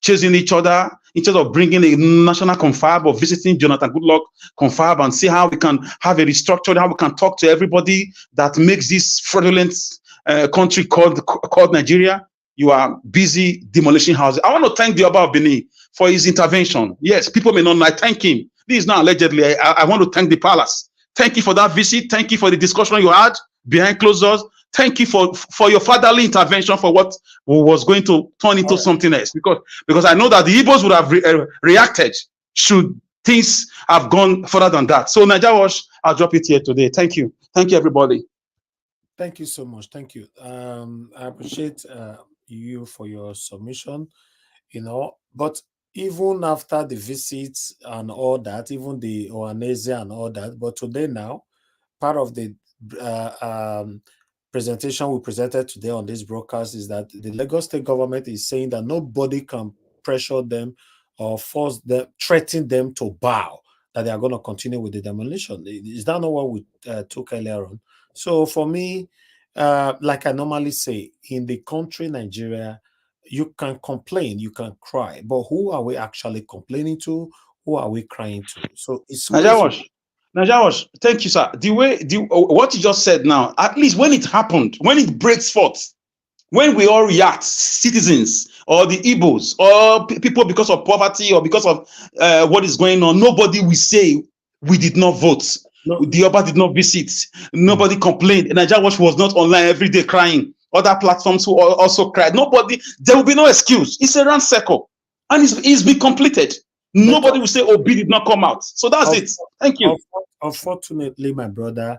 Chasing each other instead of bringing a national confab or visiting Jonathan Goodluck confab and see how we can have a restructure, how we can talk to everybody that makes this fraudulent country called Nigeria. You are busy demolishing houses. I want to thank the Oba of Benin for his intervention. Yes, people may not know. I thank him. This is not allegedly. I want to thank the palace. Thank you for that visit. Thank you for the discussion you had behind closed doors. Thank you for your fatherly intervention for what was going to turn into something else. Because I know that the Igbos would have reacted should things have gone further than that. So Nigeria Wash, I'll drop it here today. Thank you. Thank you, everybody. Thank you so much. Thank you. I appreciate you for your submission. But even after the visits and all that, even the Ohanese and all that, but today now, part of the presentation we presented today on this broadcast is that the Lagos state government is saying that nobody can pressure them or force them, threaten them to bow, that they are going to continue with the demolition. Is that not what we took earlier on? So for me, like I normally say, in the country Nigeria, you can complain, you can cry, but who are we actually complaining to? Who are we crying to? So it's crazy. Najawash, thank you, sir. What you just said now, at least when it happened, when it breaks forth, when we all react, citizens or the Igbos or people because of poverty or because of what is going on, nobody will say we did not vote. No. The Oba did not visit. Nobody complained. Najawash was not online every day crying. Other platforms who also cried. Nobody, there will be no excuse. It's a round circle. And it's been completed. Nobody will say Obi did not come out. So that's it. Thank you. Unfortunately, my brother,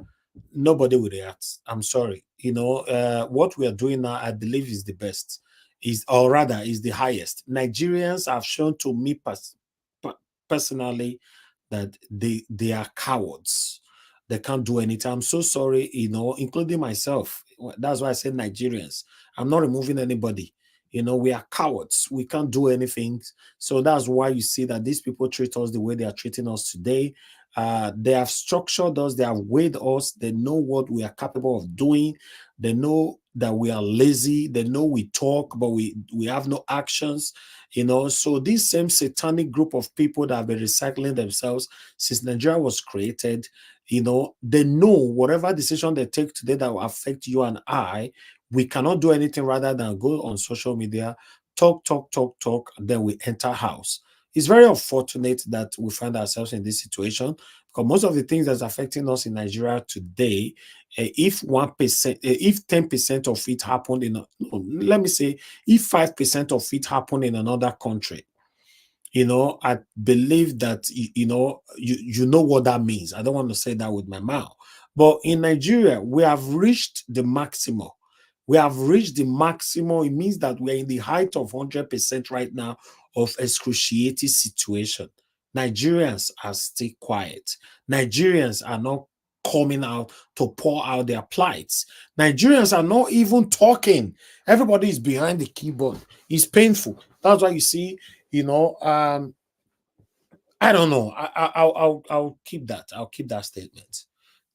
nobody will react. I'm sorry. You know, what we are doing now, I believe, is the best, or rather, is the highest. Nigerians have shown to me personally that they are cowards. They can't do anything. I'm so sorry, you know, including myself. That's why I said Nigerians. I'm not removing anybody. You know, we are cowards. We can't do anything. So that's why you see that these people treat us the way they are treating us today. They have structured us. They have weighed us. They know what we are capable of doing. They know that we are lazy. They know we talk, but we have no actions. You know, so this same satanic group of people that have been recycling themselves since Nigeria was created, you know, they know whatever decision they take today that will affect you and I, we cannot do anything rather than go on social media, talk, then we enter house. It's very unfortunate that we find ourselves in this situation because most of the things that's affecting us in Nigeria today, if 1%, if 10% of it happened in, let me say, if 5% of it happened in another country, you know, I believe that, you know, you know what that means. I don't want to say that with my mouth. But in Nigeria, we have reached the maximum. We have reached the maximum. It means that we're in the height of 100% right now of excruciating situation. Nigerians are still quiet. Nigerians are not coming out to pour out their plights. Nigerians are not even talking. Everybody is behind the keyboard. It's painful. That's why you see, you know, I don't know. I'll keep that. I'll keep that statement.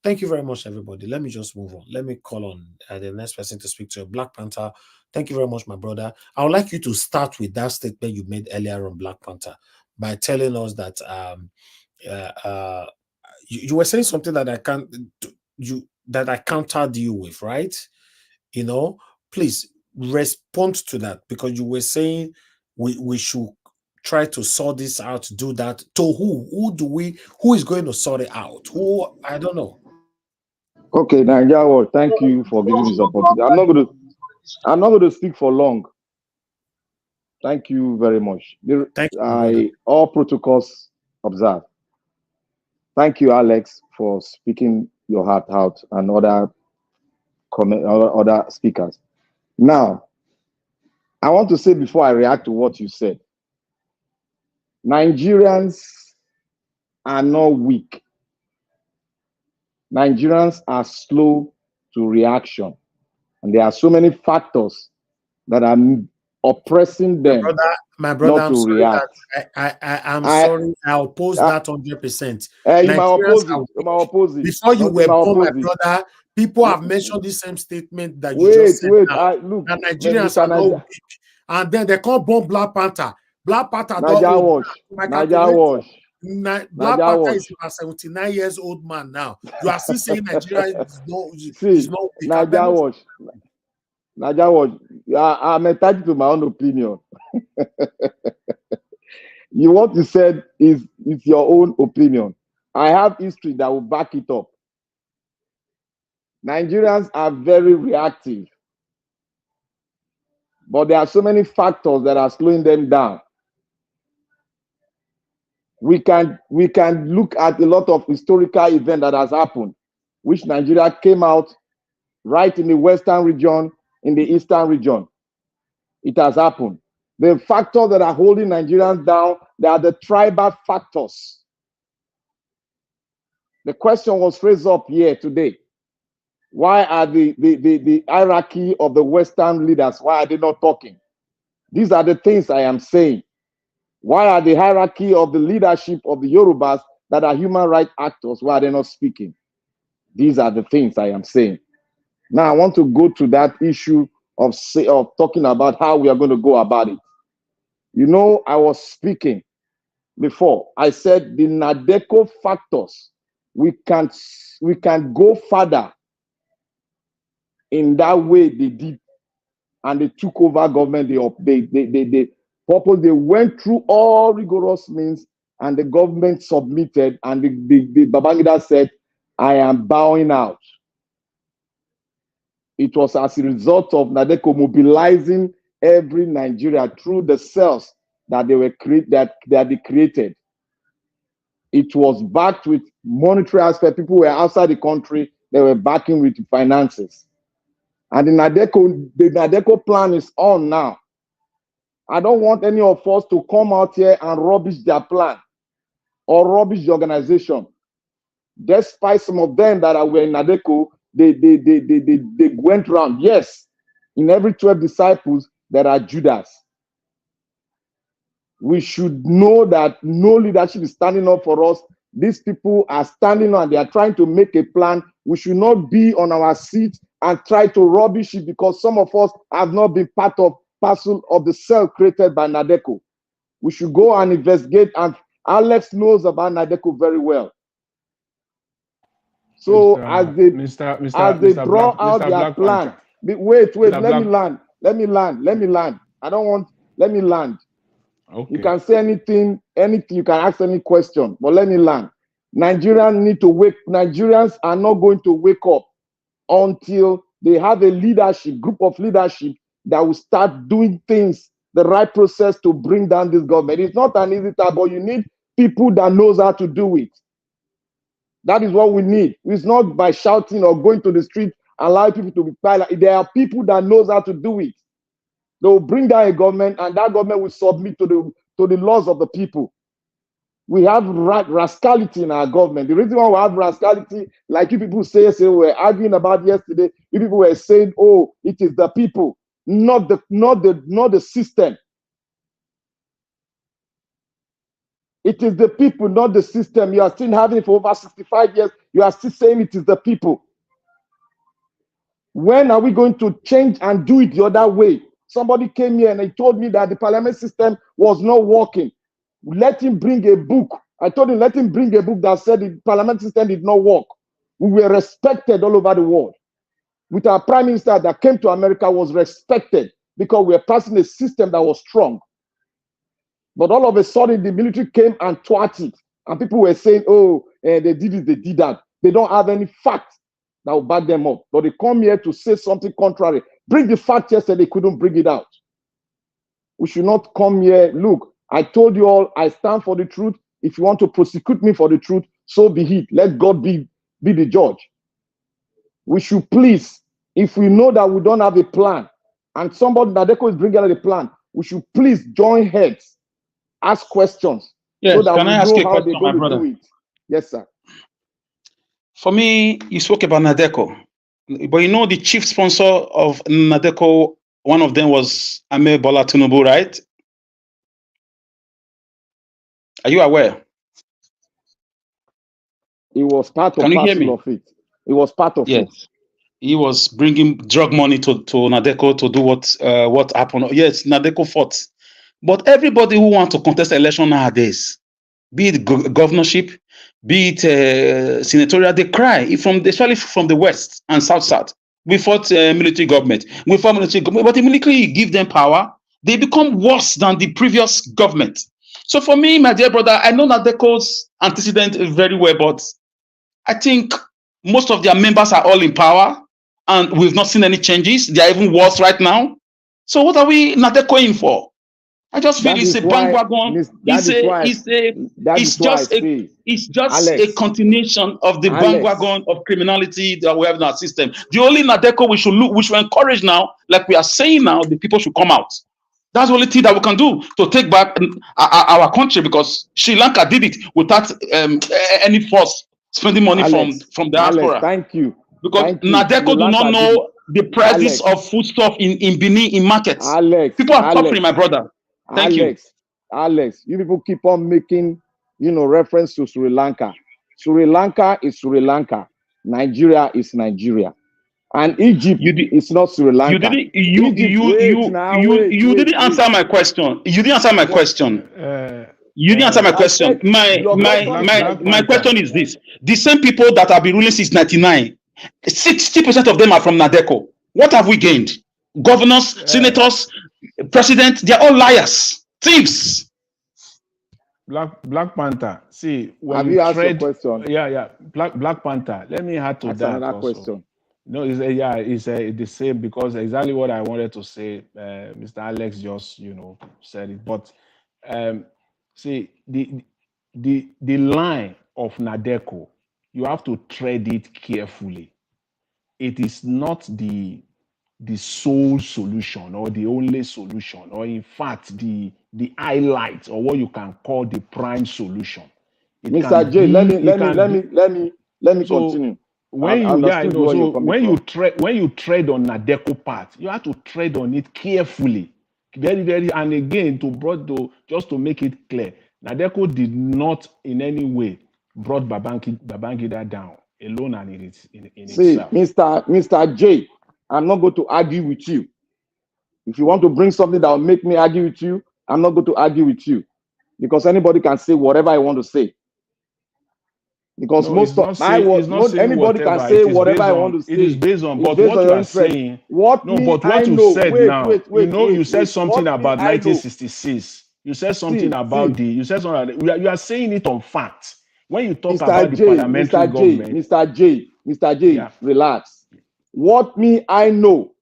Thank you very much, everybody. Let me just move on. Let me call on the next person to speak to. Black Panther. Thank you very much, my brother. I would like you to start with that statement you made earlier on Black Panther by telling us that you were saying something that I countered you with, right? You know, please respond to that because you were saying we should try to sort this out, do that. To who is going to sort it out? Who? I don't know. Okay, Nigeria, thank you for giving me this opportunity. I'm not going to speak for long. Thank you very much. Thank you, all protocols observed. Thank you, Alex, for speaking your heart out and other speakers. Now, I want to say before I react to what you said, Nigerians are not weak. Nigerians are slow to reaction. And there are so many factors that are oppressing them my brother, not to react. I'm sorry. I'll oppose that 100%. You might oppose it. Before you were born, my brother, people have mentioned the same statement that you just said. Look, that Nigerians are not weak. And then they call bomb Black Panther. Black Panther Black Panther is about 79 years old man now. You are still saying Nigeria is not weak. Naja, I'm entitled to my own opinion. What you said is your own opinion. I have history that will back it up. Nigerians are very reactive. But there are so many factors that are slowing them down. We can look at a lot of historical events that has happened, which Nigeria came out right in the western region, in the eastern region. It has happened. The factors that are holding Nigerians down, they are the tribal factors. The question was raised up here today. Why are the hierarchy of the Western leaders, why are they not talking? These are the things I am saying. Why are the hierarchy of the leadership of the Yorubas that are human rights actors, why are they not speaking? These are the things I am saying. Now I want to go to that issue of talking about how we are going to go about it. You know, I was speaking before. I said the NADECO factors, we can go further in that way they did, and they took over government. They went through all rigorous means, and the government submitted, and the Babangida said, I am bowing out. It was as a result of NADECO mobilizing every Nigeria through the cells that they created. It was backed with monetary aspect. People were outside the country, they were backing with finances. And the NADECO plan is on now. I don't want any of us to come out here and rubbish their plan or rubbish the organization. Despite some of them that were in NADECO, they went around. Yes, in every 12 disciples, there are Judas. We should know that no leadership is standing up for us. These people are standing on, they are trying to make a plan. We should not be on our seat and try to rubbish it because some of us have not been parcel of the cell created by NADECO. We should go and investigate, and Alex knows about NADECO very well. So as they draw out their plan, wait, let me land. I don't want, let me land. Okay. You can say anything, you can ask any question, but let me land. Nigerians need to wake, Nigerians are not going to wake up until they have a group of leadership that will start doing things, the right process to bring down this government. It's not an easy task, but you need people that knows how to do it. That is what we need. It's not by shouting or going to the street, allow people to be silent. There are people that knows how to do it. They will bring down a government, and that government will submit to the laws of the people. We have rascality in our government. The reason why we have rascality, like you people say we were arguing about yesterday, you people were saying, oh, it is the people, not the system. It is the people, not the system. You are still having it for over 65 years. You are still saying it is the people. When are we going to change and do it the other way? Somebody came here and he told me that the parliament system was not working. Let him bring a book. I told him, let him bring a book that said the parliament system did not work. We were respected all over the world. With our prime minister that came to America was respected because we were passing a system that was strong. But all of a sudden, the military came and twatted it. And people were saying, oh, they did this, they did that. They don't have any facts that will back them up. But they come here to say something contrary. Bring the fact yesterday, they couldn't bring it out. We should not come here. Look, I told you all, I stand for the truth. If you want to prosecute me for the truth, so be it. Let God be the judge. We should please, if we know that we don't have a plan, and somebody, NADECO is bringing out a plan, we should please join heads, ask questions, yes, so that we know how they're going to do it. Yes, sir. For me, you spoke about NADECO, but you know the chief sponsor of NADECO, one of them was Ahmed Bola Tinubu, right? Are you aware? It was part of parcel of it. It was part of it. He was bringing drug money to NADECO to do what happened. Yes, NADECO fought. But everybody who wants to contest election nowadays, be it governorship, be it senatorial, they cry, especially from the west and south. We fought military government. We fought military government, but immediately you give them power, they become worse than the previous government. So for me, my dear brother, I know NADECO's antecedent very well, but I think most of their members are all in power, and we've not seen any changes. They are even worse right now. So what are we NADECO in for? I just feel it's a bandwagon. It's just a continuation of the bandwagon of criminality that we have in our system. The only NADECO we should encourage now, like we are saying now, the people should come out. That's the only thing that we can do to take back our country, because Sri Lanka did it without any force spending money from diaspora. Alex, thank you. Because NADECO do not know the prices of foodstuff in Benin in markets. People are suffering, my brother. Thank you. Alex, you people keep on making, reference to Sri Lanka. Sri Lanka is Sri Lanka. Nigeria is Nigeria. And Egypt is not Sri Lanka. You didn't answer my question. You didn't answer my question. You didn't answer my question. My question is this: the same people that have been ruling since 1999, 60% of them are from Nadeko. What have we gained? Governors, senators, president, they are all liars, thieves. Black Panther. See, when have you you asked your trade, question? yeah. Black Panther. Let me add to That's that another also. question. No, it's the same, because exactly what I wanted to say. Mr. Alex just said it. But see, the line of Nadeko, you have to tread it carefully. It is not the sole solution or the only solution, or in fact the highlight, or what you can call the prime solution. Mr. J, let me continue. When I understood where you're coming from. when you tread on Nadeko path, you have to tread on it carefully, very, and again just to make it clear, Nadeko did not in any way brought Babangida down alone and in See, itself. Mr. J, I'm not going to argue with you. If you want to bring something that will make me argue with you, I'm not going to argue with you, because anybody can say whatever I want to say. Because anybody can say whatever I want to say. It is based on, but based what on you your are interest. saying. What you said now. You said something What about me, I know. 1966. You said something about you said something. You are saying it on fact. When you talk Mr. about J, the parliamentary government, Mr. J, relax. What me, I know,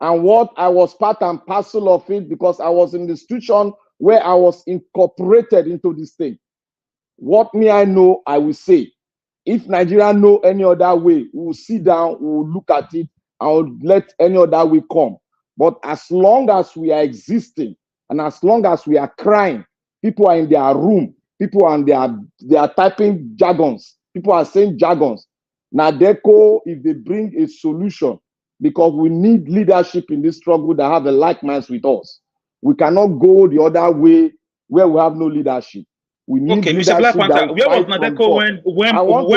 and what I was part and parcel of it, because I was in the institution where I was incorporated into this thing. What me, I know, I will say. If Nigeria know any other way, we will sit down, we will look at it, and we'll let any other way come. But as long as we are existing, and as long as we are crying, people are in their room, people are they are typing jargons, people are saying jargons. Nadeko, if they bring a solution, because we need leadership in this struggle that have a like minds with us. We cannot go the other way where we have no leadership. We need Mr. Black Panther, where was Nadeko when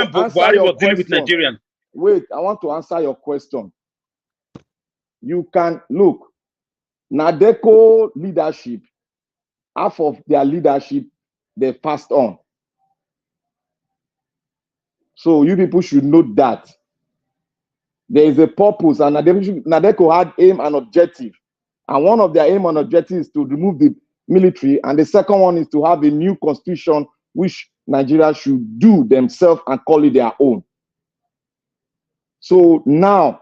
Buhari was dealing with Nigerian? Wait, I want to answer your question. You can look, Nadeko leadership, half of their leadership, they passed on. So you people should note that. There is a purpose, and Nadeko had aim and objective. And one of their aim and objective is to remove the military, and the second one is to have a new constitution which Nigeria should do themselves and call it their own. So now,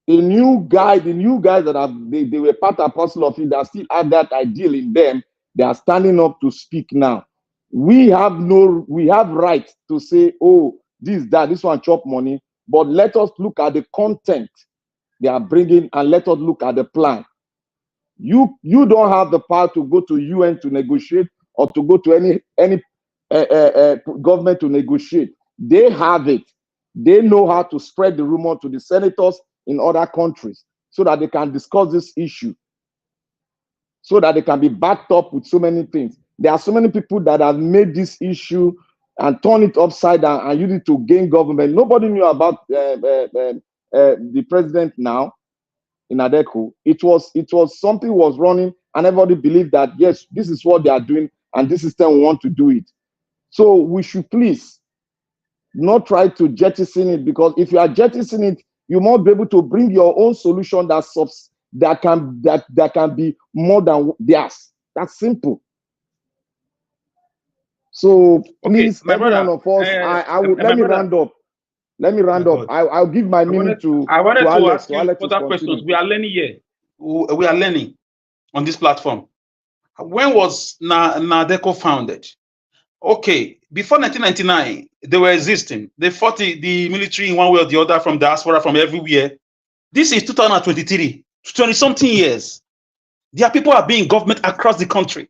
the new guys that they were part and parcel of it, that still have that ideal in them, they are standing up to speak now. We have right to say, oh, this one chop money, but let us look at the content they are bringing, and let us look at the plan. You don't have the power to go to UN to negotiate, or to go to any government to negotiate. They have it. They know how to spread the rumor to the senators in other countries, so that they can discuss this issue, so that they can be backed up with so many things. There are so many people that have made this issue and turn it upside down and use it to gain government. Nobody knew about the president now in Adeko. It was something was running, and everybody believed that yes, this is what they are doing, and this system want to do it. So we should please not try to jettison it, because if you are jettisoning it, you must be able to bring your own solution that can be more than theirs. That's simple. So please, every one of us, let me round up. Let me round up. I'll give my minute to I wanted to Alex. ask you further questions. We are learning here. We are learning on this platform. When was Nadeko founded? Okay, before 1999, they were existing. They fought the military in one way or the other, from diaspora, from everywhere. This is 2023, 20-something years. There are people are being government across the country.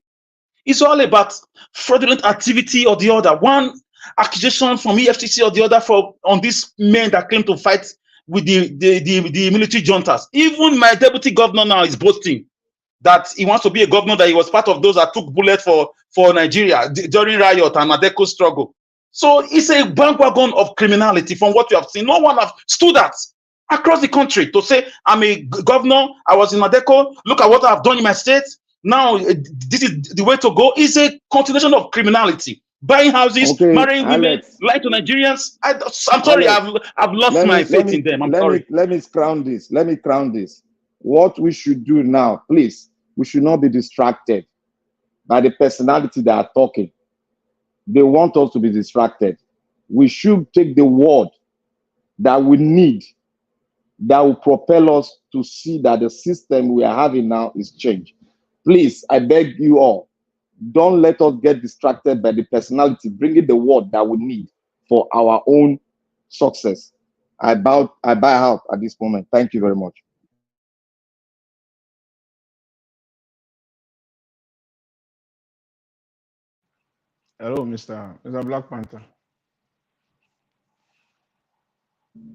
It's all about fraudulent activity or the other. One accusation from EFCC or the other on these men that claim to fight with the military juntas. Even my deputy governor now is boasting that he wants to be a governor, that he was part of those that took bullets for Nigeria during riot and Nadeko struggle. So it's a bandwagon of criminality from what you have seen. No one have stood at. across the country to say, I'm a governor, I was in Nadeco, look at what I've done in my state. Now, this is the way to go. It's a continuation of criminality. Buying houses, Okay, marrying women, Alex. lying to Nigerians. I'm sorry, Alex, I've lost my faith in them. I'm sorry. Let me crown this. Let me crown this. What we should do now, please, we should not be distracted by the personality that are talking. They want us to be distracted. We should take the word that we need, that will propel us to see that the system we are having now is changed. Please, I beg you all, don't let us get distracted by the personality, bringing the word that we need for our own success. I bow out at this moment. Thank you very much. Hello, Mr. Black Panther.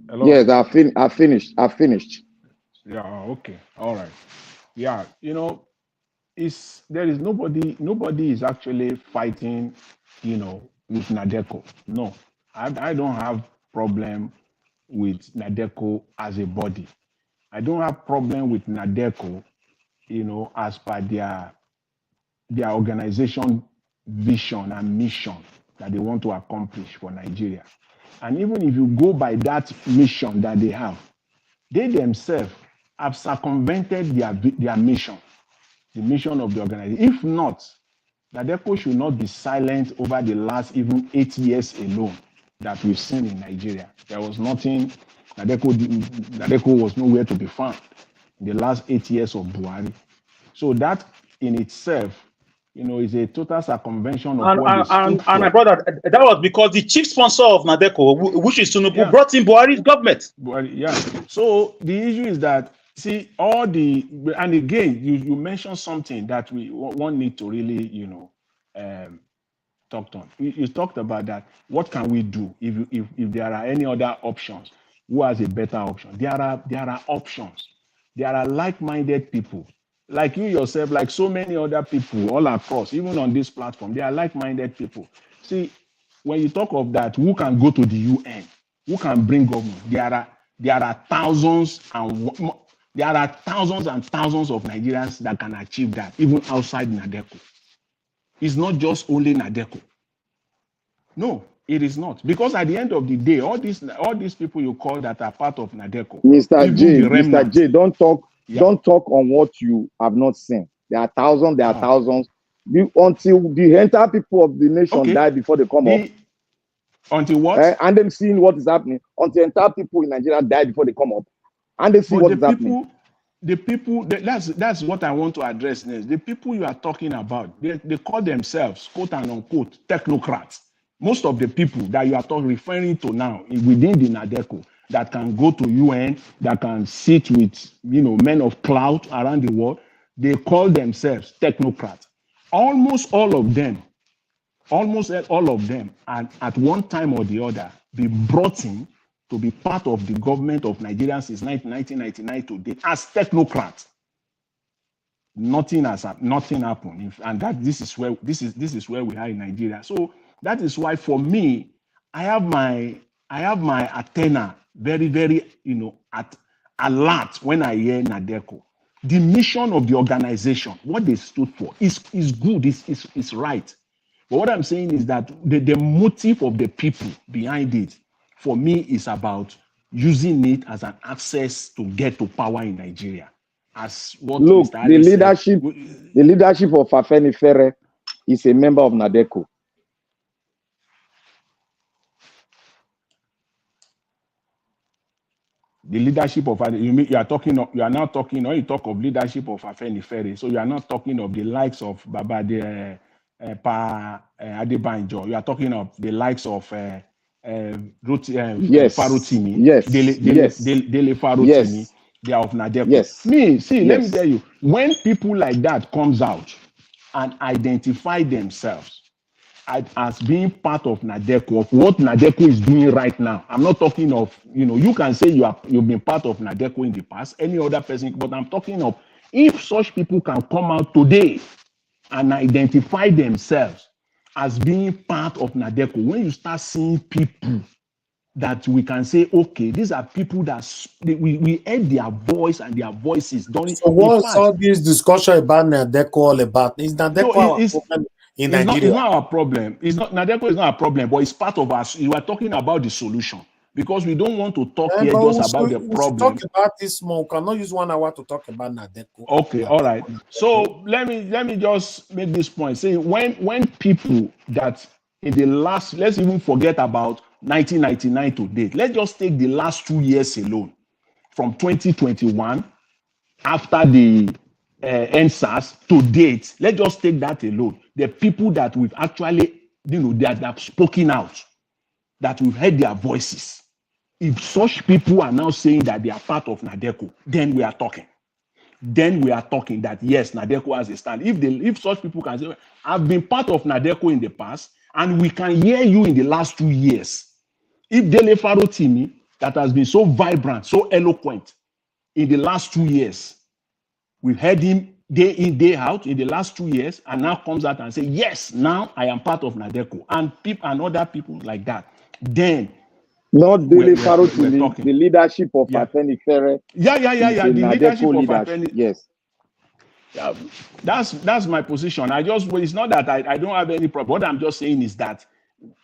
Hello. Yes, I finished. Yeah, okay. All right. Yeah, you know, there is nobody is actually fighting, you know, with Nadeco. No. I don't have problem with Nadeco as a body. I don't have problem with Nadeco, you know, as per their organization vision and mission that they want to accomplish for Nigeria. And even if you go by that mission that they have, they themselves have circumvented their mission, the mission of the organization. If not, Nadeco should not be silent over the last even 8 years alone that we've seen in Nigeria. There was nothing, Nadeco was nowhere to be found in the last 8 years of Buhari. So that in itself, you know, is a total circumvention of what they stood for. And my brother, that was because the chief sponsor of Nadeco, which is Tinubu, brought in Buhari's government. Yeah. So the issue is that, see, and again, you mentioned something that one need to really, you know, talk on. You talked about that. What can we do if there are any other options? Who has a better option? There are options. There are like-minded people. Like you yourself, like so many other people all across, even on this platform, they are like-minded people. See, when you talk of that, who can go to the UN? Who can bring government? There are thousands and thousands of Nigerians that can achieve that, even outside Nadeco. It's not just only Nadeco. No, it is not. Because at the end of the day, all these people you call that are part of Nadeco, Mr. J, don't talk on what you have not seen. There are thousands, until the entire people of the nation die before they come up. Until what? And them seeing what is happening. Until entire people in Nigeria die before they come up. And they see what is happening. The people, that's what I want to address next. The people you are talking about, they call themselves, quote and unquote, technocrats. Most of the people that you are referring to now within the Nadeco that can go to UN, that can sit with, you know, men of clout around the world, they call themselves technocrats. Almost all of them, and at one time or the other, be brought in to be part of the government of Nigeria since 1999 to date as technocrats. Nothing happened, and this is where we are in Nigeria. So that is why, for me, I have my antenna very, very, you know, alert when I hear Nadeco. The mission of the organization, what they stood for, is good, is right. But what I'm saying is that the motive of the people behind it, for me, is about using it as an access to get to power in Nigeria. As what look, Mr. the said, leadership of Afenifere is a member of Nadeco. The leadership of you are now talking, or you talk of leadership of Afenifere, so you are not talking of the likes of Baba Adebanjo. You are talking of the likes of Farotimi, Dele Farotimi. They are of Nadeco. Yes. Let me tell you, when people like that comes out and identify themselves as being part of Nadeco, of what Nadeco is doing right now. I'm not talking of, you know, you can say you've been part of Nadeco in the past, any other person, but I'm talking of if such people can come out today and identify themselves as being part of Nadeco, when you start seeing people that we can say, okay, these are people that we heard their voice and their voices during. So what's all this discussion about Nadeko all about? Is Nadeko our problem in Nigeria? It's not our problem. It's not Nadeko is not a problem, but it's part of us. You are talking about the solution because we don't want to talk here just about the problem. We talk about this more. We cannot use 1 hour to talk about Nadeko. Okay, all right. So let me just make this point. Say when people that in the last, let's even forget about 1999 to date. Let's just take the last 2 years alone, from 2021 after the NSAS to date. Let's just take that alone. The people that we've actually, that have spoken out, that we've heard their voices. If such people are now saying that they are part of Nadeko, then we are talking. Then we are talking that yes, Nadeko has a stand. If such people can say, I've been part of Nadeko in the past, and we can hear you in the last 2 years. If Dele Farotimi, that has been so vibrant, so eloquent in the last 2 years, we've heard him day in, day out in the last 2 years, and now comes out and say, yes, now I am part of Nadeko, and people and other people like that, then not Dele Farotimi, the leadership of Afenifere. Yeah. The leadership of Afenifere. Yes. Yeah, that's my position. It's not that I don't have any problem. What I'm just saying is that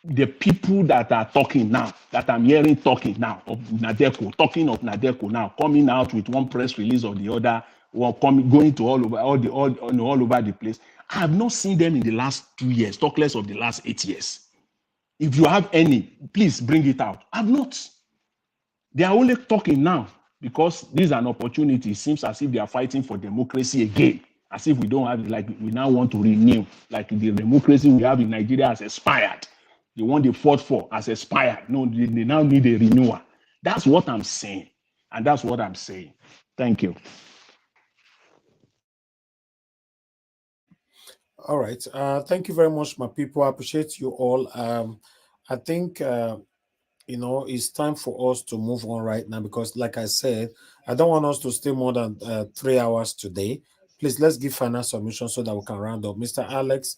the people that are talking now, that I'm hearing talking now of Nadeko now, coming out with one press release or the other, or going to all over the place. I have not seen them in the last 2 years, talk less of the last 8 years. If you have any, please bring it out. I've not. They are only talking now because this is an opportunity. It seems as if they are fighting for democracy again, as if we don't have, like we now want to renew, like the democracy we have in Nigeria has expired. The one they fought for has expired. No, they now need a renewal. That's what I'm saying. And that's what I'm saying. Thank you. All right. Thank you very much, my people. I appreciate you all. I think, it's time for us to move on right now because, like I said, I don't want us to stay more than 3 hours today. Please, let's give final submission so that we can round up. Mr. Alex,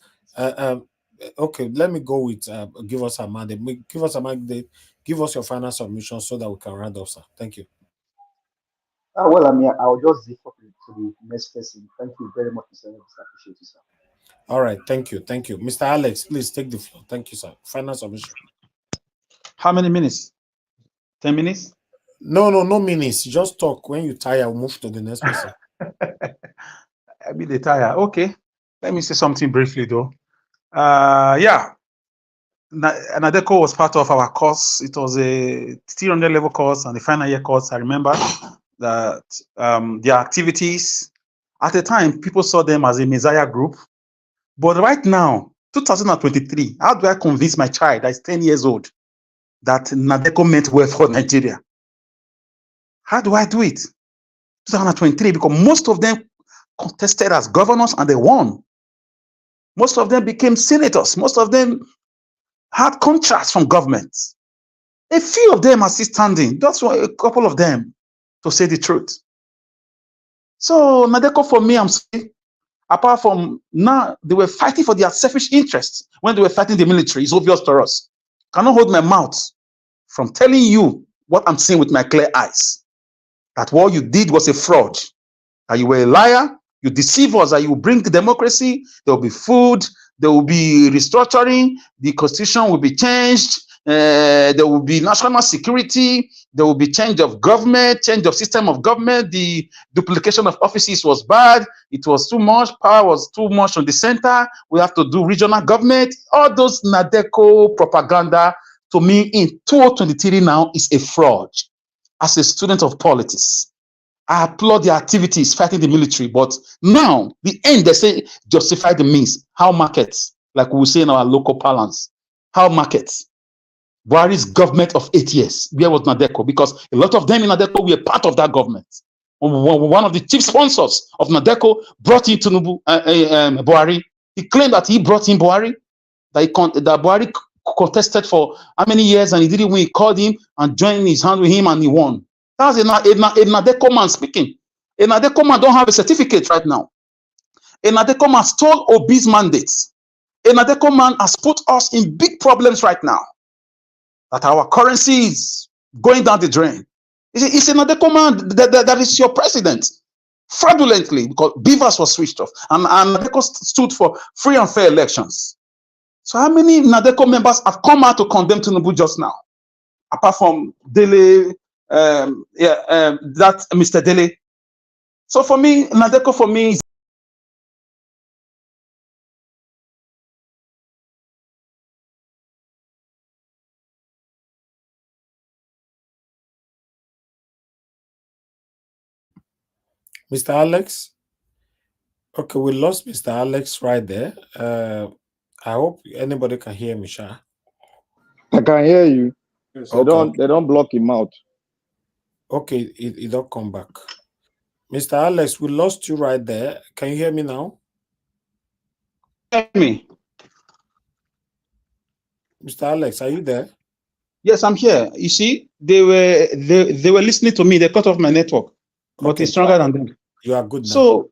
okay, let me go with give us a mandate. Give us a mandate. Give us your final submission so that we can round up, sir. Thank you. Well, I mean, I'll just defer to the next person. Thank you very much, Mr. Alex. I appreciate you, sir. All right, thank you. Mr. Alex, please take the floor. Thank you, sir. Final submission. How many minutes? 10 minutes? No minutes. Just talk. When you tire, we'll move to the next person. I be the tire. Okay. Let me say something briefly, though. Yeah. Nadeko was part of our course. It was a 300 level course and the final year course. I remember that their activities, at the time, people saw them as a Messiah group. But right now, 2023, how do I convince my child that is 10 years old that Nadeko meant well for Nigeria? How do I do it? 2023, because most of them contested as governors and they won. Most of them became senators. Most of them had contracts from governments. A few of them are still standing. That's why a couple of them, to say the truth. So Nadeko, for me, I'm saying, apart from now, they were fighting for their selfish interests when they were fighting the military. It's obvious to us. Cannot hold my mouth from telling you what I'm seeing with my clear eyes. That what you did was a fraud. That you were a liar. You deceive us. That you bring democracy. There will be food. There will be restructuring. The constitution will be changed. There will be national security. There will be change of government, change of system of government. The duplication of offices was bad. It was too much. Power was too much on the center. We have to do regional government. All those Nadeko propaganda, to me, in 2023 now, is a fraud. As a student of politics, I applaud the activities fighting the military, but now, the end, they say, justify the means. How markets, like we say in our local parlance, how markets? Buhari's government of 8 years, where was Nadeko? Because a lot of them in Nadeko were part of that government. One of the chief sponsors of Nadeko brought in Tinubu, Buhari. He claimed that he brought in Buhari, that Buhari contested for how many years and he didn't win. He called him and joined his hand with him and he won. That's a Nadeko man speaking. A Nadeko man don't have a certificate right now. A Nadeko man stole Obi's mandates. A Nadeko man has put us in big problems right now. that our currency is going down the drain. It's another command that is your president. Fraudulently, because Beavers was switched off, and Nadeco stood for free and fair elections. So how many Nadeco members have come out to condemn Tinubu just now? Apart from Dele, that Mr. Dele. So for me, Nadeco for me is Mr. Alex? Okay, we lost Mr. Alex right there. I hope anybody can hear me, Sha. I can hear you. Yes, They don't block him out. Okay, it don't come back. Mr. Alex, we lost you right there. Can you hear me now? Hear me. Mr. Alex, are you there? Yes, I'm here. You see, they were listening to me. They cut off my network, but Okay, it's stronger than them. You are good now. So,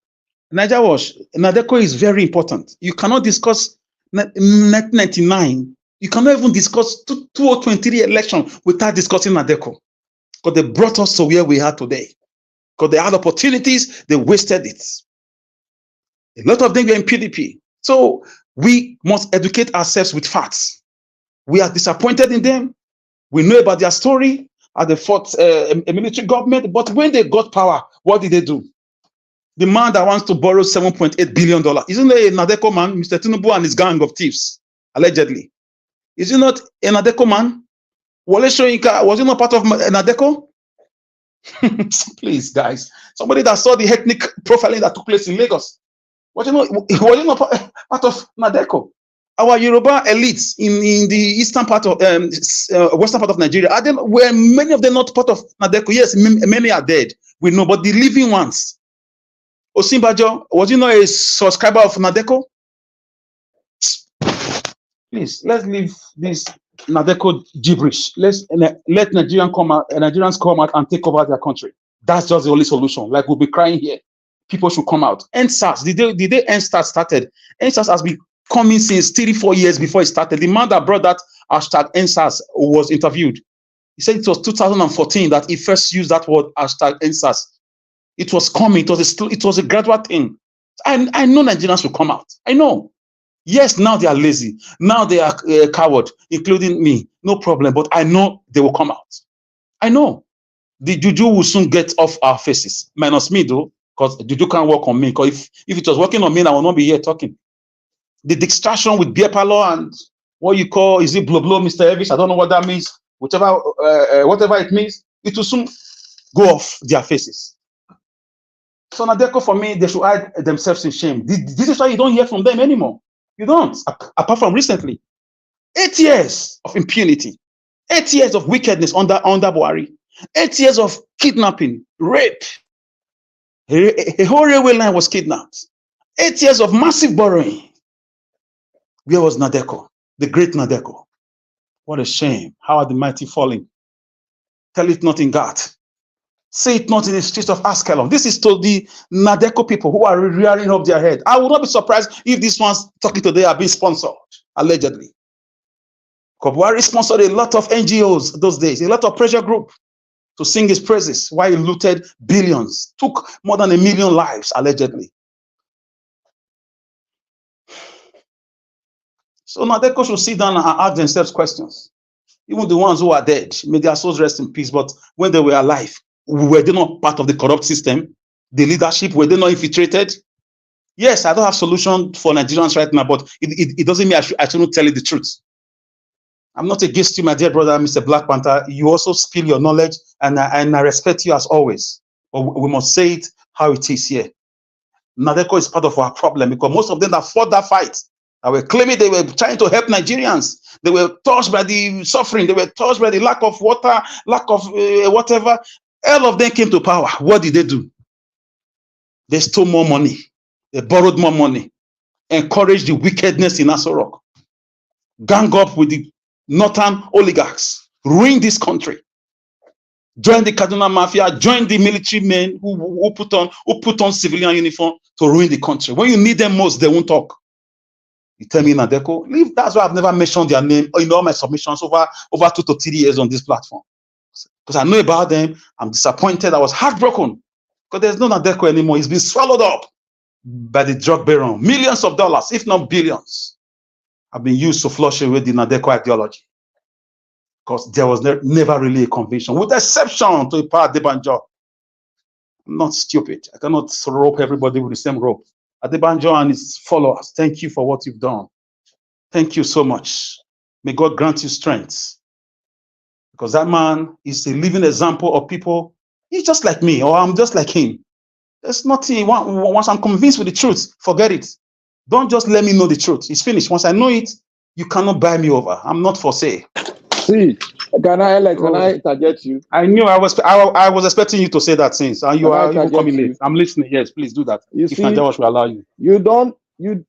Nadeco is very important. You cannot discuss 1999. You cannot even discuss 2023 election without discussing Nadeco, because they brought us to where we are today. Because they had opportunities, they wasted it. A lot of them were in PDP. So we must educate ourselves with facts. We are disappointed in them. We know about their story, how they fought a military government, but when they got power, what did they do? The man that wants to borrow $7.8 billion, isn't it a Nadeco man, Mr. Tinubu and his gang of thieves, allegedly? Is he not a Nadeco man? Wole Soyinka, was he not part of Nadeco? Please, guys. Somebody that saw the ethnic profiling that took place in Lagos. Was he not part of Nadeco? Our Yoruba elites in the eastern part of western part of Nigeria, were many of them not part of Nadeco? Yes, many are dead. We know, but the living ones. Osinbajo, was he not a subscriber of Nadeco? Please, let's leave this Nadeco gibberish. Let Nigerians come out and take over their country. That's just the only solution. Like we'll be crying here. People should come out. NSAS, the day NSAS started, NSAS has been coming since 34 years before it started. The man that brought that hashtag NSAS was interviewed. He said it was 2014 that he first used that word hashtag NSAS. It was coming. It was a gradual thing. I know Nigerians will come out. I know. Yes, now they are lazy. Now they are coward, including me. No problem. But I know they will come out. I know. The juju will soon get off our faces. Minus me, though, because juju can't work on me. Because if it was working on me, I will not be here talking. The distraction with beer parlor and what you call, is it blow, Mr. Elvis? I don't know what that means. Whatever it means, it will soon go off their faces. So Nadeco, for me, they should hide themselves in shame. This is why you don't hear from them anymore. You don't, apart from recently. 8 years of impunity. 8 years of wickedness under Buhari. 8 years of kidnapping, rape. A whole railway line was kidnapped. 8 years of massive borrowing. Where was Nadeco? The great Nadeco. What a shame. How are the mighty falling? Tell it not in Gath. Say it not in the streets of Askelon. This is to the Nadeco people who are rearing up their head. I would not be surprised if these ones talking today are being sponsored, allegedly. Buhari sponsored a lot of NGOs those days, a lot of pressure group to sing his praises while he looted billions, took more than 1 million lives, allegedly. So Nadeco should sit down and ask themselves questions. Even the ones who are dead, may their souls rest in peace, but when they were alive, were they not part of the corrupt system? The leadership, were they not infiltrated? Yes, I don't have solution for Nigerians right now, but it doesn't mean I shouldn't tell you the truth. I'm not against you, my dear brother, Mr. Black Panther. You also spill your knowledge, and I respect you as always. But we must say it how it is here. Nadeco is part of our problem, because most of them that fought that fight, that were claiming they were trying to help Nigerians. They were touched by the suffering. They were touched by the lack of water, lack of whatever. All of them came to power. What did they do? They stole more money. They borrowed more money. Encouraged the wickedness in Aso Rock. Gang up with the northern oligarchs. Ruined this country. Joined the Kaduna Mafia. Joined the military men who put on civilian uniform to ruin the country. When you need them most, they won't talk. You tell me Nadeco, leave. That's why I've never mentioned their name in all my submissions over 2 to 3 years on this platform. Because I know about them. I'm disappointed. I was heartbroken because there's no Nadeco anymore. It's been swallowed up by the drug baron. Millions of dollars, if not billions, have been used to flush away the Nadeco ideology. Because there was never really a conviction, with the exception to a part Adebanjo. I'm not stupid. I cannot rope everybody with the same rope. Adebanjo and his followers, thank you for what you've done. Thank you so much. May God grant you strength. Because that man is a living example of people. He's just like me, or I'm just like him. There's nothing. Once I'm convinced with the truth, forget it. Don't just let me know the truth. It's finished. Once I know it, you cannot buy me over. I'm not for sale. See, can I interject you? I knew I was expecting you to say that since, and you are even coming late. I'm listening. Yes, please do that. You if see, Najawash will allow you.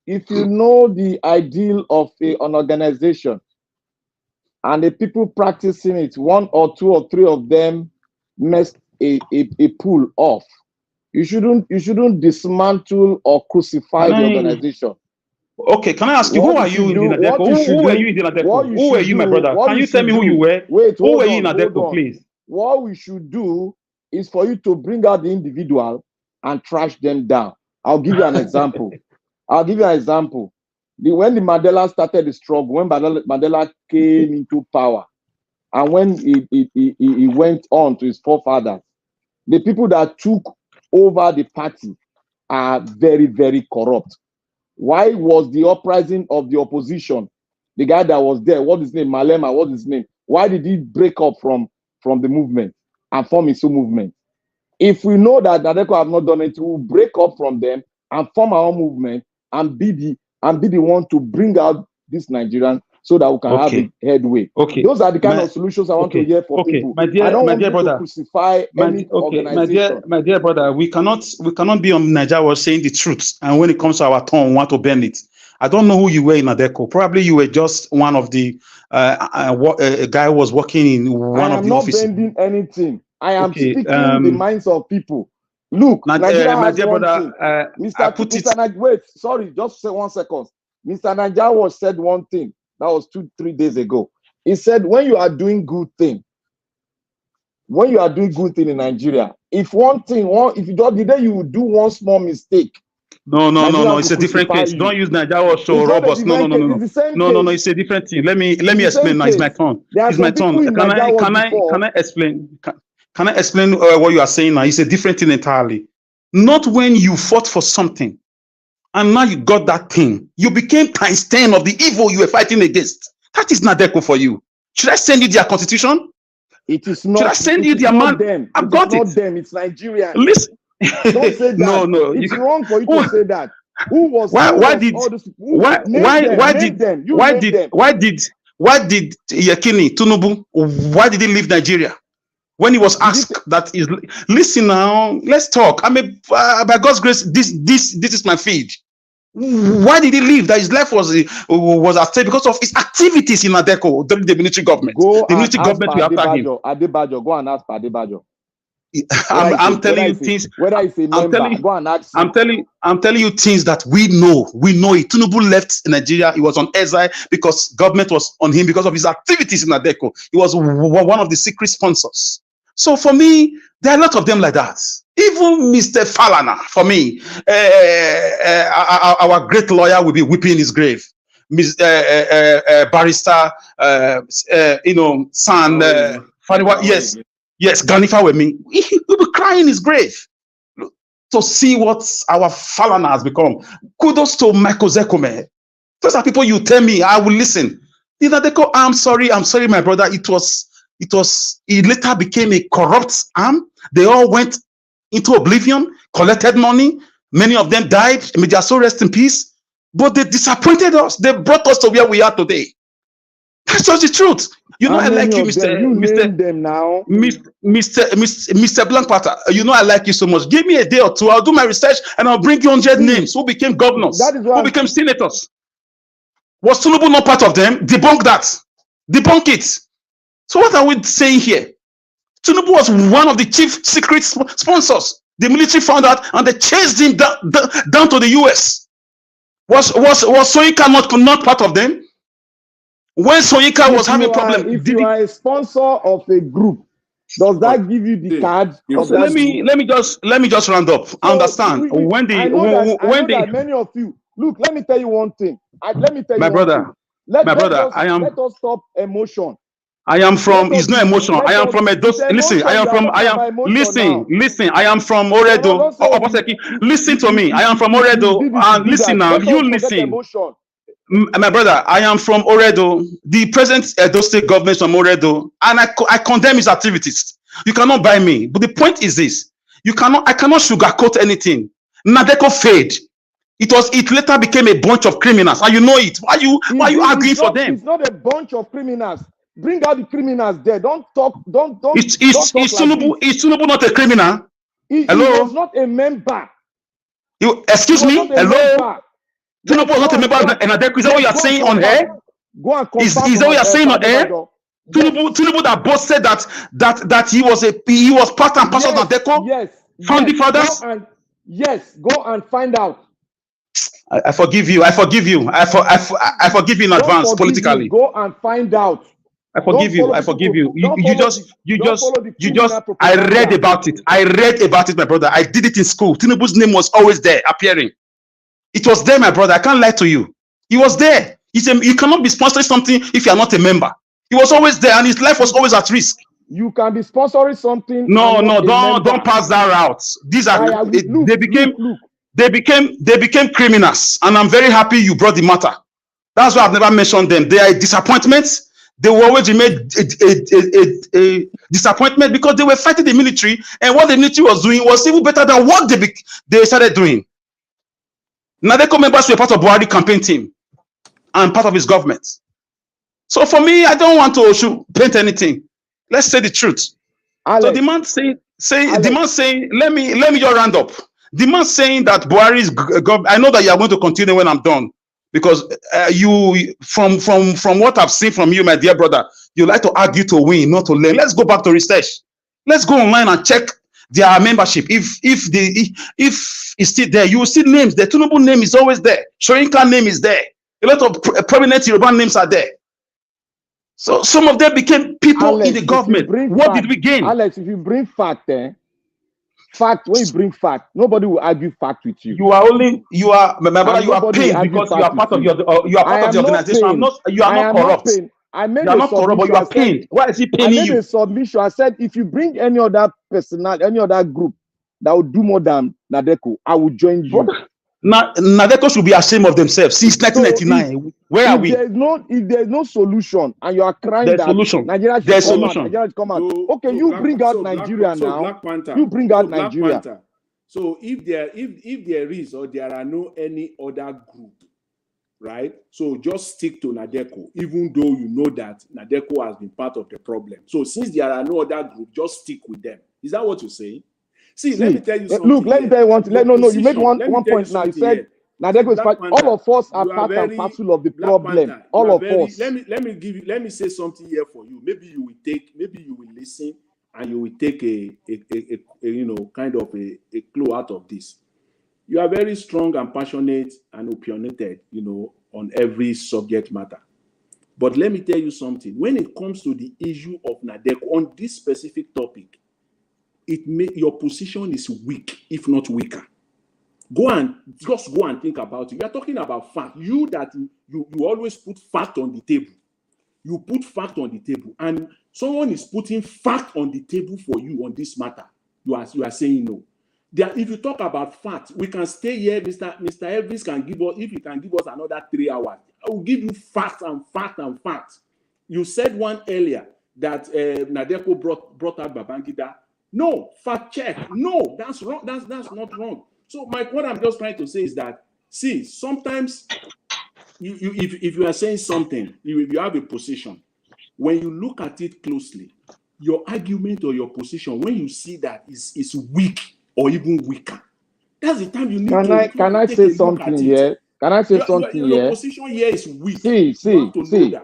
If you know the ideal of an organization and the people practicing it, 1 or 2 or 3 of them messed a pull off, you shouldn't dismantle or crucify the organization. Okay, can I ask you, who are you in Nadeco? Who were you in Nadeco? Who were you, my brother? Can you tell me who you were? Wait, who were you in Nadeco, please? What we should do is for you to bring out the individual and trash them down. I'll give you an example. When the Mandela started the struggle, when Mandela came into power, and when he went on to his forefathers, the people that took over the party are very, very corrupt. Why was the uprising of the opposition, the guy that was there, what is his name, Malema, what is his name? Why did he break up from the movement and form his own movement? If we know that Nadeco have not done it, we will break up from them and form our own movement and be the one to bring out this Nigerian so that we can have a headway. Okay. Those are the kind of solutions I want to hear for people. I don't want you to crucify any organization. My dear brother, we cannot be on Najawash saying the truth, and when it comes to our tongue, we want to bend it. I don't know who you were in Nadeco. Probably you were just one of the a guy who was working in one of the offices. I am not bending anything. I am speaking the minds of people. Look, Nigeria has one thing. Wait, sorry, just say 1 second. Mr. Najawash said one thing. That was 2-3 days ago. He said, when you are doing good thing in Nigeria, if the day you do one small mistake. No, it's a different case. Don't use Najawash or robots. No. No, it's a different thing. Let me explain now. It's my turn. It's my turn. Can I explain? Can I explain what you are saying now? It's a different thing entirely. Not when you fought for something and now you got that thing. You became times 10 of the evil you were fighting against. That is Nadeco for you. Should I send you their constitution? It is not. Should I send you their man? Them. I've got it. Not them. It's Nigeria. Listen. Don't say that. No. It's wrong for you to say that. Why did Yakini Tinubu? Why did he leave Nigeria? When he was asked that is, listen now, let's talk. I mean, by God's grace, this is my feed. Why did he leave? That his life was at stake because of his activities in Nadeco during the military government. The military government will after him. Adebajo, go and ask for Adebajo. I'm telling you things. Whether it's a member, go and ask. I'm telling you things that we know. We know it. Tinubu left Nigeria. He was on exile because government was on him because of his activities in Nadeco. He was one of the secret sponsors. So for me, there are a lot of them like that. Even Mr. Falana, for me, our great lawyer will be weeping in his grave. Barrister, San, yes, Ganifa with me. He will be crying in his grave to see what our Falana has become. Kudos to Michael Zekome. Those are people you tell me, I will listen. I'm sorry, my brother. It later became a corrupt arm. They all went into oblivion, collected money. Many of them died. May their soul rest in peace. But they disappointed us. They brought us to where we are today. That's just the truth. You know, I like you, Mr. Blankpata. You know, I like you so much. Give me a day or two. I'll do my research and I'll bring you 100 names who became governors, who became senators. Was Tinubu not part of them? Debunk that. Debunk it. So what are we saying here? Tinubu was one of the chief secret sponsors. The military found out and they chased him down to the US. Was Soyinka not part of them? When Soyinka was having problem, if you are a sponsor of a group, does that give you the card of that? Let me just round up. I understand I know that many of you look. Let me tell you one thing. My brother, let us stop emotion. I am from. It's not emotion. I am from a. Listen, I am from. I am. Listen. I am from Oredo. Listen to me. I am from Oredo. And listen now. You listen. My brother, I am from Oredo. The present Edo State government is from Oredo, and I condemn his activities. You cannot buy me. But the point is this: I cannot sugarcoat anything. Nadeko failed. It later became a bunch of criminals, and you know it. Why you arguing for them? It's not a bunch of criminals. Bring out the criminals there. Don't talk. Don't. Is Tinubu not a criminal? Hello. He was not a member. Excuse me. Hello. Tinubu was not a member of Nadeko. Is that what you are saying on air? Go and confirm. Is that what you are saying on air? Tinubu that both said that he was part and parcel of Nadeko. Yes. Founding fathers. Yes. Go and find out. I forgive you. I forgive you in advance politically. Go and find out. I forgive you. You just. I read about it. My brother. I did it in school. Tinubu's name was always there, appearing. It was there, my brother. I can't lie to you. He was there. You cannot be sponsoring something if you are not a member. He was always there, and his life was always at risk. You can be sponsoring something. No, don't pass that route. These are they became criminals, and I'm very happy you brought the matter. That's why I've never mentioned them. They are a disappointment. They will always remain a disappointment because they were fighting the military, and what the military was doing was even better than what they started doing. Nadeko members were part of Buhari campaign team and part of his government. So for me, I don't want to paint anything. Let's say the truth. Alex, so the man saying, let me just round up. The man saying that Buhari's government. I know that you are going to continue when I'm done, because you from what I've seen from you, my dear brother, you like to argue to win, not to learn. Let's go back to research. Let's go online and check their membership. If it's still there, you will see names. The Tinubu name is always there. Soyinka name is there. A lot of prominent Yoruba names are there. So some of them became people in the government. What did we gain? Alex, if you bring fact, when you bring fact, nobody will argue fact with you. You are paid because you are part of the organization. You are not corrupt. I made a submission. But you are paid. Why is he paying you? I made a submission. I said, if you bring any other any other group that will do more than Nadeko, I will join you. Nadeko should be ashamed of themselves since 1999. Where are we? If there's no solution and you are crying there's that solution. Nigeria should come out. Okay, you bring out Nigeria now. You bring out Nigeria. So if there is or there are no any other group, right? So just stick to Nadeko, even though you know that Nadeko has been part of the problem. So since there are no other group, just stick with them. Is that what you're saying? See, let me tell you something. Look, let me tell you one thing. You made one point now. You said Nadeko is part. All of us are part and parcel of the problem. All of us. Let me say something here for you. Maybe you will listen, and you will take a kind of a clue out of this. You are very strong and passionate and opinionated, on every subject matter. But let me tell you something. When it comes to the issue of Nadeko on this specific topic, your position is weak, if not weaker. Go and think about it. You are talking about fact. You always put fact on the table. You put fact on the table, and someone is putting fact on the table for you on this matter. You are saying no. If you talk about fact, we can stay here. Mr. Elvis can give us, if he can give us another 3 hours, I will give you fact and fact and fact. You said one earlier that Nadeko brought out Babangida. No, fact check. No, that's wrong. That's not wrong. So what I'm just trying to say is that, see, sometimes if you are saying something, you have a position. When you look at it closely, your argument or your position, when you see that is weak or even weaker, that's the time you need to. Can I say something here? Can I say something here? Your position here is weak. See.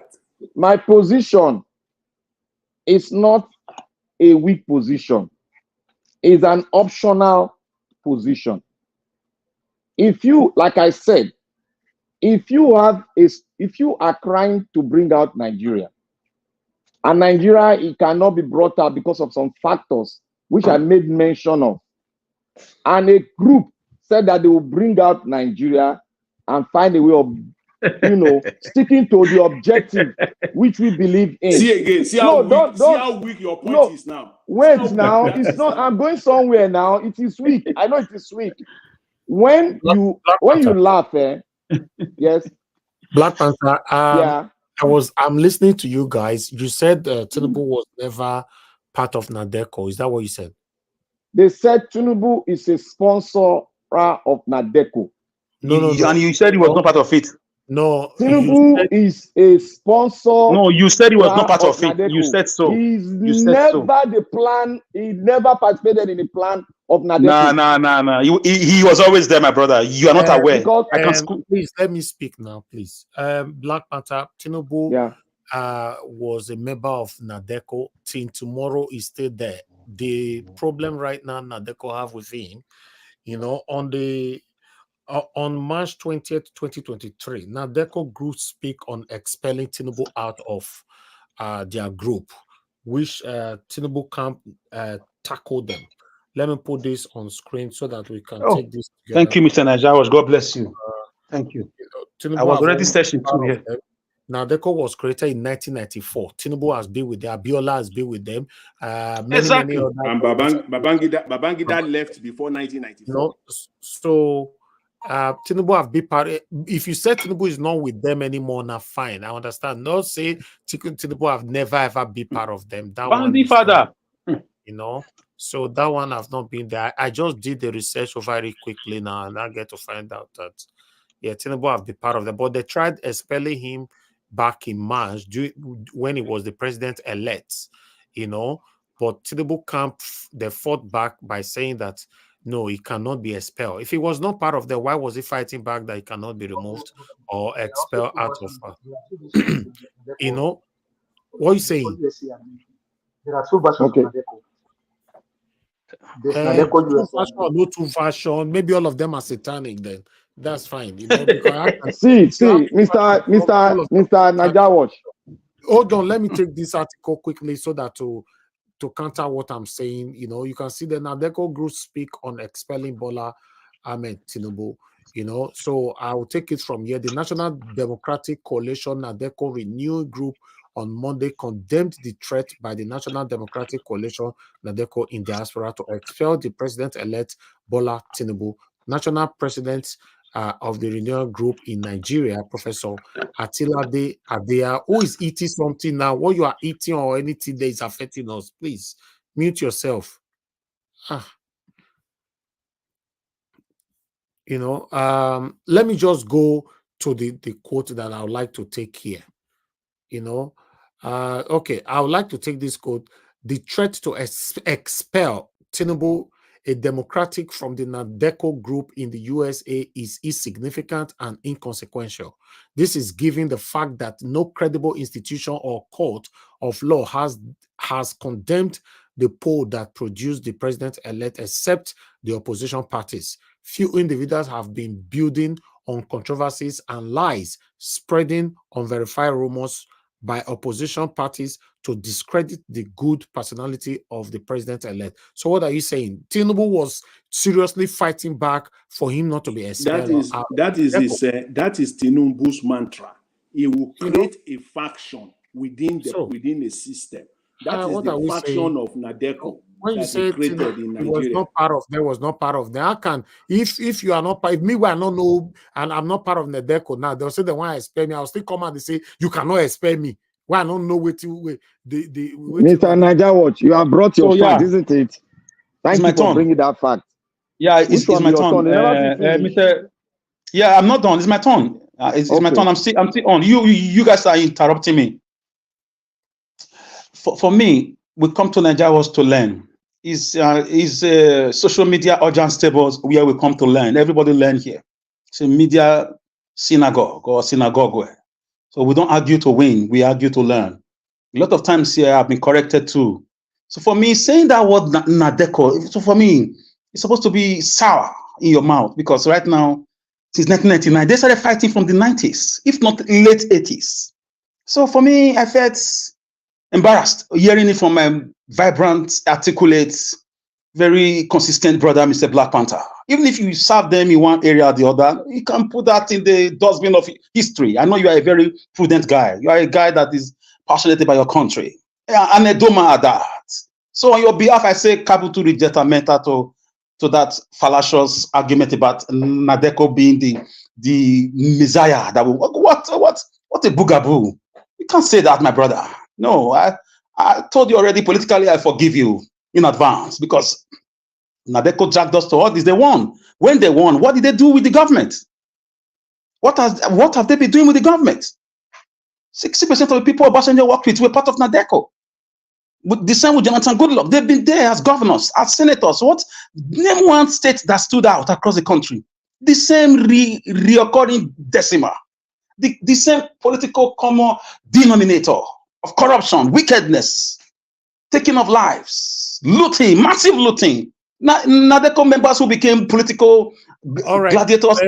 My position is not a weak position. It's an optional position. If you, like I said, if you are trying to bring out Nigeria, and Nigeria, it cannot be brought out because of some factors which I made mention of, and a group said that they will bring out Nigeria and find a way of, sticking to the objective which we believe in. See again. See how weak. See how weak your point is now. Wait now. It's not. I'm going somewhere now. It is weak. I know it is weak. When you laugh, yes. Black Panther. Yeah. I'm listening to you guys. You said Tinubu was never part of NADECO. Is that what you said? They said Tinubu is a sponsor of NADECO. No. And you said he was not part of it. No. Tinubu is a sponsor. No, you said he was not part of it. You said so. He's never the plan. He never participated in the plan of NADECO. Nah. He was always there, my brother. You are not aware. Please let me speak now, please. Black Panther, Tinubu was a member of NADECO. Till tomorrow, he's still there. The problem right now NADECO have with him, on March 20th, 2023, NADECO group speak on expelling Tinubu out of their group, which Tinubu camp tackled them. Let me put this on screen so that we can take this together. Thank you, Mr. Najawas. God bless you. Thank you. I was already searching too here. NADECO was created in 1994. Tinubu has been with them. Abiola has been with them. Exactly. And Babangida left before 1994. So Tinubu have been part. If you said Tinubu is not with them anymore, now fine. I understand. No, say Tinubu have never ever been part of them. That one, father. So that one have not been there. I just did the research very quickly now, and I get to find out that Tinubu have been part of them. But they tried expelling him back in March when he was the president-elect, But Tinubu camp, they fought back by saying that no, he cannot be expelled. If he was not part of them, why was he fighting back that he cannot be removed or expelled out of what are you saying? There are two versions of NADECO. No two version. Maybe all of them are satanic. Then that's fine. Because see, Mr. Najawas. Hold on, let me take this article quickly so that to counter what I'm saying, you can see the NADECO group speak on expelling Bola Ahmed Tinubu. So I will take it from here. The National Democratic Coalition NADECO Renewal Group on Monday condemned the threat by the National Democratic Coalition NADECO in diaspora to expel the president-elect Bola Tinubu. National President of the Renewal Group in Nigeria, Professor Atilade Adea, who is eating something now. What you are eating or anything that is affecting us, please mute yourself. Let me just go to the quote that I would like to take here. Okay, I would like to take this quote. The threat to expel Tinubu, a Democratic from the NADECO group in the USA, is insignificant and inconsequential. This is given the fact that no credible institution or court of law has condemned the poll that produced the president-elect except the opposition parties. Few individuals have been building on controversies and lies, spreading unverified rumors by opposition parties to discredit the good personality of the president-elect. So what are you saying? Tinubu was seriously fighting back for him not to be expelled? That is Tinubu's mantra. He will create a faction within a system. That is the faction of NADECO. When you say Tinubu was not part of, there was not part of them. How can, if you are not part, if me, I don't know, and I'm not part of NADECO now, they'll say they want to expel me. I'll still come out and say, you cannot expel me. Why I don't know Mr. Najawas, you have brought your fact, isn't it? Thank you for bringing that fact. Yeah, it's my turn. I'm not done. It's my turn. It's my turn. I'm still on. You guys are interrupting me. For me, we come to Najawas to learn. Is social media urgent tables where we come to learn. Everybody learn here. It's a media synagogue or synagogue. So we don't argue to win, we argue to learn. A lot of times here I've been corrected too. So for me, saying that word NADECO, so for me, it's supposed to be sour in your mouth because right now, since 1999. They started fighting from the 90s, if not late 80s. So for me, I felt embarrassed hearing it from my vibrant, articulate, very consistent brother, Mr. Black Panther. Even if you serve them in one area or the other, you can put that in the dustbin of history. I know you are a very prudent guy. You are a guy that is passionate about your country. And a doma at that. So on your behalf, I say capital rejectamenta to that fallacious argument about Nadeko being the messiah. That will, what a boogaboo. You can't say that, my brother. No, I told you already, politically, I forgive you in advance because Nadeko dragged us to all this. They won. When they won, what did they do with the government? What have they been doing with the government? 60% of the people Obasanjo worked with were part of Nadeko. With the same with Jonathan Goodluck. They've been there as governors, as senators. Name one state that stood out across the country. The same reoccurring decimal. The same political common denominator of corruption, wickedness, taking of lives, looting, massive looting. Nadeko members who became political gladiators.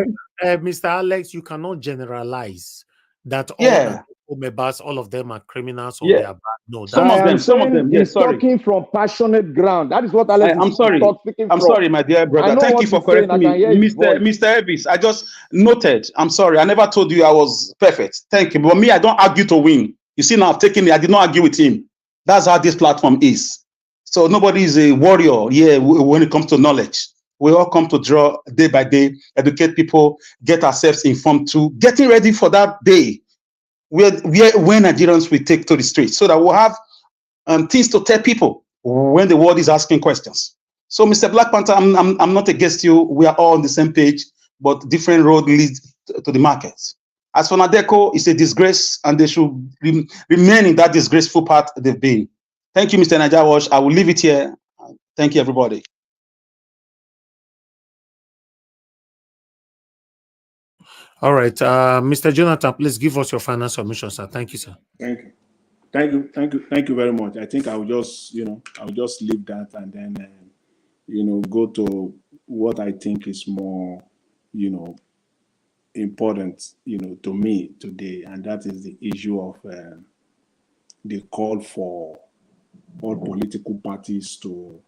Mr. Alex, you cannot generalize that all Yeah. members, all of them are criminals or they are bad. No, some of them. Yes, sorry. Talking from passionate ground. That is what Alex is I'm sorry. I'm sorry, my dear brother. Thank you for correcting me, Mr. Elvis. I just noted. I'm sorry. I never told you I was perfect. Thank you. But me, I don't argue to win. You see, now I've taken it. I did not argue with him. That's how this platform is. So nobody is a warrior here when it comes to knowledge. We all come to draw day by day, educate people, get ourselves informed too, getting ready for that day where Nigerians will take to the streets so that we'll have things to tell people when the world is asking questions. So, Mr. Black Panther, I'm not against you. We are all on the same page, but different road leads to the market. As for Nadeko, it's a disgrace, and they should remain in that disgraceful path they've been. Thank you, Mr. Najawash. I will leave it here. Thank you, everybody. All right, Mr. Jonathan, please give us your final submission, sir. Thank you, sir. Thank you very much. I think I will just, leave that and then, go to what I think is more, important, to me today, and that is the issue of the call for all political parties to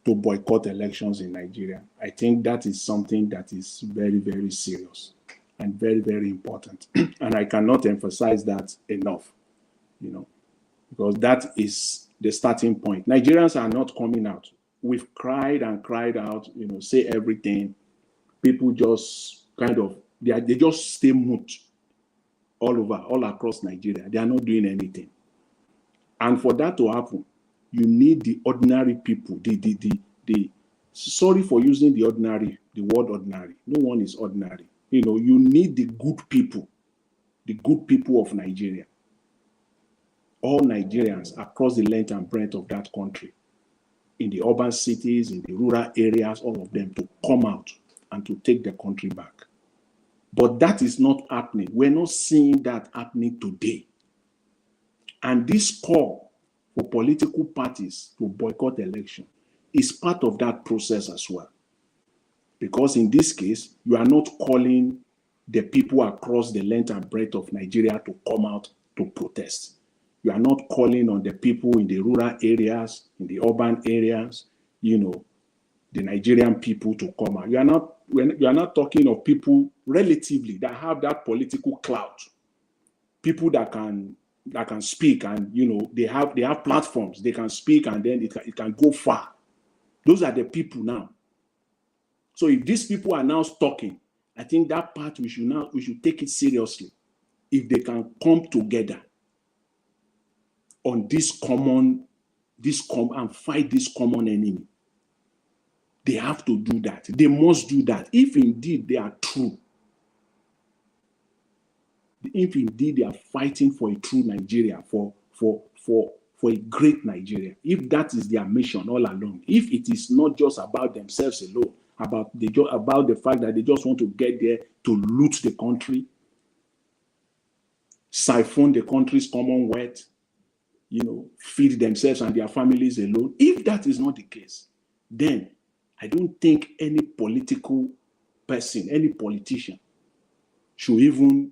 boycott elections in Nigeria. I think that is something that is very, very serious and very, very important. And I cannot emphasize that enough, because that is the starting point. Nigerians are not coming out. We've cried and cried out, say everything. People just they just stay mute all across Nigeria. They are not doing anything. And for that to happen, you need the ordinary people, sorry for using the word ordinary. No one is ordinary. You need the good people of Nigeria. All Nigerians across the length and breadth of that country, in the urban cities, in the rural areas, all of them to come out and to take the country back. But that is not happening. We're not seeing that happening today. And this call for political parties to boycott election is part of that process as well. Because in this case, you are not calling the people across the length and breadth of Nigeria to come out to protest. You are not calling on the people in the rural areas, in the urban areas, the Nigerian people to come out. You are not talking of people relatively that have that political clout, people that can speak and they have platforms, they can speak and then it can go far. Those are the people now. So if these people are now talking, I think that part we should take it seriously. If they can come together on and fight this common enemy, they have to do that. They must do that. If indeed they are true, if indeed they are fighting for a true Nigeria, for a great Nigeria, if that is their mission all along, if it is not just about themselves alone, about the fact that they just want to get there to loot the country, siphon the country's common wealth, feed themselves and their families alone, if that is not the case, then I don't think any political person, any politician should even,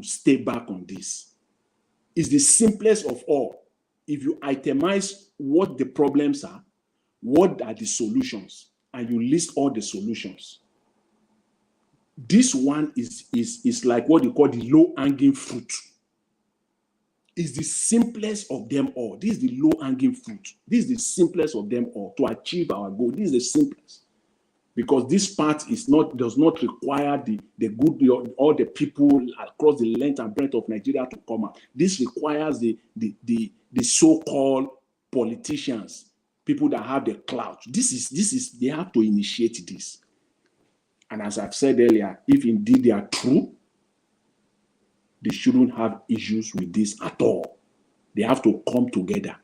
stay back on this. It's the simplest of all. If you itemize what the problems are, what are the solutions, and you list all the solutions, this one is like what you call the low-hanging fruit. It's the simplest of them all. This is the low-hanging fruit. This is the simplest of them all to achieve our goal. This is the simplest. Because this part does not require all the people across the length and breadth of Nigeria to come out. This requires the so-called politicians, people that have the clout. They have to initiate this. And as I've said earlier, if indeed they are true, they shouldn't have issues with this at all. They have to come together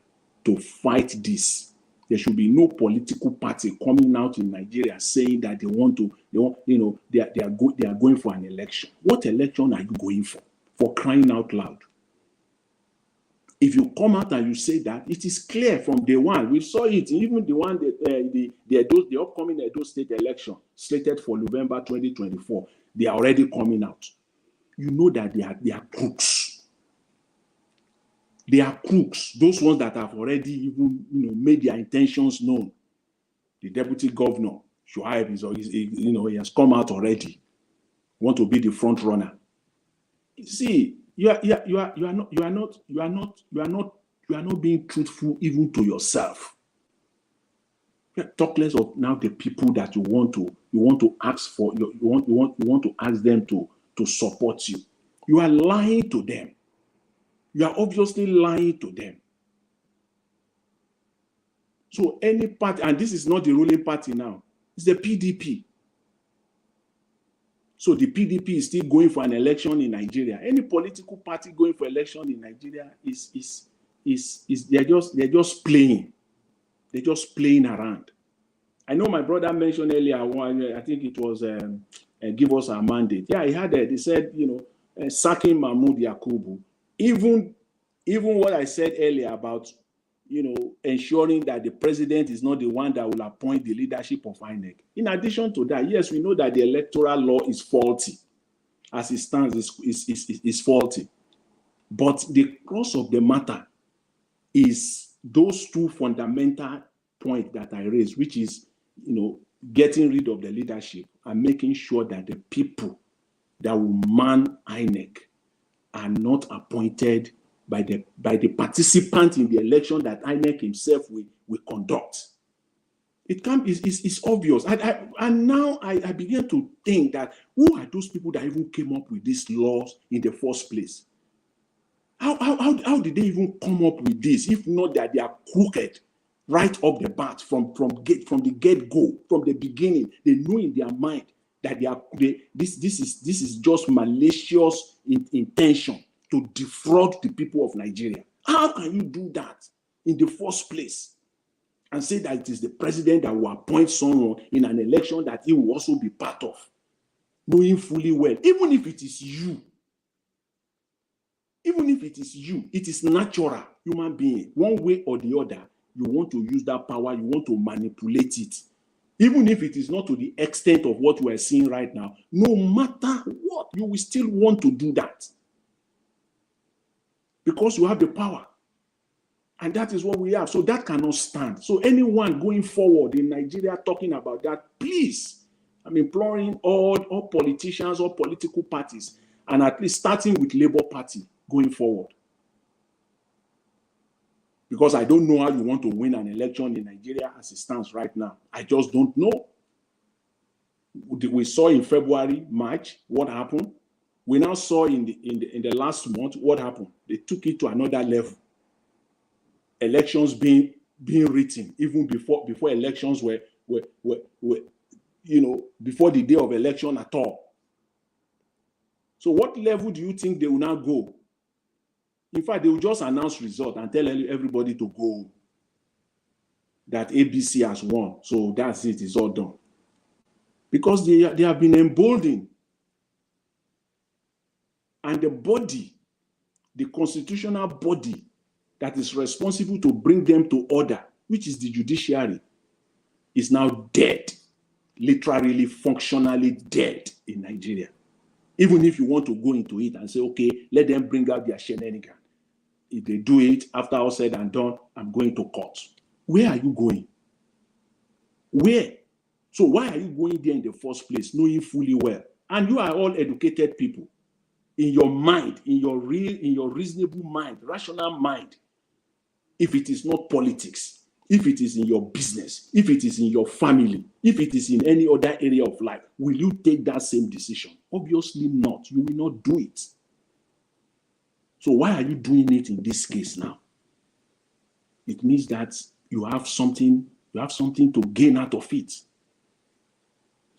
to fight this. There should be no political party coming out in Nigeria saying that they are going for an election. What election are you going for? For crying out loud. If you come out and you say that, it is clear from day one. We saw it, even the one that the upcoming Edo State election slated for November 2024, they are already coming out. You know that they are crooks. They are crooks. Those ones that have already even made their intentions known. The deputy governor, Shuaib, he has come out already. Want to be the front runner. See, you are not being truthful even to yourself. Talk less of now the people that you want to ask for. You want to ask them to support you. You are lying to them. You are obviously lying to them. So any party, and this is not the ruling party now, it's the PDP. So the PDP is still going for an election in Nigeria. Any political party going for election in Nigeria they're just playing. They're just playing around. I know my brother mentioned earlier one, I think it was give us a mandate. Yeah, he had they said, sacking Mahmoud Yakubu. Even what I said earlier about, ensuring that the president is not the one that will appoint the leadership of INEC. In addition to that, yes, we know that the electoral law is faulty. As it stands, is faulty. But the crux of the matter is those two fundamental points that I raised, which is, getting rid of the leadership and making sure that the people that will man INEC are not appointed by the participant in the election that INEC himself will conduct. It's obvious. And now I begin to think that who are those people that even came up with these laws in the first place? How did they even come up with this, if not that they are crooked right off the bat from the get-go, from the beginning? They know in their mind that this is just malicious intention to defraud the people of Nigeria. How can you do that in the first place and say that it is the president that will appoint someone in an election that he will also be part of, knowing fully well, even if it is you, it is natural, human being, one way or the other, you want to use that power, you want to manipulate it. Even if it is not to the extent of what we are seeing right now, no matter what, you will still want to do that. Because you have the power. And that is what we have. So that cannot stand. So anyone going forward in Nigeria talking about that, please, I'm imploring all politicians, all political parties, and at least starting with Labour Party going forward. Because I don't know how you want to win an election in Nigeria as it stands right now. I just don't know. We saw in February, March, what happened. We now saw in the last month what happened. They took it to another level. Elections being written even before elections were before the day of election at all. So what level do you think they will now go? In fact, they will just announce result and tell everybody to go, that ABC has won. So that's it, it's all done. Because they have been emboldened. And the body, the constitutional body that is responsible to bring them to order, which is the judiciary, is now dead, literally functionally dead in Nigeria. Even if you want to go into it and say, okay, let them bring out their shenanigans. If they do it, after all said and done, I'm going to court. Where are you going? Where? So why are you going there in the first place, knowing fully well? And you are all educated people. In your mind, in your reasonable mind, rational mind, if it is not politics, if it is in your business, if it is in your family, if it is in any other area of life, will you take that same decision? Obviously not. You will not do it. So why are you doing it in this case now? It means that you have something to gain out of it.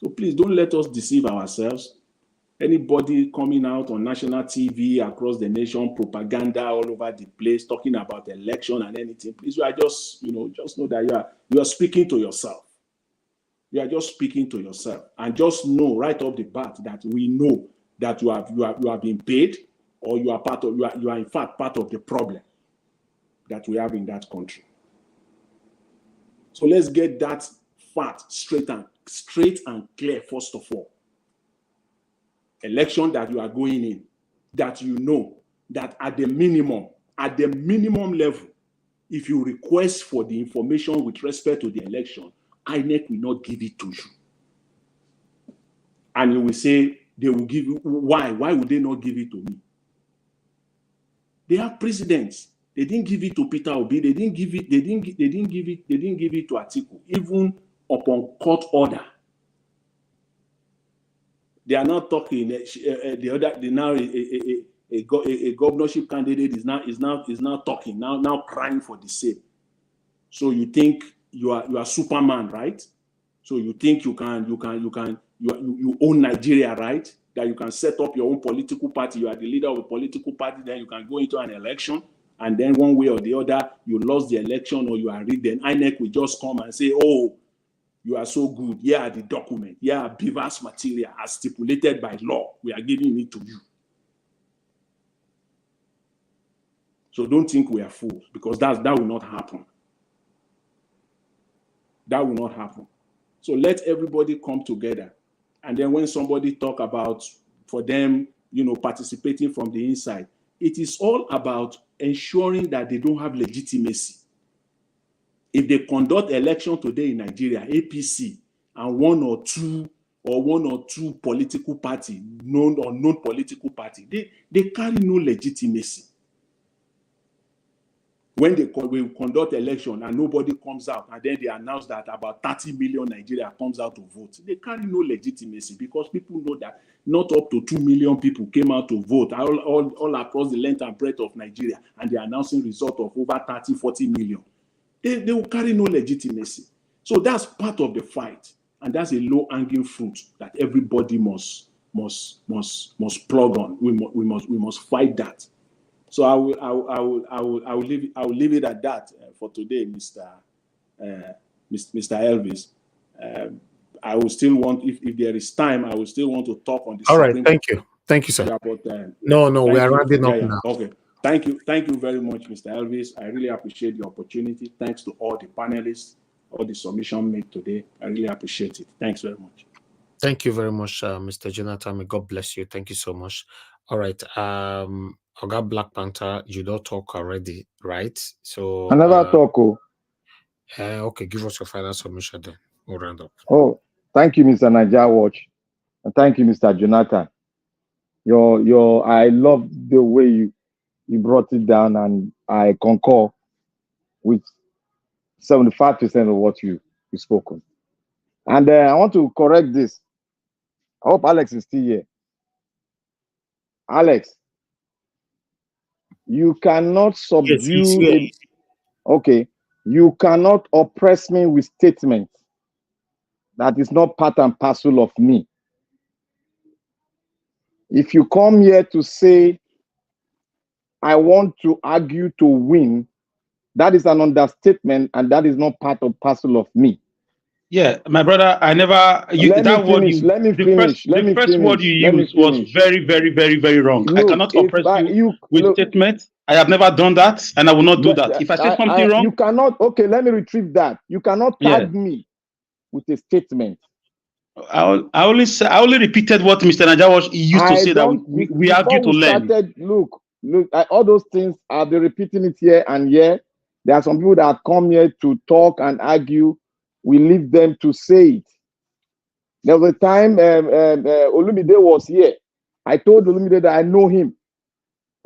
So please don't let us deceive ourselves. Anybody coming out on national TV across the nation, propaganda all over the place, talking about election and anything, please, you are just know that you are speaking to yourself. You are just speaking to yourself, and just know right off the bat that we know that you have been paid, or you are in fact part of the problem that we have in that country. So let's get that fact straight and clear first of all. Election that you are going in, that you know that at the minimum level, if you request for the information with respect to the election, INEC will not give it to you. And you will say they will give you. Why? Why would they not give it to me? They have presidents. They didn't give it to Peter Obi. They didn't give it to Atiku, even upon court order. They are not talking. A governorship candidate is now talking, now crying for the same. So you think you are Superman, right? So you think you own Nigeria, right? That you can set up your own political party. You are the leader of a political party. Then you can go into an election, and then one way or the other you lost the election, or you are rigged. Then INEC will just come and say, "Oh, you are so good. Here are the document. Here are Beaver's material as stipulated by law. We are giving it to you." So don't think we are fools, because that will not happen. That will not happen. So let everybody come together. And then when somebody talk about, for them, participating from the inside, it is all about ensuring that they don't have legitimacy. If they conduct election today in Nigeria, APC, and one or two political party, known or known political party, they carry no legitimacy. When they conduct election and nobody comes out, and then they announce that about 30 million Nigeria comes out to vote, they carry no legitimacy, because people know that not up to 2 million people came out to vote all across the length and breadth of Nigeria, and they're announcing result of over 30, 40 million. They will carry no legitimacy. So that's part of the fight, and that's a low-hanging fruit that everybody must plug on. We must fight that. So I will leave it at that for today, Mr. Elvis. I will still want, if there is time, I will still want to talk on the. All right, thank you, sir. Yeah, but, no, we are rounding up now. Okay, thank you very much, Mr. Elvis. I really appreciate the opportunity. Thanks to all the panelists, all the submission made today. I really appreciate it. Thanks very much. Thank you very much, Mr. Jonathan. May God bless you. Thank you so much. All right. I got Black Panther. You don't talk already, right? So I never talk. Okay, give us your final submission then. We'll round up. Oh, thank you, Mr. Niger Watch, and thank you, Mr. Jonathan. I love the way you brought it down, and I concur with 75% of what you spoken. And I want to correct this. I hope Alex is still here. Alex, you cannot subdue. Okay, you cannot oppress me with statements that is not part and parcel of me. If you come here to say, I want to argue to win, that is an understatement, and that is not part and parcel of me. Yeah, my brother, I never. The first word you used was very, very, very, very wrong. Look, I cannot oppress you with statements. I have never done that, and I will not do that. If I say something wrong, you cannot. Okay, let me retrieve that. You cannot tag me with a statement. I only repeated what Mr. Najawash used to I say that don't. we Before argue to we learn. started, look, all those things. I've been repeating it here and here. There are some people that come here to talk and argue. We leave them to say it. There was a time Olumide was here. I told Olumide that I know him.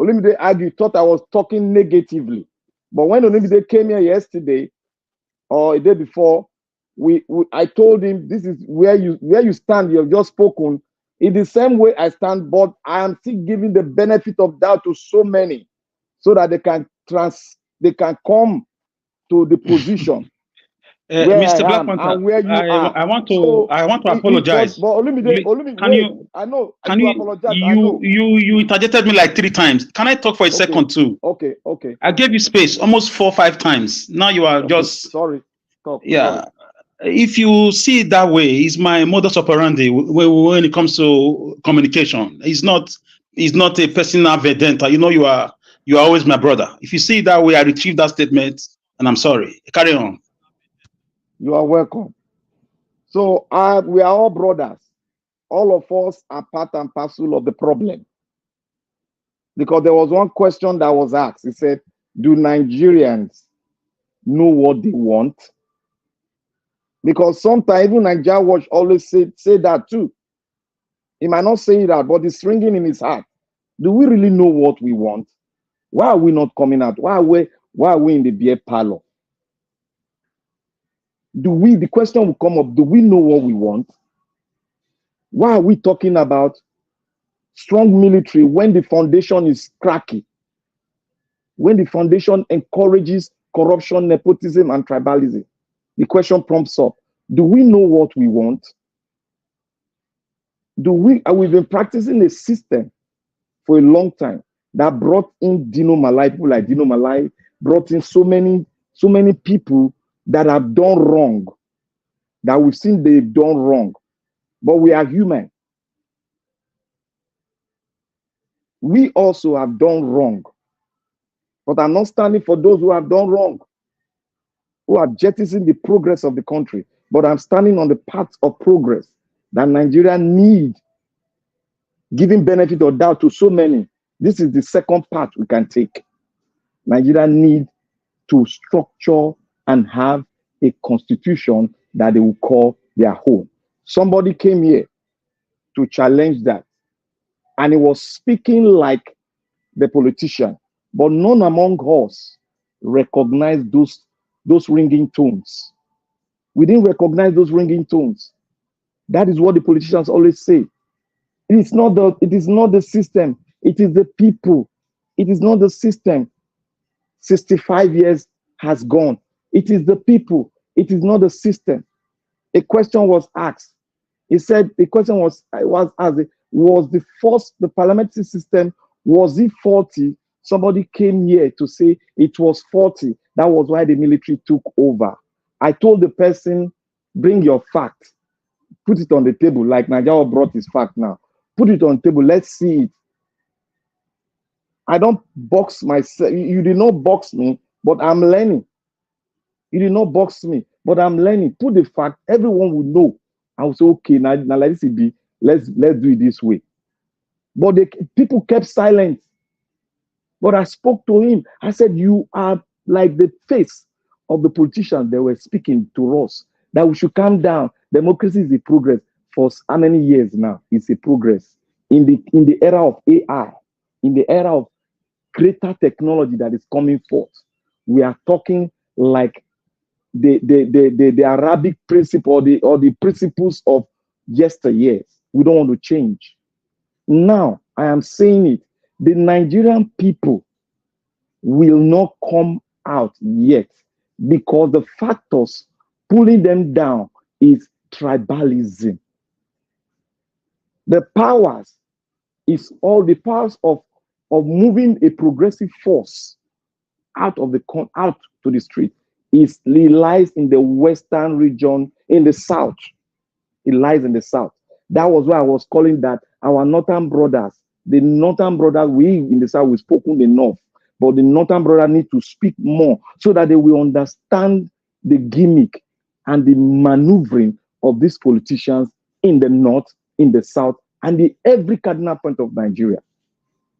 Olumide argued, thought I was talking negatively. But when Olumide came here yesterday or a day before, I told him this is where you stand. You have just spoken in the same way I stand, but I am still giving the benefit of doubt to so many, so that they can come to the position where Mr. I Black am Panther, and where you are. I want So to apologize. but Olumide, Can wait. you I know can you you apologize. I know. you interjected me like 3 times. Can I talk for a second too? Okay. I gave you space almost 4 or 5 times. Now you are just sorry. Stop. Yeah. Sorry. If you see it that way, it's my modus operandi when it comes to communication. It's not a personal vendetta. You know, you are always my brother. If you see it that way, I retrieve that statement, and I'm sorry. Carry on. You are welcome. So we are all brothers. All of us are part and parcel of the problem. Because there was one question that was asked. It said, do Nigerians know what they want? Because sometimes even Nigeria Watch always say that too. He might not say that, but it's ringing in his heart. Do we really know what we want? Why are we not coming out? Why are we in the beer parlor? The question will come up, do we know what we want? Why are we talking about strong military when the foundation is cracky? When the foundation encourages corruption, nepotism, and tribalism? The question prompts up, do we know what we want? We've been practicing a system for a long time that brought in Dino Malai, people like Dino Malai, brought in so many people that have done wrong, that we've seen they've done wrong. But we are human. We also have done wrong. But I'm not standing for those who have done wrong, who have jettisoned the progress of the country. But I'm standing on the path of progress that Nigeria need, giving benefit of doubt to so many. This is the second part we can take. Nigeria need to structure and have a constitution that they will call their home. Somebody came here to challenge that, and he was speaking like the politician, but none among us recognized those ringing tones. We didn't recognize those ringing tones. That is what the politicians always say. It is not the system, it is the people. It is not the system. 65 years has gone. It is the people. It is not the system. A question was asked. He said the question was asked, was the parliamentary system, was it faulty? Somebody came here to say it was faulty. That was why the military took over. I told the person, bring your fact. Put it on the table, like Nigeria brought his fact now. Put it on the table. Let's see it. I don't box myself. You did not box me, but I'm learning. You did not box me, but I'm learning. Put the fact, everyone will know. I will say, okay, now let it be. Let's do it this way. But people kept silent. But I spoke to him. I said, you are like the face of the politicians that were speaking to us, that we should calm down. Democracy is a progress. For how many years now? It's a progress. In the era of AI, in the era of greater technology that is coming forth, we are talking like the Arabic principle or the principles of yesteryears. We don't want to change. Now, I am saying it. The Nigerian people will not come out yet because the factors pulling them down is tribalism. The powers is all the powers of moving a progressive force out to the street. It lies in the western region, in the south. It lies in the south. That was why I was calling that our northern brothers. The northern brothers, we in the south, we spoken the north, but the northern brothers need to speak more so that they will understand the gimmick and the maneuvering of these politicians in the north, in the south, and in every cardinal point of Nigeria.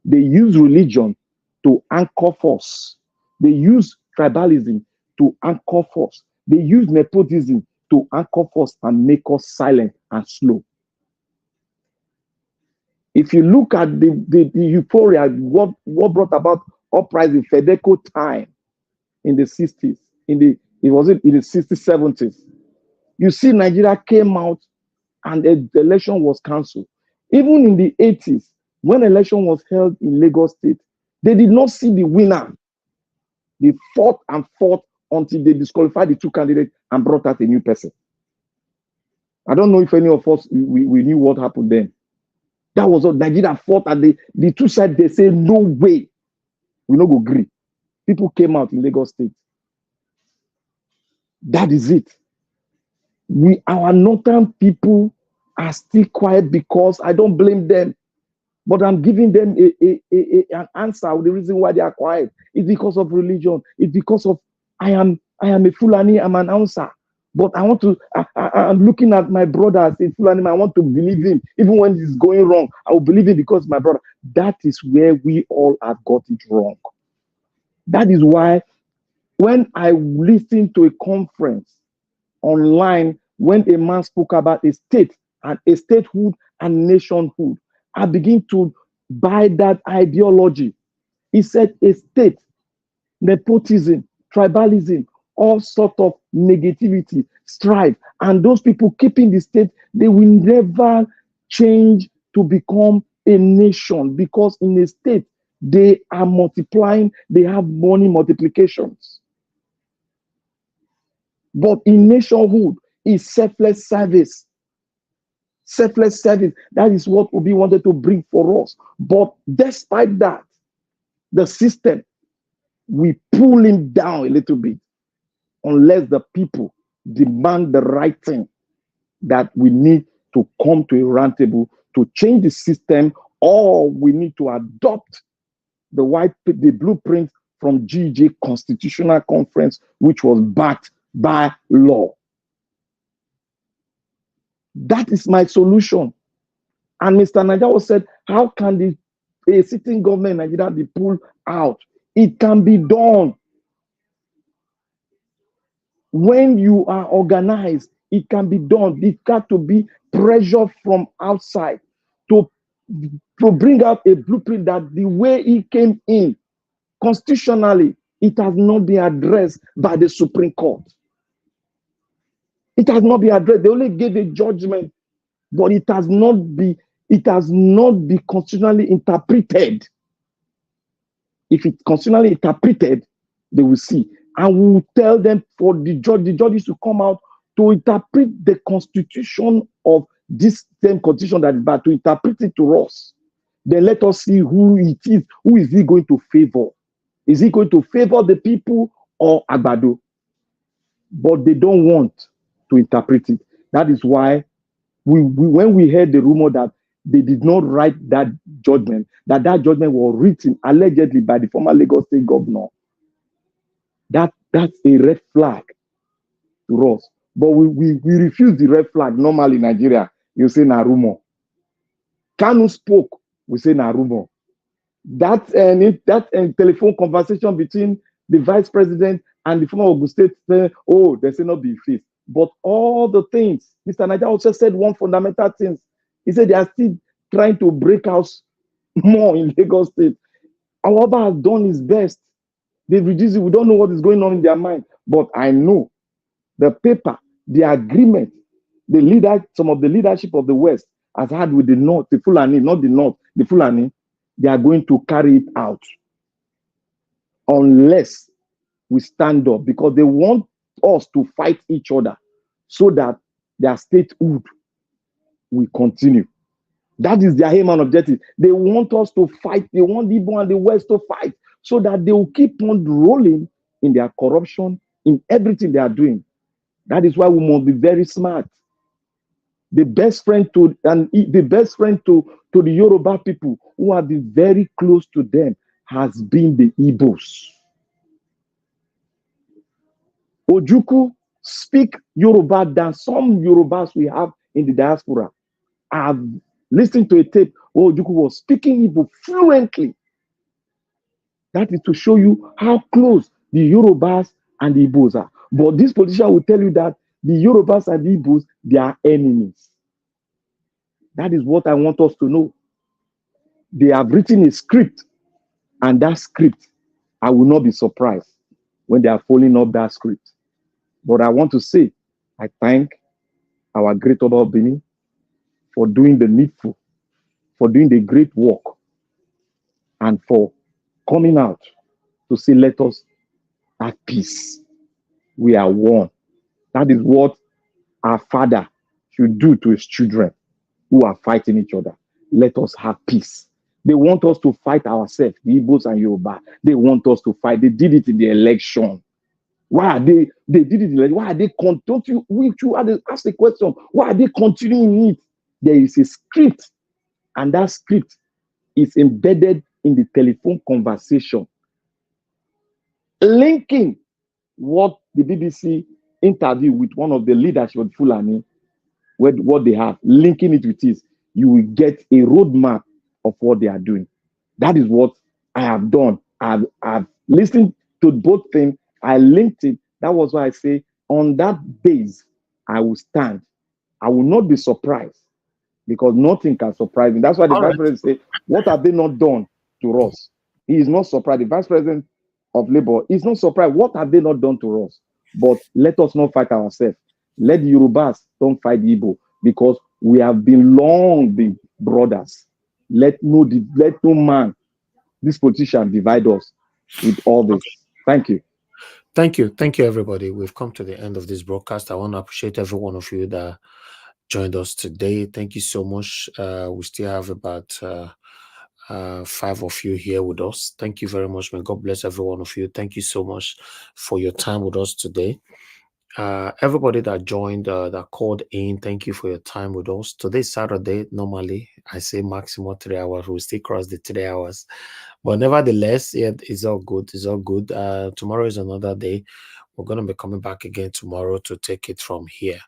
They use religion to anchor force. They use tribalism to anchor force. They use nepotism to anchor force and make us silent and slow. If you look at the euphoria, what brought about uprising, Fedeco time in the 60s, in the 60s, 70s, you see Nigeria came out and the election was cancelled. Even in the 80s, when election was held in Lagos State, they did not see the winner. They fought and fought until they disqualified the two candidates and brought out a new person. I don't know if any of us, we knew what happened then. That was what Nigeria fought, and the two sides, they say, no way, we no go agree. People came out in Lagos State. That is it. Our northern people are still quiet because I don't blame them, but I'm giving them an answer. The reason why they are quiet is because of religion. It's because of I am a Fulani, I'm an answer. But I want to, I'm looking at my brother as a Fulani, I want to believe him. Even when it's going wrong, I will believe him because my brother. That is where we all have got it wrong. That is why when I listened to a conference online, when a man spoke about a state and a statehood and nationhood, I begin to buy that ideology. He said a state, nepotism, tribalism, all sort of negativity, strife, and those people keeping the state, they will never change to become a nation, because in a state, they are multiplying, they have money multiplications. But in nationhood, is selfless service. Selfless service. That is what Obi wanted to bring for us. But despite that, the system, we pull him down a little bit unless the people demand the right thing, that we need to come to a round table to change the system, or we need to adopt the blueprint from GJ Constitutional Conference, which was backed by law. That is my solution. And Mr. Najawo said, how can a sitting government in Nigeria be pulled out? It can be done. When you are organized, it can be done. It got to be pressure from outside to bring out a blueprint that the way it came in, constitutionally, it has not been addressed by the Supreme Court. It has not been addressed. They only gave a judgment, but it has not been constitutionally interpreted. If it's constitutionally interpreted, they will see. And we will tell them for the judges to come out to interpret the constitution of this same constitution that is bad, to interpret it to us. Then let us see who it is. Who is he going to favor? Is he going to favor the people or Agbado? But they don't want to interpret it. That is why when we heard the rumor that they did not write that judgment, that judgment was written allegedly by the former Lagos State governor, that's a red flag to us. But we refuse the red flag. Normally in Nigeria, you say na rumor. Kanu spoke, we say na rumor. That telephone conversation between the vice president and the former Ogun State, they say not be face. But all the things, Mr. Naija also said one fundamental thing. He said they are still trying to break out more in Lagos State. Awaba has done his best. They've reduced it. We don't know what is going on in their mind. But I know the paper, the agreement, some of the leadership of the West has had with the North, the Fulani, not the North, the Fulani, they are going to carry it out unless we stand up, because they want us to fight each other so that their statehood will continue. That is their aim and objective. They want us to fight. They want the Igbo and the West to fight so that they will keep on rolling in their corruption, in everything they are doing. That is why we must be very smart. The best friend to the Yoruba people who have been very close to them has been the Igbos. Ojukwu speak Yoruba than some Yorubas we have in the diaspora. I've listened to a tape where Ojukwu was speaking Igbo fluently. That is to show you how close the Yorubas and the Igbos are. But this politician will tell you that the Yorubas and the Igbos, they are enemies. That is what I want us to know. They have written a script, and that script, I will not be surprised when they are following up that script. But I want to say, I thank our great Oba of Benin for doing the needful, for doing the great work, and for coming out to say, let us have peace. We are one. That is what our father should do to his children who are fighting each other. Let us have peace. They want us to fight ourselves, the Igbos and Yoruba. They want us to fight. They did it in the election. Why are they did it in the election? Why are they don't you ask the question? Why are they continuing it? There is a script, and that script is embedded in the telephone conversation, linking what the BBC interview with one of the leadership of Fulani, what they have, linking it with this, you will get a roadmap of what they are doing. That is what I have done. I've listened to both things. I linked it. That was why I say, on that base, I will stand. I will not be surprised, because nothing can surprise me. That's why the vice president say, what have they not done to us? He is not surprised. The vice president of Labour is not surprised. What have they not done to us? But let us not fight ourselves. Let the Yorubas don't fight the Igbo, because we have been long been brothers. Let no man, this politician, divide us with all this. Thank you. Thank you. Thank you, everybody. We've come to the end of this broadcast. I want to appreciate every one of you that joined us today. Thank you so much. We still have about 5 of you here with us. Thank you very much. May God bless every one of you. Thank you so much for your time with us today. Everybody that joined, that called in, thank you for your time with us. Today's Saturday. Normally, I say maximum 3 hours. We'll still cross the 3 hours. But nevertheless, yeah, it's all good. It's all good. Tomorrow is another day. We're going to be coming back again tomorrow to take it from here.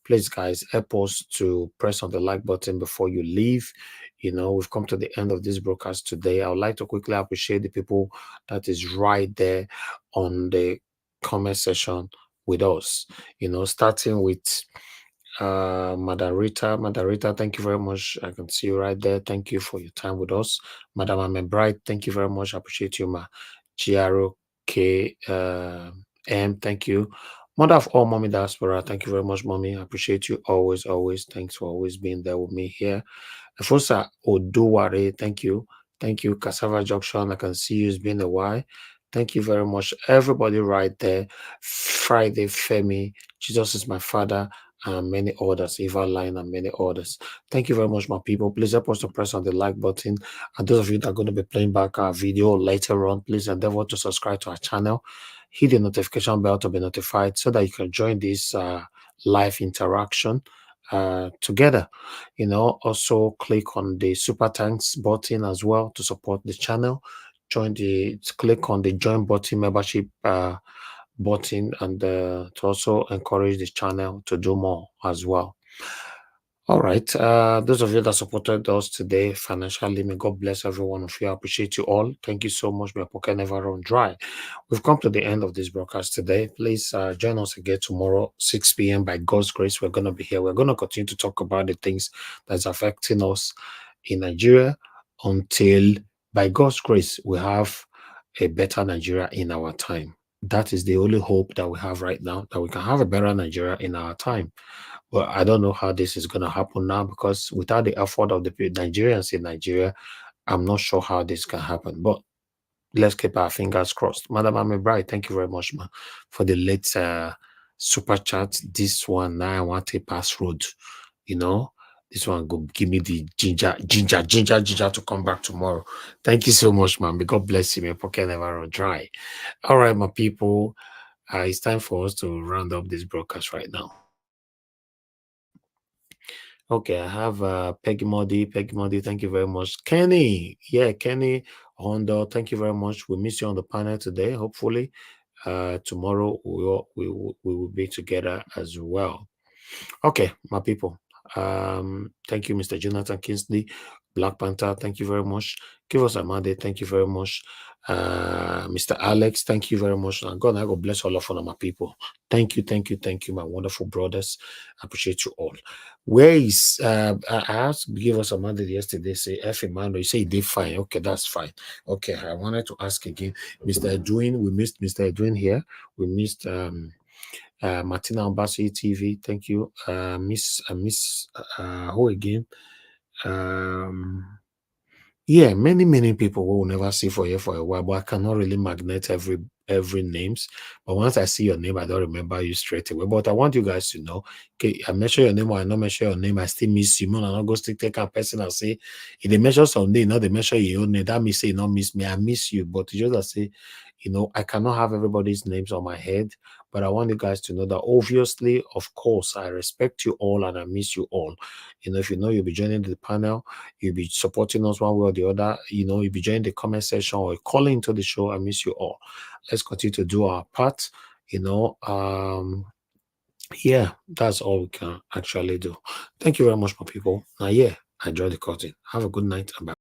Please, guys, help us to press on the like button before you leave. You know, we've come to the end of this broadcast today. I would like to quickly appreciate the people that is right there on the comment section with us. You know, starting with Madarita, thank you very much. I can see you right there. Thank you for your time with us. Madam Amebright, thank you very much. I appreciate you, ma. GROK M, thank you. Mother of all, Mommy Diaspora, thank you very much, Mommy. I appreciate you always. Thanks for always being there with me here. Efosa Oduware, thank you. Thank you, Cassava Junction. I can see you. It's been a while. Thank you very much, everybody right there. Friday Femi, Jesus is my father, and many others, Eva Line, and many others. Thank you very much, my people. Please help us to press on the like button. And those of you that are going to be playing back our video later on, please endeavor to subscribe to our channel. Hit the notification bell to be notified so that you can join this live interaction together. You know, also click on the super thanks button as well to support the channel. Click on the join button, membership button, and to also encourage the channel to do more as well. All right, those of you that supported us today financially, may God bless every one of you. I appreciate you all. Thank you so much. My pocket never run dry. We've come to the end of this broadcast today. Please join us again tomorrow, 6 p.m. by God's grace. We're going to be here. We're going to continue to talk about the things that's affecting us in Nigeria until, by God's grace, we have a better Nigeria in our time. That is the only hope that we have right now, that we can have a better Nigeria in our time. Well, I don't know how this is going to happen now, because without the effort of the Nigerians in Nigeria, I'm not sure how this can happen. But let's keep our fingers crossed. Madam Amebright, thank you very much, ma, for the late super chat. This one, now I want to pass road. You know, this one go give me the ginger to come back tomorrow. Thank you so much, man. May God bless you. My pocket never run dry. All right, my people, it's time for us to round up this broadcast right now. Okay, I have Peggy Modi, thank you very much. Kenny, yeah, Kenny Honda, thank you very much. We miss you on the panel today. Hopefully, tomorrow we will be together as well. Okay, my people, Thank you, Mr. Jonathan Kingsley. Black Panther, thank you very much. Give us a mandate, thank you very much. Mr. Alex, thank you very much. And God, I go bless all of my people. Thank you, my wonderful brothers. I appreciate you all. Where is I asked give us a mandate yesterday, say F Emmanuel, you say he did fine. Okay, that's fine. Okay, I wanted to ask again, Mr. Edwin, we missed Mr. Edwin here. We missed Martina Ambassi TV, thank you. Miss who again? Yeah, many people will never see for you for a while, but I cannot really magnet every names. But once I see your name, I don't remember you straight away. But I want you guys to know, okay, I measure your name or I not measure your name, I still miss you. I not go still take a person and say, if they measure someday, not they measure your own name, that means say not miss me, I miss you. But just to say, I cannot have everybody's names on my head, but I want you guys to know that obviously, of course, I respect you all and I miss you all. If you'll be joining the panel, you'll be supporting us one way or the other, you'll be joining the comment section or calling into the show. I miss you all. Let's continue to do our part. Yeah, that's all we can actually do. Thank you very much, my people. Now, yeah, enjoy the curtain. Have a good night and bye.